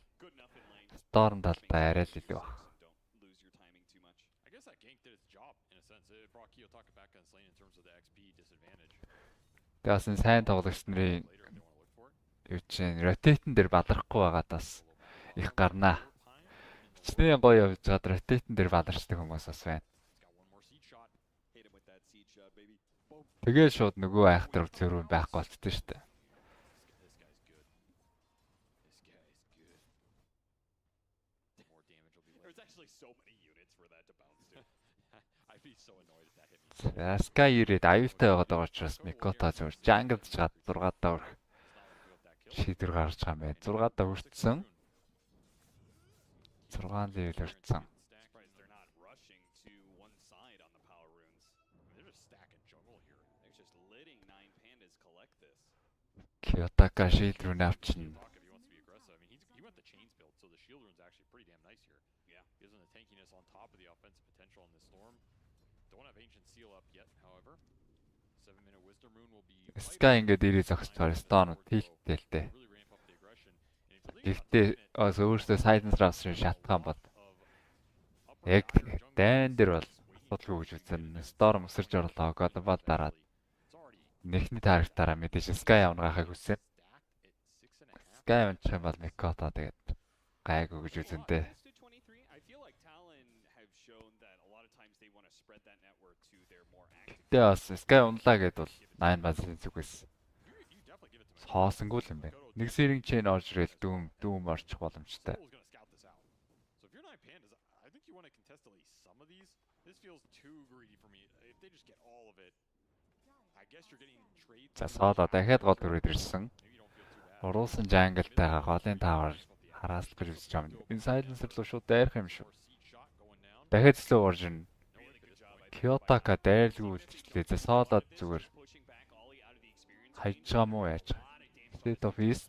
S2: Storm талдаа арай л илүү баг. Тэгсэн сайн тоглогч нарын юу чинь rotate-н дээр баларахгүй байгаадаас их гарнаа. Хичнээн гоё явж байгаад rotate-н дээр баларчдаг хүмүүс бас байна. Тэгээ шууд нөгөө айхтар зөрүү байхгүй болчтой шүү дээ. Sky ирээд аюултай байгаад байгаа учраас Микото зөв jungle-дж гад 6-аа өрх шийдвэр гаргаж байгаа юм байна. 6-аа хүртсэн. 6 level хүртсэн. Kyoto-ка шийдвэр нь авчихна. Sky ингээд ирээ зогсчихоор стоонууд хийлтэлтэй. Гэхдээ өөрөөсөө Silence Rush-ын шатгаан бол яг дайн дээр бол асуудалгүй гэж үзэн. Storm өсөрж орлоо. Godball дараад нэхний тарихтаараа мэдээж Sky авнахыг хүссэн. Sky авчих юм бол Mikoto тэгээд гайгүй гэж үзэндээ.
S8: Talon have shown that a lot of times they want to spread that network to their more active.
S2: Тэс Sky унлаа гэдээ бол 9 базын зүгээс хоосонгүй юм байна. Нэг сэрийн чейн орж ирэл дүүм орчих боломжтой.
S7: So if you're 9 Pandas, I think you want to contest at least some of these. This feels too greedy for me. If they just get all of it, I guess you're getting trade.
S2: За сооло дахиад гол өрөөд ирсэн. Уруулсан жанглтайгаа голын тавар хараалт гэж үзэж байгаа юм. Энэ сайленсер руу шууд дайрах юм шүү. Дахиад slow version. Kyoto-ка дайрлгүй үлдчихлээ. За соолоод зүгээр хайж байгаа мó яаж. State of East.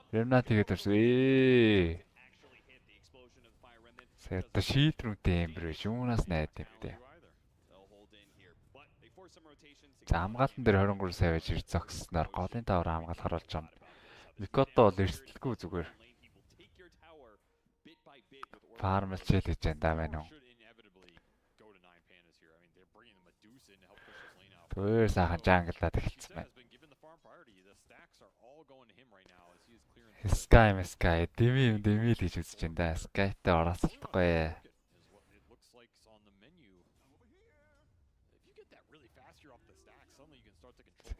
S2: Remnant тэгээд ирсэн. Сэт шийтрүүтэй юм бэр шуунаас найд юмтэй. За хамгаалтан дээр 23 сая байж ир зогссноор голын тавар хамгаалахар болж байгаа юм. Микото бол эрсдэлгүй зүгээр. Фармл чил гэж энэ байна уу? Өөр сайхан жанглаад эхэлсэн байна. Sky дими л гэж үзэж байна да. Skyтай оролцохгүй.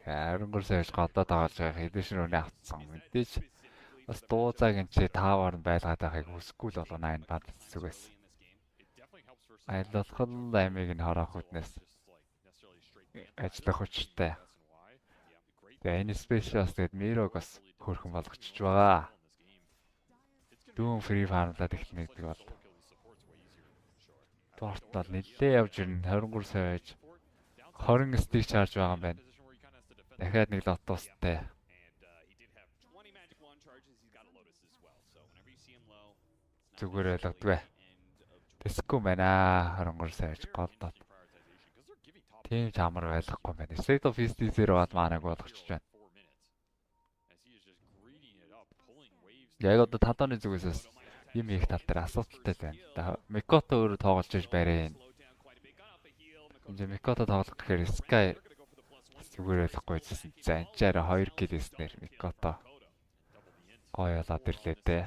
S2: Харангур саяж гадаад тагааж байгаа хэдэж рүүний автсан. Мэдээж бас дуузааг энэ чи таавар нь байлгаад байгааг хүсэхгүй л болгоно энэ бад зүгээс. Айлуулах л аймыг нь хороох үднээс ажиллах хүчтэй. Тэгээ энэ спешиалс тэгээд Мирог бас хөөрхөн болгочихж байгаа. Дүүн фри фармлаад эхлэх гэдэг бол Торт бол нэлээд явж ирнэ 23 сая байж 20 стик чарж байгаа юм байна. Дахиад нэг лотостай. Зүгээр ойлгодгүй. Тэсгүй байна 23 сая байж голдоод. Тийм ч амар ойлгохгүй байна. State of East дээр бат маанаг болгочихж байна. Яг одоо талааны зүгээс юм их тал дээр асуудалтай байна. Микото өөрөө тоглож иж барай. Энд Микото тоглох гэхээр Sky зүгээр ойлгохгүй байсан. За анчаараа 2 килэснэр Микото гоё болоод ирлээ дээ.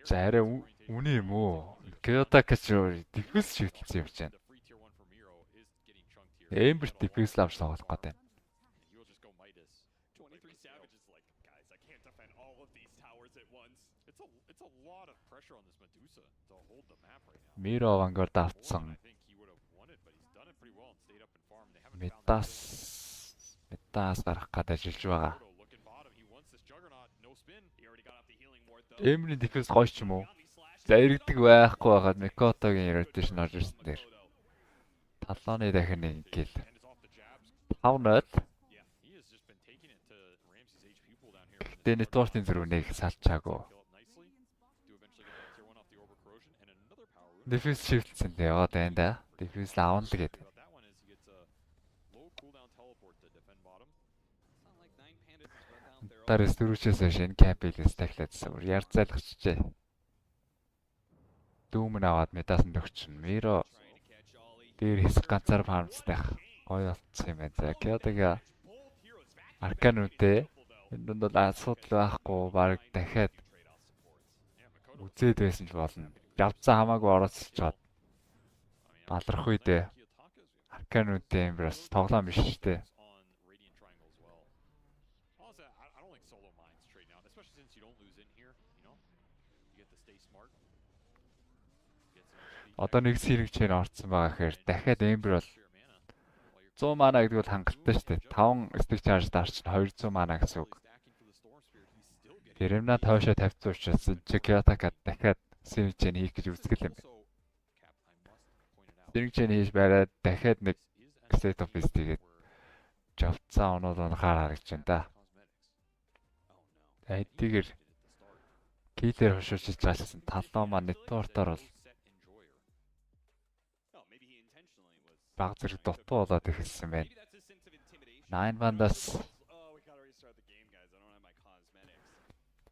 S2: За арай үнэ юм уу? Kyoto-ка ч диффьюз шивтэлсэн юм чинь. Эмберт диффьюз лавч тоглох гэдэг. Миро авангард автсан. Метас гарах гэдэг ажиллаж байгаа. Эмрийн диффьюз гоё ч юм уу? За иргэдэг байхгүй байгаад Микотогийн rotation орж ирсэн дээр. Талооны дахин нэг гэл. 5-0. Тэ нэтворкийн зэрүүнийг салчаагүй. Диффьюз шифтсэн дээ яваад байна да. Диффьюз авна л гэдэг. Тарас дөрөвчөөс шинэ капилээс тахлаадсан. Ярцаалгачихжээ. Дүүмэн аваад медаас нь төгчөн. Миро дээр хэсэг ганцаар фармцтай. Гоё болцсон юм байна. За Kyoto-га Аркануудээ энэ донд бол асуудал байхгүй баг дахиад үзээд байсан ч болно. Явцсан хамаагүй орооцолж чад. Балрах үедээ Аркануудээ юм бас тоглоом биш шүү дээ. Одоо нэг сэрэг чээр орцсон байгаа гэхээр дахиад Ember бол 100 мана гэдэг бол хангалттай шүү дээ. 5 stick charge дарч 200 мана гэсэн үг. Тэр юмнаа тоошоо тавьсан учраас Kyoto-ка дахиад сэрэг чээр хийх гэж үздэг юм байна. Сэрэг чээр хийж бариад дахиад нэг set of is тэгээд жавцсан оноод унахаар харагч байна да. Эдгээр киллер хошоочж гаалсан талаа маань нэтвортоор бол баг зэрэг дутуу болоод эхэлсэн байна. 9 бандаас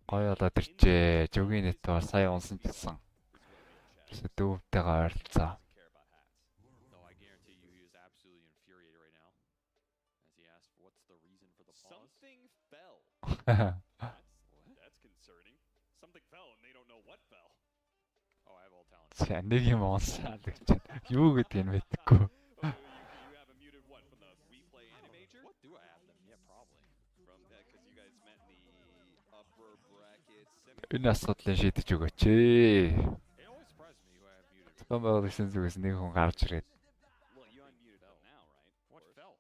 S2: гоё болоод ирчээ. Жогийн нэтвор сая унсан гэсэн. Дүүвтэйгээ ойролцоо.
S8: Something fell. That's concerning. Something fell and they don't know what fell.
S7: Oh, I have all talent.
S2: За нэг юм онсаад гэж байна. Юу гэдэг нь мэдэхгүй.
S8: You have a muted what from the replay animator?
S7: What do I have them? Yeah, probably.
S8: From that, because you guys met in the upper bracket
S2: Энэ асуудлыг шийдэж өгөөч ээ.
S7: It always surprises me who I have muted.
S2: Том байгуулсан зүгээс нэг хүн гарч ирээд.
S8: Well, you unmuted them now, right?
S7: What fell?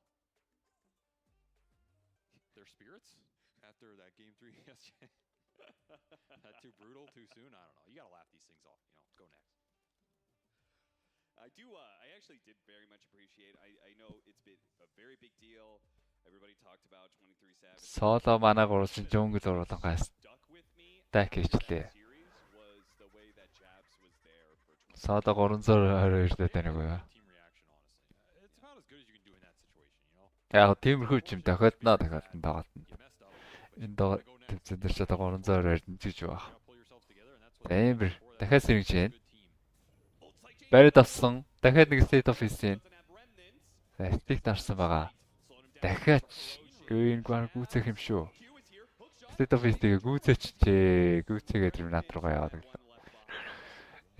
S7: Their spirits after that game 3 yesterday. That too brutal, too soon. I don't know. You gotta laugh these things off. You know, go next.
S8: I actually did very much appreciate. I know it's been a very big deal. Everybody talked about 23 Savage.
S2: Соло манаа гурсан жөнгөл уруулан гайс. Так хийчлээ. Соло 320 дэх нэг үү?
S7: It's about as good as you can do in that situation, you know.
S2: Яг тиймэрхүү юм тохиолдноо тоглолт. Энэ доо төвчдөр ч одоо 320 гэж байна. Эмбэр дахиад сэргэж байна. Барид авсан. Дахиад нэг state office юм. Стик дарсан байгаа. Дахиад энэ гар гүцэх юм шүү. State office-ийг гүцээчээ. Гүцээгээд над руугаа яваад гэлээ.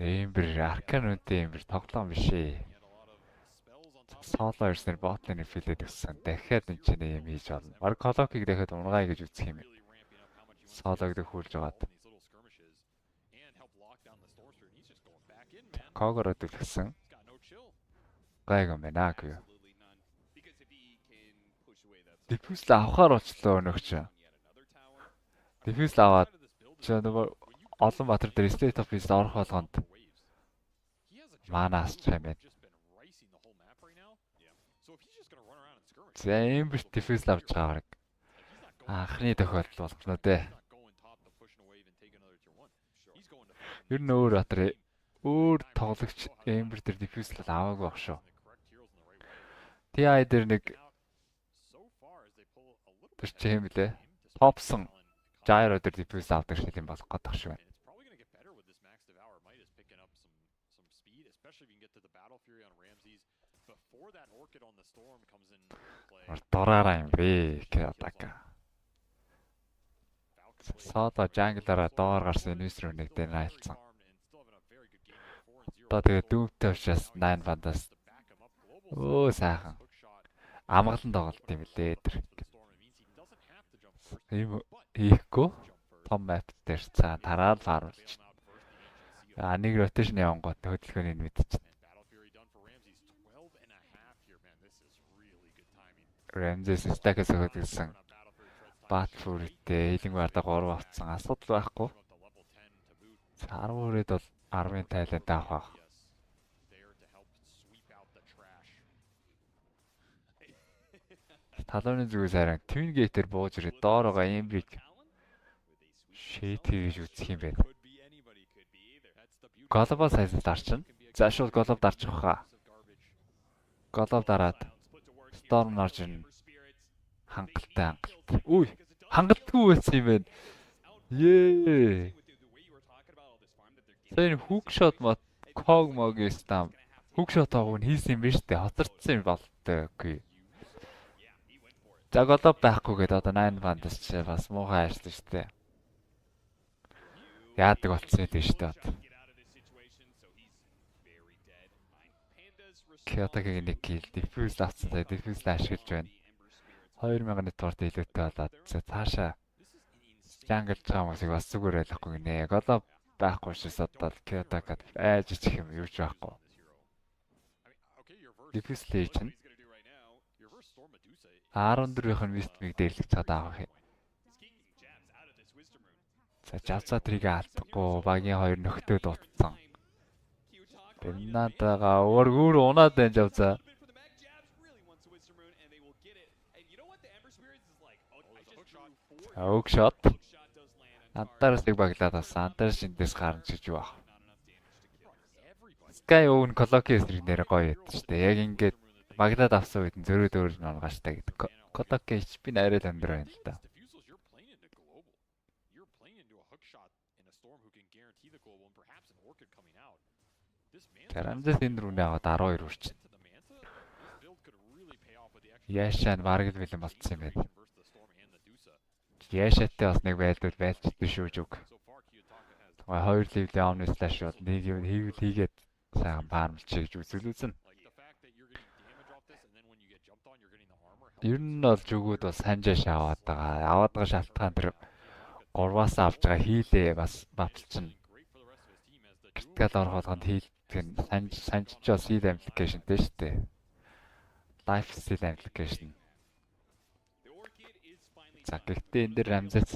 S2: Эмбэр аркан үнтэй эмбэр тоглоом биш ээ. Соло ирснээр ботлын филээд өгсөн. Дахиад энэ ч юм хийж болно. Баг колокийг дахиад унгай гэж үзэх юм. Солог дэх хүлж байгаад. Когород үлгсэн. Гайг юм байна аа. Диффьюз авахаар очлоо өнөөгч. Диффьюз аваад ч нөгөө олон батар дээр state office орох болгонд манаас ч юм байна. За юм биш диффьюз авч байгаа хэрэг. Анхны тохиолдол болох нь дээ. Ер нь өөр батар өөр тоглогч Эмбер дээр диффьюз аваагүй баг шүү. TI дээр нэг тэр чим лээ. Топсон Gyro дээр диффьюз авдаг шиг юм болох гэдэг шиг байна. Дораараа юм бэ гэдэг. Саада Jungle-аараа доор гарсан инвестор нэг дээр найлцсан. Одоо тэгээ дүүмтэй учраас 9 бандаас өө сайхан амгалан тоглолт юм лээ тэр. Ийм хийхгүй том map дээр цаа тараад харуулж. Нэг rotation явангууд хөдөлгөөнийг мэдчих. Ramses stack-аас хөдөлсөн. Bat-UlziiAK хилэн бардаа 3 авцсан. Асуудал байхгүй. 10-өөд бол 10-ын тайланд авах. Талууны зүгээс харин Twin Gate-ээр бууж ирээд доороо Embrick shade хийж үзэх юм байна. Global size дарчин. За шууд Global дарчих хаа. Global дараад Storm орж ирнэ. Хангалттай. Үгүй, хангалтгүй байсан юм байна. Ее. Тэр hook shot мод cog mog-ээс там hook shot авах нь хийсэн юм биш үү? Хоцордсон юм болтой. Үгүй. За Global байхгүй гэдэг одоо 9 бандас ч бас муухай ажиллаж штэ. Яадаг болцсон юм шүү дээ. Кётагийн нэг kill diffuse авцсан. Diffuse ашиглаж байна. 2000 network илүүтэй болоод цаашаа jungle хамаасыг бас зүгээр байлахгүй гинэ. Global байхгүй шээс одоо Kyoto-гад айж ичих юм юу ч байхгүй. Diffuse Legion 14-ийн Westмиг дээрлэх чадаа авах юм. За Javza трийг алдахгүй багийн хоёр нөхдөө дутсан. Бэннатага өөргөр унаад байна Javza. Hook shot. Антарсыг баглаад авсан. Антарс эндээс гарна гэж юу ах. Sky own Colocky эсрэг нэр гоё ядчих штэ. Яг ингээд баглаад авсан үед зөрөөд өөр нь онгаштай гэдэг. Colocky HP найраа тандэр байна л да. Тарамжаас энэ рүүнээ аваад 12 үрчин. Яшаан бараг л бэлэн болцсон юм байна. Яшаатай бас нэг байлдвал байлцдаг шүү зүг. Тэгээ хоёр ливлийн omni slash бол нэг юм хийгээд сайхан фармч хийж үзүүлсэн. Ер нь бол зүгүүд бас санжааш аваад байгаа шалтгаан тэр 3-аас авж байгаа хийлээ бас баталчихна. Критикал орох болгонд хийлгэн санжиж бас хийл application дээ шүү дээ. Life steal application. За гэхдээ энэ дэр Рамзэс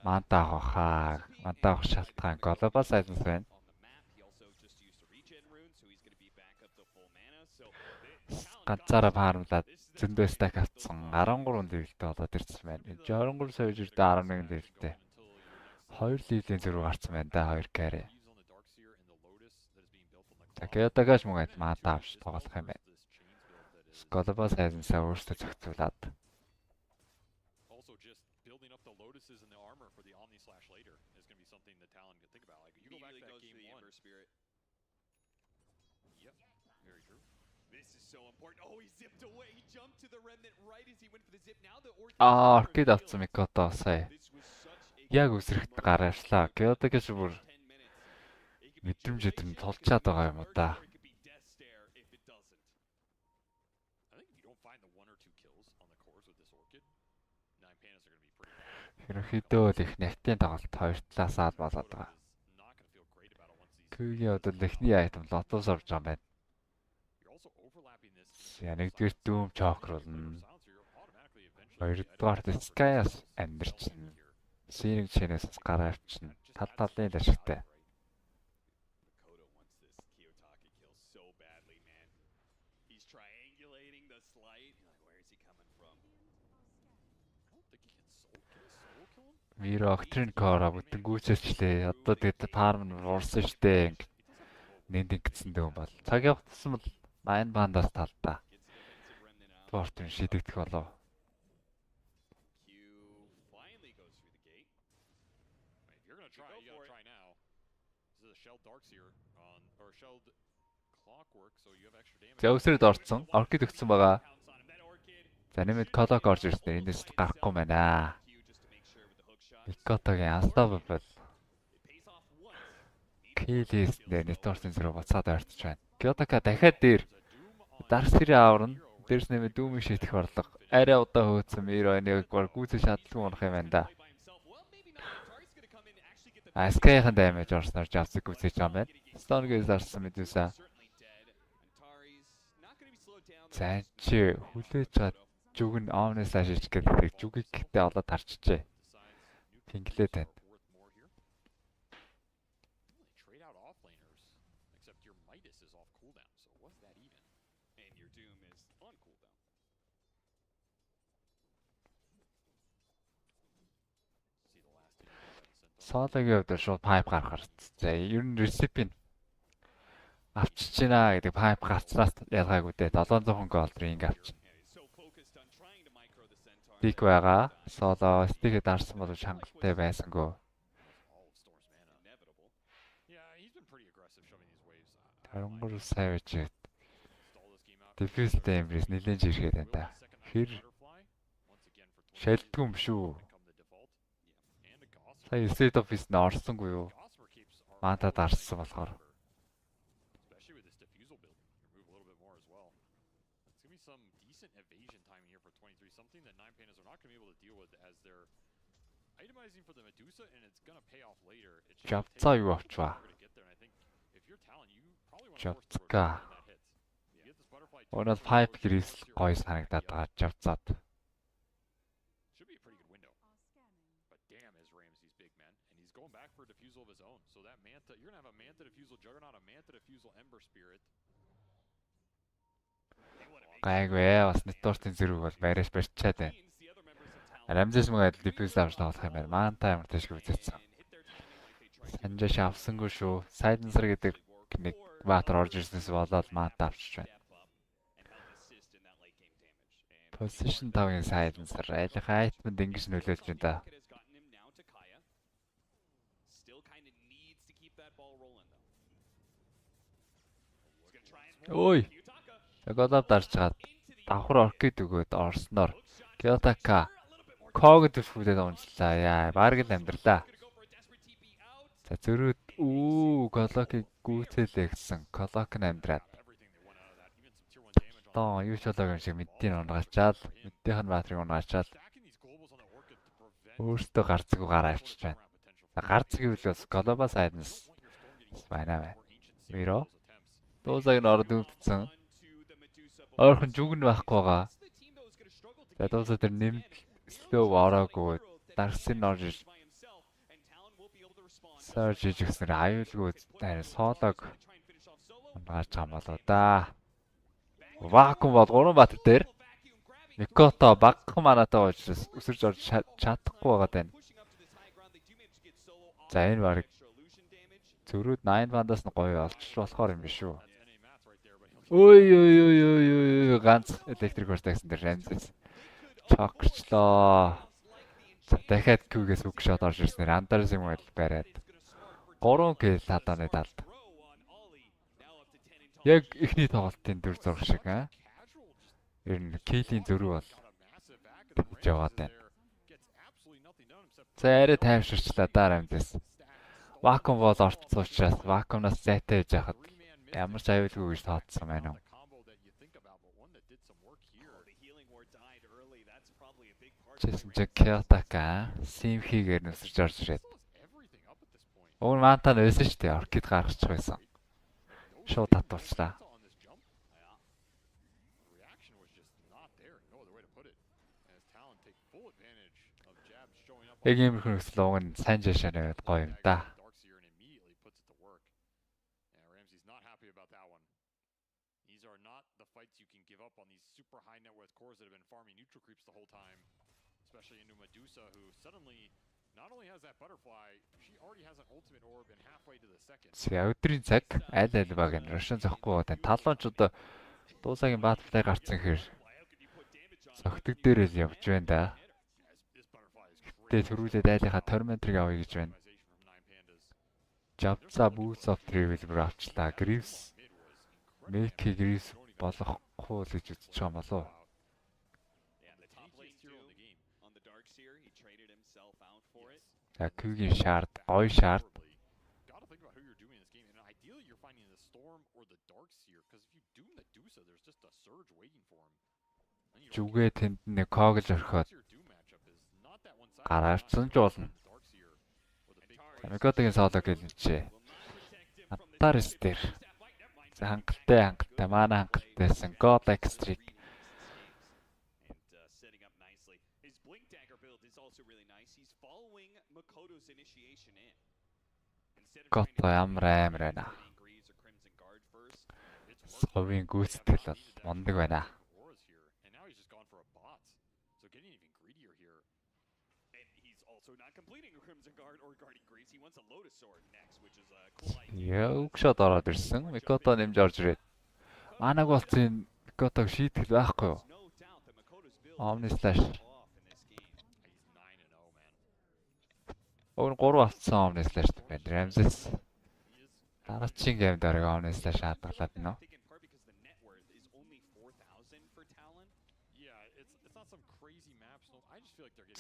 S2: мантаа авах шалтгаан глобал сайзенс байна. Ганцаараа фармлаад зөндөө стак авцсан 13 левелтэй болоод ирсэн байна. 63 сая жүрдээ 11 левелтэй. 2 ливлийн зөрүү гарсан байна да 2 carry. За Кётагаш мөгөд мантаа авч тоглох юм байна. Global сайзенсаа өөрсдөө зохицуулаад Оркид авсан Микото сая. Яг үсрэхт гараашлаа. Кётагаш бүр мэдрэмж тулчаад байгаа юм уу да. Ерөнхийдөө л их нягтын тоглолт хоёр талаас аа болоод байгаа. Күүгийн одоо эхний айтем лотоос орж байгаа юм байна. За нэгдүгээр дүүм чокруулна. Хоёрдугаар Sky-аас амьдэрчнэ. Синэг чэнээс гараа авчна. Тал талын ашигтай. Миро Octrin Core бүтэн гүйцэлчлээ. Одоо тэгээд фарм нь уурсан штэ. Нэнд ингэсэн дэм бол. Цаг явагдсан бол 8 бандаас талдаа. Спортын шийдэгдэх болов. За өсрөд орцсон. Оркид өгсөн байгаа. За нэмээд колок орж ирсэн. Эндээс гарахгүй байна. Микотогийн unstoppable. Килис нэтворсын зэрэг буцаад ойртож байна. Кётака дахиад дээр дарсэрээ аварна. Дээрс нэмээд дүүмийг шийдэх орлого. Арай удаа хөөцсөн Миро энийг гүйцэх шаардлагагүй унах юм байна да. Аскайхан даймаж орсноор жавсаг гүйцэж байгаа юм байна. Стонгийн зарсан мэдээсээ. За чи хүлээж чад зүг нь omnes ашиж гэдэг зүгийг гэхдээ олоод харчжээ. Тинглээ тань. Соологийн хувьд шууд пайп гаргахаар. За ер нь ресипийн авчиж байна гэдэг пайп гарцраас ялгаагүй дээ 700 голд ринг авчих. Дик байгаа. Соло стигээ дарсан бол хангалттай байсангүй. Тарангур savage. Defuse damage нэлээд жиргээд байна да. Хэр шалдгүй юм шүү. Сая state office нь орсонгүй юу? Манта дарсан болохоор. Жавцаа юу авчваа? Жавцгаа. Онол 5 гэрээс гой санагдаад байгаа жавцаад. Гайгүй бас нэтворсын зэрэг бол байраш барьчаад байна. Рамзэс мөгөд диффьюз авч тоглох юм байна. Маан таймер тэшг үзээсэн. Санжааш авсангүй шүү. Сайденсер гэдэг нэг баатар орж ирснээс болоод маанта авчиж байна. Position 5-ын сайденсер айлах айтманд ингэж нөлөөлж байна да. Ой. Голоод дарж чаад давхар оркид өгөөд орсноор Кётака Ког төсвүүлээд унжлаа. Яа, баг л амьдралаа. За зөрүүд Колокийг гүйцээлээ гэсэн. Колок нь амьдраад. Тоо юу ч болоогүй юм шиг мэддийн унгачаал, мэддийнх нь баатрыг унгачаал. Өөртөө гарцгүй гараа авчиж байна. Гарц гэвэл бас глобал сайднес байна. Миро. Дуусаг нь орд өвдсөн. Ойрхон жүг нь байхгүй байгаа. За дуусаа тэр нэмд слоу ороогүй. Дарсын орж Сарж ижигснэр аюулгүй тань соолог унгаач байгаа болоо да. Вакуум бол 3 бат дээр Микото багхан манатай учраас өсөрж орж чадахгүй байгаа тань. За энэ баг зөрүүд 9 бандаас нь гоё олчих болохоор юм биш үү. Ой ганц электрик хүртэгсэн дээр Рамзес чокрчлоо. За дахиад Q-гээс үг шот орж ирснээр Андерс юм байл бариад 3 кил хатааны талд. Яг ихний тоглолтын дүр зураг шиг аа. Ер нь килийн зөрүү бол гэж яваад байна. За арай тайвширчлаа да Рамзес. Вакуум бол орцсон учраас вакуумнаас зайтай байж хахад ямар ч аюулгүй гэж тооцсон байна уу. Чэсэмжиг Кётака Симхигээр нүсэрж орж ирээд. Өөр маантаа нөөсөн шүү дээ. Оркид гаргачих байсан. Шууд татуулчлаа. Яг юм их нөхцөл уг нь сайн жишээ нэвэд гоё юм да. За өдрийн цаг аль аль баг нь Рушин зөхгүй байгаа. Талонч одоо дуусагийн баатартай гарцсан хэр зөгтөг дээр л явж байна да. Гэтэ төрүүлээд айлынхаа Tormentor-ыг авъя гэж байна. Jabza Boots of Travel авчлаа. Greaves Make Greaves болохгүй л гэж үзэж байгаа юм болов. За Q-гийн шард, ой шард. Жүгээ тэнд нэг когл орхиод гараавчсан ч болно. Микотогийн соолог гэлэнчээ. Антарис дээр. За хангалттай манай хангалтайсэн God Extric. Гото амар байна. Совын гүйцэтгэл бол мондөг байна. Яг шот ороод ирсэн. Микото нэмж орж ирээд. Манаг болцын Микотог шийтгэл байхгүй юу? Omni slash. Өөр 3 авцсан Omni slash байна. Ramses. Дараагийн гейм дээр Omni slash хадгалаад байна.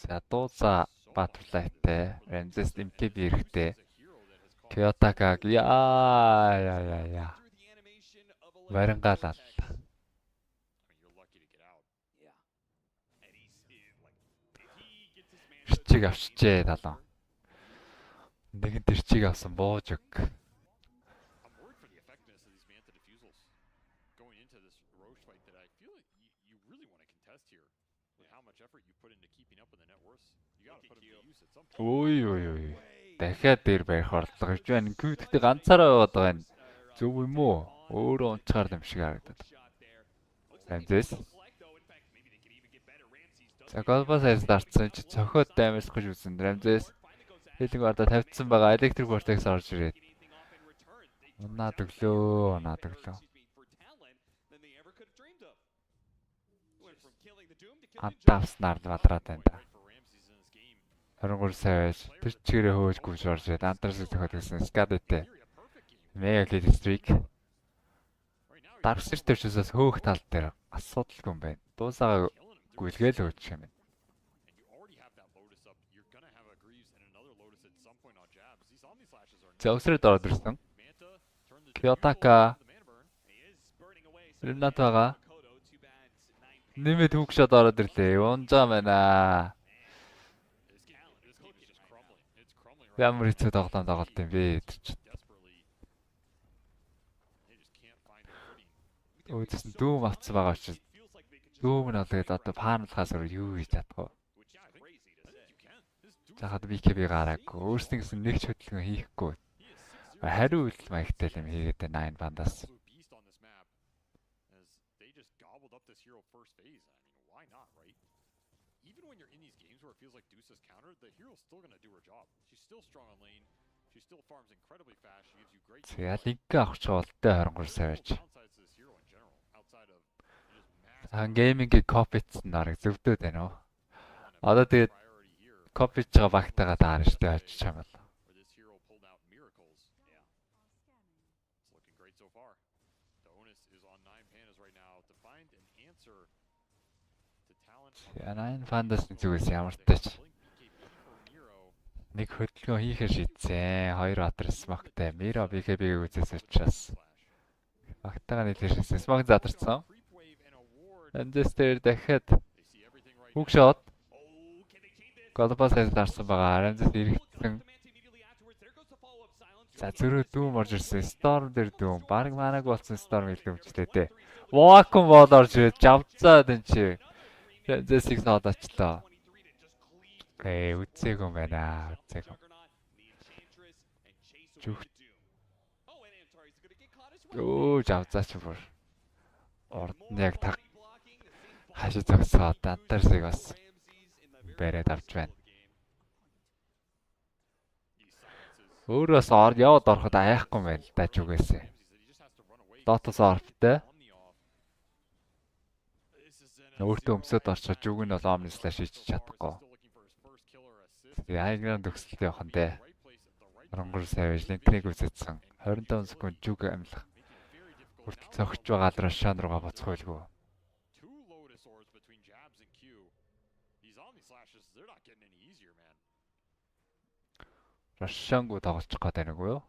S2: За дуусаа Bat-UlziiAK Ramses MKB эрэхтэй. Kyotakag яа. Варангаалаа. Тэрчиг авчижээ талаа. Нэгэн тэрчиг авсан бууж өг. Ой. Дахиад дээр барих орлого гэж байна. Гэхдээ ганцаараа яваад байгаа нь зөв юм уу? Өөрөө унцгаар юм шиг харагдаад. Ramses. За голбос хайс дарцсан чи цохиод даймарсах гэж үзсэн. Ramses хэлэг бардаа тавьдсан байгаа электрик vortex орж ирээд. Унаад өглөө. Антавснаар бадраад байна да. 23 сая байж тэр чигээрээ хөөж гүйж орж ирээд Антарсыг тохиод гэсэн Skadete. Mega Kid Streak. Дарсэр төвчөөс хөөх тал дээр асуудалгүй юм байна. Дуусаагаа гүйлгээл өгч юм байна. За өсрээд ороод ирсэн. Kyoto-ка Ремнат байгаа. Нэмээд хүүгшод ороод ирлээ. Унжаа байна. Ямар хэцүү тоглолт юм бэ? Өөдөөс нь дүүм авцсан байгаа учраас дүүм нь олоод одоо фаналхаас өөр юу хийж чадах вэ? Захад BKB гараагүй. Өөрснийгээс нэг ч хөдөлгөөн хийхгүй. Хариу үйлдэл маягтай юм хийгээд байна 9 бандаас.
S7: Even when you're in these games where it feels like Deuce's countered, the hero's still going to do her job. She's still strong on lane. She still farms incredibly fast. She gives you great.
S2: За линк авах болтой 23 сая байж. Геймингийн копитс нарыг зөвдөөд байна уу? Одоо тэгээд копич байгаа багтаага даарна штэ очиж чамд. Nine Pandas зүгээс ямар тач нэг хөдөлгөөн хийхээр шийдсэн. Хоёр отер смоктай Миро BKB-г үзээс учраас багтаага нийлэрсэн смок задарсан. Эндестер дахиад хүүгшот Голбасаас дарсан байгаа. Арамзас иргэсэн. За зөрөө дүүм орж ирсэн. Storm дээр дүүм. Баг манаг болсон Storm илгэмжлээ дээ. Вакуум бол орж ирээд жавцаад энэ чи. Зэсиг саадаачлаа. Үцээг юм байна. Үцээг. Оо жавцаач бүр. Орд нь яг таг хашиж зогсоод антарсыг бас бариад авч байна. Өөрөөс яваад ороход аяахгүй юм байна л да зүгээсээ. Дотос орфтэй. Өөртөө өмсөд орчоо зүг нь бол Omnislash хийж чадахгүй. Яагнаа төгсөлтөй явах нь дээ. 23 сая байж линкнийг үзэцсэн. 25 секунд зүг амлах. Хүртэл цогч байгаа л Рошан руугаа буцах байлгүй. Рошангуу тоглочих гээд байна уу юу?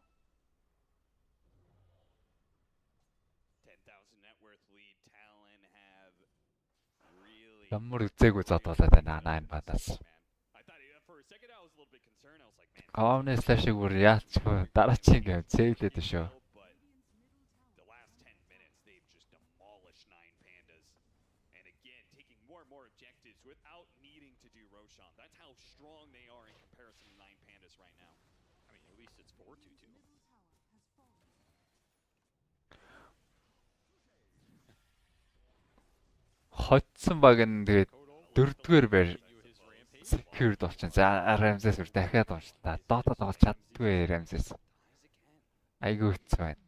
S2: Ямар үзээгүй зодуулаад байна 9 Pandas. Omnislash-ыг бүр яачихгүй дараагийн гэв зэвлээд шүү. Хоцсон баг нь тэгээд дөрөвдүгээр байр secured болчихсон. За Ramses үр дахиад уншлаа. Dota тоглож чаддгүй Ramses. Айгуу хэцүү байна.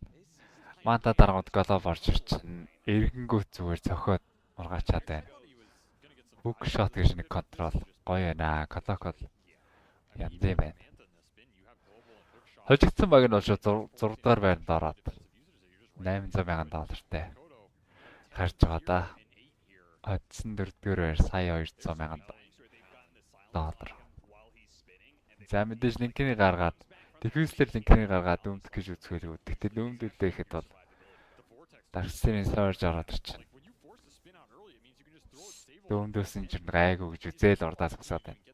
S2: Манта дараагууд голов орж ирчихнэ. Эргэнгүүт зүгээр цохоод ургаачаад байна. Hook shot гэж нэг контрол гоё байна. Колокол янз юм байна. Хожигдсан баг нь бол 6 дугаар байранд ороод $800,000 харж байгаа да. Одсон 4-р байр сая $200,000. За мэдээж линкийг гаргаад диффьюзлэр линкийг гаргаад дүүмдэх гэж үзэхэлгүй. Тэгтээ дүүмдүүлдэ гэхэд бол дарсны сорж ороод ирчихнэ. Дүүмдөөсөн чинь гайгүй гэж үзээл ордаас гсаад байна.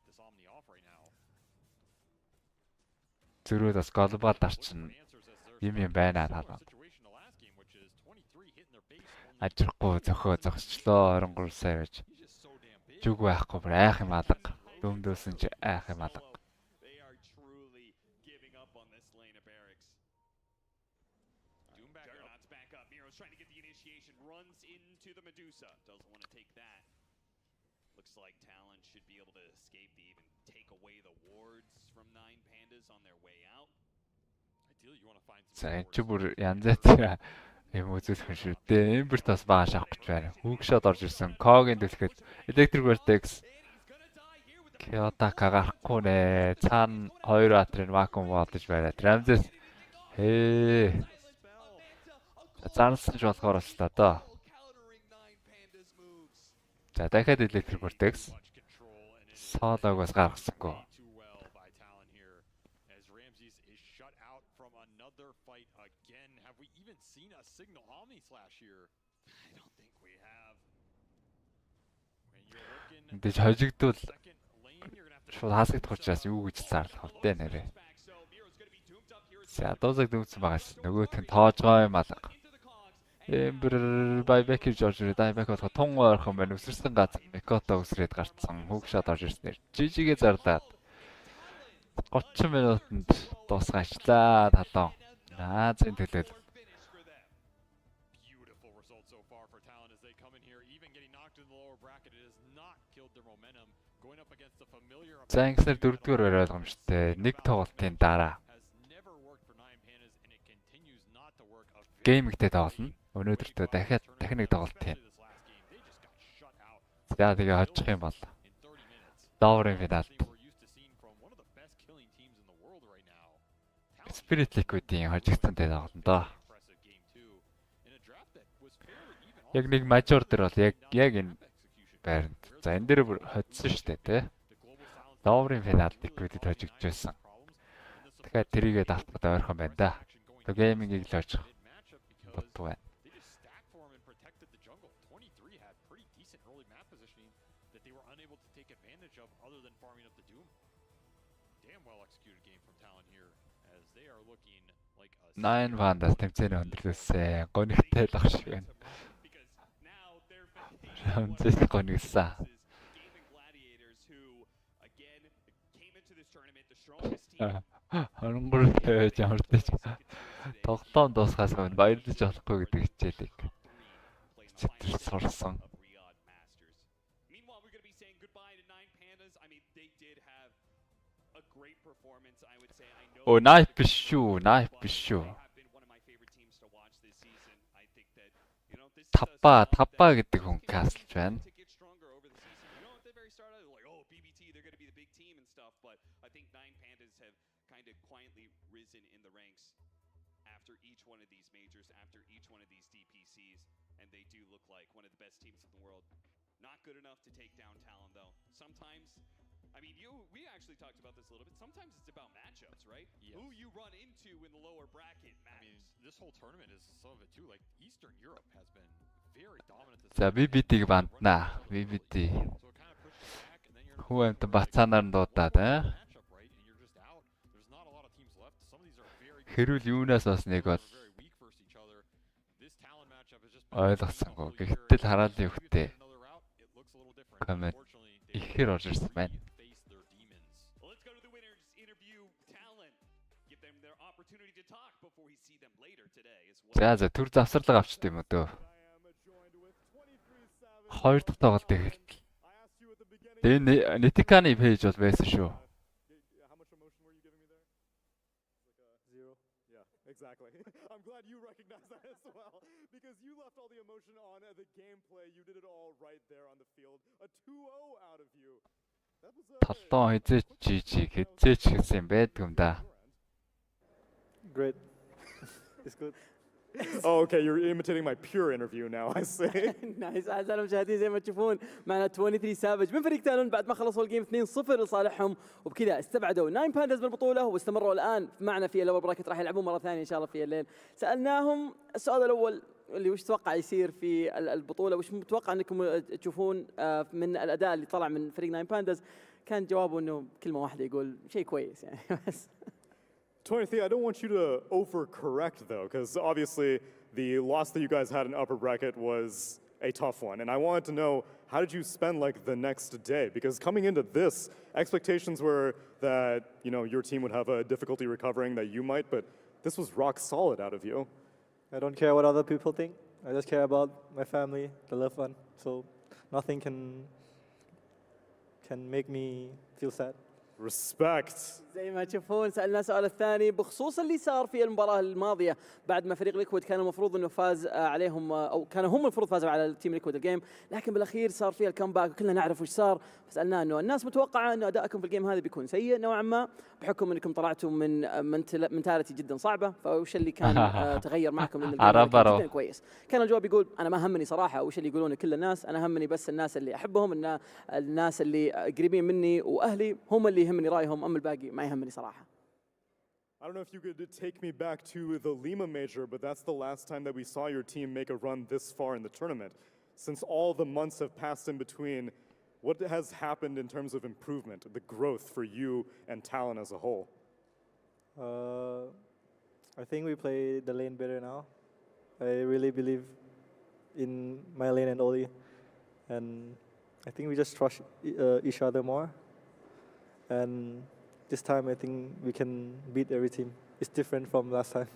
S2: Зөрүүд бас глобал дарчин юм байна талаад. Ажрахгүй зогсчлоо 23 сая байж. Зүг байхгүй бүр айх юм алга. Дөөмдөөсөн чи айх юм алга.
S8: Looks like Talon should be able to escape to even take away the wards from 9 Pandas on their way out. Ideally you want to find some.
S2: За энэ ч бүр янзтай юм үзүүлэх юм шүү дээ. Эмберт бас багаш авах гэж байна. Хүүгшод орж ирсэн. Когийн дэлгэхэд Electric Vertex Kyoto-ка гарахгүй нэ. Цаана 2 атрын вакуум болдож байна. Ramses зарлсан ч болохоор бас та доо. За дахиад Electric Vertex Соолоогоос гаргасангүй.
S7: Too well by Talon here as Ramses is shut out from another fight again. Have we even seen a signal Omni slash here? I don't think we have. When you're looking
S2: Мэдээж хожигдвол
S7: second lane, you're gonna have to
S2: шууд хаасагдах учраас юу гэж зарлах вэ нэрээ. За дуусах дүүцэн байгаас нөгөөх нь тоожгоо юм алга. Эмбэр байбек хийж орж ирээ. Байбек болохоо тун ойрхон байна. Үсэрсэн газар Микото үсрээд гарцсан. Хүүгшаад орж ирснээр жижигээ зарлаад 30 минутанд дуусгаачлаа талон. Наазын төлөөл.
S7: beautiful result so far for Talon as they come in here, even getting knocked in the lower bracket. It has not killed their momentum. Going up against the familiar
S2: За ингэснээр дөрөвдүгээр байр ойлгомжтой. Нэг тоглолтын дараа
S7: has never worked for Nine Pandas and it continues not to work.
S2: геймигтэй тоглоно. Өнөөдөртөө дахин нэг тоглолт юм. За тэгээ хожих юм бол Доорын финалд Spirit Liquid-ийн хожигдсантай тоглоно доо. Яг нэг мажор дээр бол яг энэ байранд. За энэ дээр бүр хоцсон шүү дээ, тэ. Доорын финалд Liquid-д хожигдж байсан. Тэгэхээр тэрийгээ давтахад ойрхон байна да. Тэг геймингийг л хожих. Бодваа. Nine Pandas тэмцээний өндөрлөөсөө гонигтай л ах шиг байна. Ramses гонигсан. Хангууртай жамартай. Тоглоом дуусгаас өмнө баярлаж болохгүй гэдэг хичээлийг читэр сурсан. Оо, найп биш шүү. Tappa гэдэг хүн каслж байна. After each one of these majors, after each one of these DPCs, and they do look like one of the best teams in the world. Not good enough to take down Talon, though. Sometimes, I mean, we actually talked about this a little bit. Sometimes it's about matchups, right? Yes. Who you run into in the lower bracket matters. I mean, this whole tournament is some of it too. Like Eastern Europe has been very dominant. За BBT-г банднаа. BBT. Хүү амт бацаанаар дуудаад хэрүүл юунаас бас нэг бол ойлгосонгүй. Гэхдээ хараад явахтэй. Коммент ихээр орж ирсэн байна. За төр завсарлага авчт юм уу дөө. Хоёр дахь тоглолт эхэлт. Тэгээ Нитиканы пэйж бол байсан шүү.
S13: Exactly. I'm glad you recognize that as well, because you left all the emotion on the gameplay. You did it all right there on the field. A 2-0 out of you. That was
S2: Талон хизээч гэсэн байдаг юм да.
S13: Great. It's good. Oh, okay, you're imitating my pure interview now, I see.
S14: نايس. أعزائي المشاهدين زي ما تشوفون معنا 23 سافج من فريق تالون بعد ما خلصوا الجيم 2-0 لصالحهم وبكذا استبعدوا ناين بانداز بالبطولة واستمروا الآن معنا في اللور براكت راح يلعبون مرة ثانية إن شاء الله في الليل. سألناهم السؤال الأول اللي وش تتوقع يصير في البطولة، وش متوقع أنكم تشوفون من الأداء اللي طلع من فريق ناين بانداز. كان جوابه إنه كلمة واحدة يقول شيء كويس يعني بس.
S13: 23, I don't want you to overcorrect though, because obviously the loss that you guys had in upper bracket was a tough one. And I wanted to know, how did you spend like the next day? Because coming into this, expectations were that, you know, your team would have a difficulty recovering, that you might, but this was rock solid out of you.
S15: I don't care what other people think. I just care about my family, the loved one. So nothing can make me feel sad.
S13: Respect.
S14: زي ما تشوفون سألنا السؤال الثاني بخصوص اللي صار في المباراة الماضية بعد ما فريق ليكويد كان المفروض انه فاز عليهم او كانوا هم المفروض فازوا على التيم ليكويد الجيم لكن بالاخير صار فيها الكامباك وكلنا نعرف وش صار فسألنا انه الناس متوقعة انه ادائكم في الجيم هذا بيكون سيء نوعا ما بحكم انكم طلعتوا من منتاليتي جدا صعبة فوش اللي كان تغير معكم لان الجيم كان جدا كويس كان الجواب يقول انا ما همني صراحة وش اللي يقولون كل الناس انا همني بس الناس اللي احبهم الناس اللي قريبين مني واهلي هم اللي يهمني رايهم اما الباقي ما يهمني صراحة.
S13: I don't know if you could take me back to the Lima Major, but that's the last time that we saw your team make a run this far in the tournament. Since all the months have passed in between, what has happened in terms of improvement, the growth for you and Talon as a whole?
S15: I think we play the lane better now. I really believe in my lane and Oli, and I think we just trust each other more. And this time, I think we can beat every team. It's different from last time.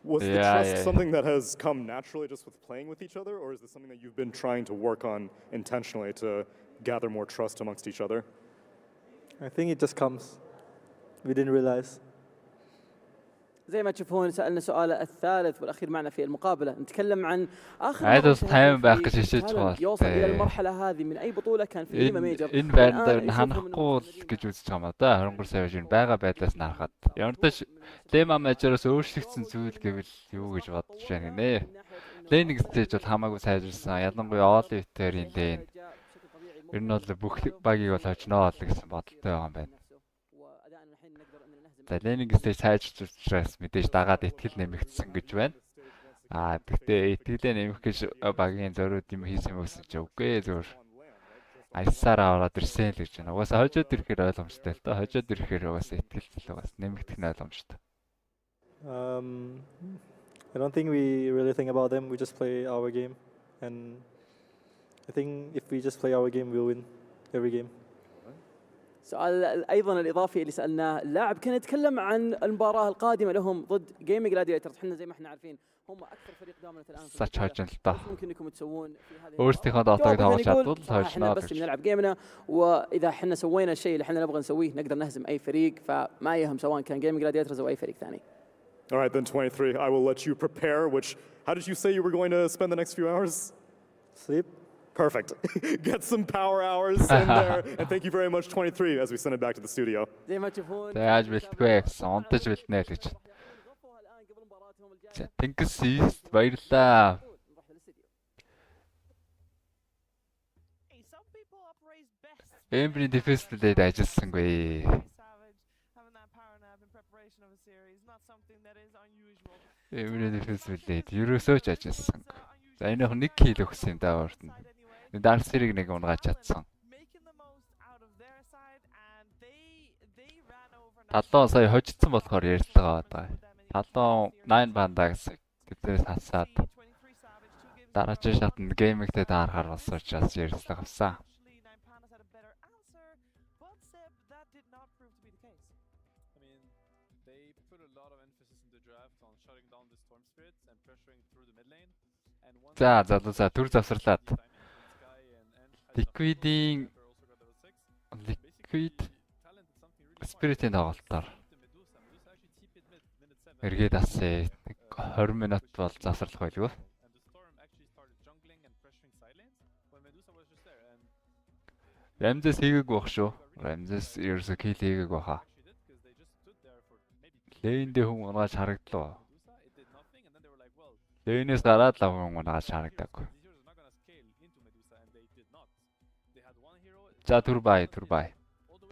S13: Was the trust something that has come naturally just with playing with each other, or is this something that you've been trying to work on intentionally to gather more trust amongst each other?
S15: I think it just comes. We didn't realize.
S14: زي ما تشوفون سألنا سؤال الثالث والأخير معنا في المقابلة نتكلم عن آخر يوصل إلى المرحلة هذه من أي بطولة كان في ليما ميجر
S2: энэ байранд ханахгүй гэж үзэж байгаа юм да 24 сая жин байгаа байдлаас нь харахад ерөнхийдөө лима мейжероос өөрчлөгдсөн зүйл гэвэл юу гэж бодож байна гинэ лейнинг стейж бол хамаагүй сайжирсан ялангуяа Оли Витерийн лейн ер нь бол бүх багийг бол хожноо гэсэн бодолтой байгаа юм байна. За лейнинг стейж сайжирч учраас мэдээж дагаад итгэл нэмэгдсэн гэж байна. Тэгтээ итгэлээ нэмэх гэж багийн зориуд юм хийсэн юм гэсэн чи үгүй зөвөр айсаараа ороод ирсэн л гэж байна. Угаасаа хожоод ирэхээр ойлгомжтой л доо. Хожоод ирэхээр угаасаа итгэл бас нэмэгдэх нь ойлгомжтой.
S15: I don't think we really think about them. We just play our game, and I think if we just play our game, we'll win every game.
S14: سؤال ايضا الاضافي اللي سالناه اللاعب كان يتكلم عن المباراه القادمه لهم ضد جيمنج جلاديترز احنا زي ما احنا عارفين هم اكثر فريق دومينت الان ممكن انكم تسوون في هذه احنا بس بنلعب جيمنا واذا احنا سوينا الشيء اللي احنا نبغى نسويه نقدر نهزم اي فريق فما يهم سواء كان جيمنج جلاديترز او اي فريق ثاني.
S13: All right, then 23. I will let you prepare. How did you say you were going to spend the next few hours?
S15: Sleep.
S13: Perfect. Get some power hours in there. And thank you very much, 23, as we send it back to the studio.
S2: Яаж бэлтгүй сонтож бэлтнэ л гэж. Тэнгис баярлаа. Эмбрийн дефенстэй ажилласангүй. Эмбрийн дефенстэй ерөөсөө ч ажилласангүй. За энэ нэг кил өгсөн юм даа урд нь. Дарсэрийг нэг унгааж чадсан. Талон сая хожигдсан болохоор ярьцлага байгаа. Талон 9 бандагс гэдээс хасаад дараагийн шатнд геймingтэй даарахаар болсон учраас ярьцлага авсан. За залуусаа төр завсарлаад Liquid Spirit-ийн тоглолтоор эргээд асаа 20 минут бол завсарлах байлгүй. Рамзес хийгээг байх шүү. Рамзес ерөөсө кил хийгээг баха. Лейндээ хүн унааж харагдлаа. Лейнээс дараад л хүн унааж харагдаагүй. За турбай.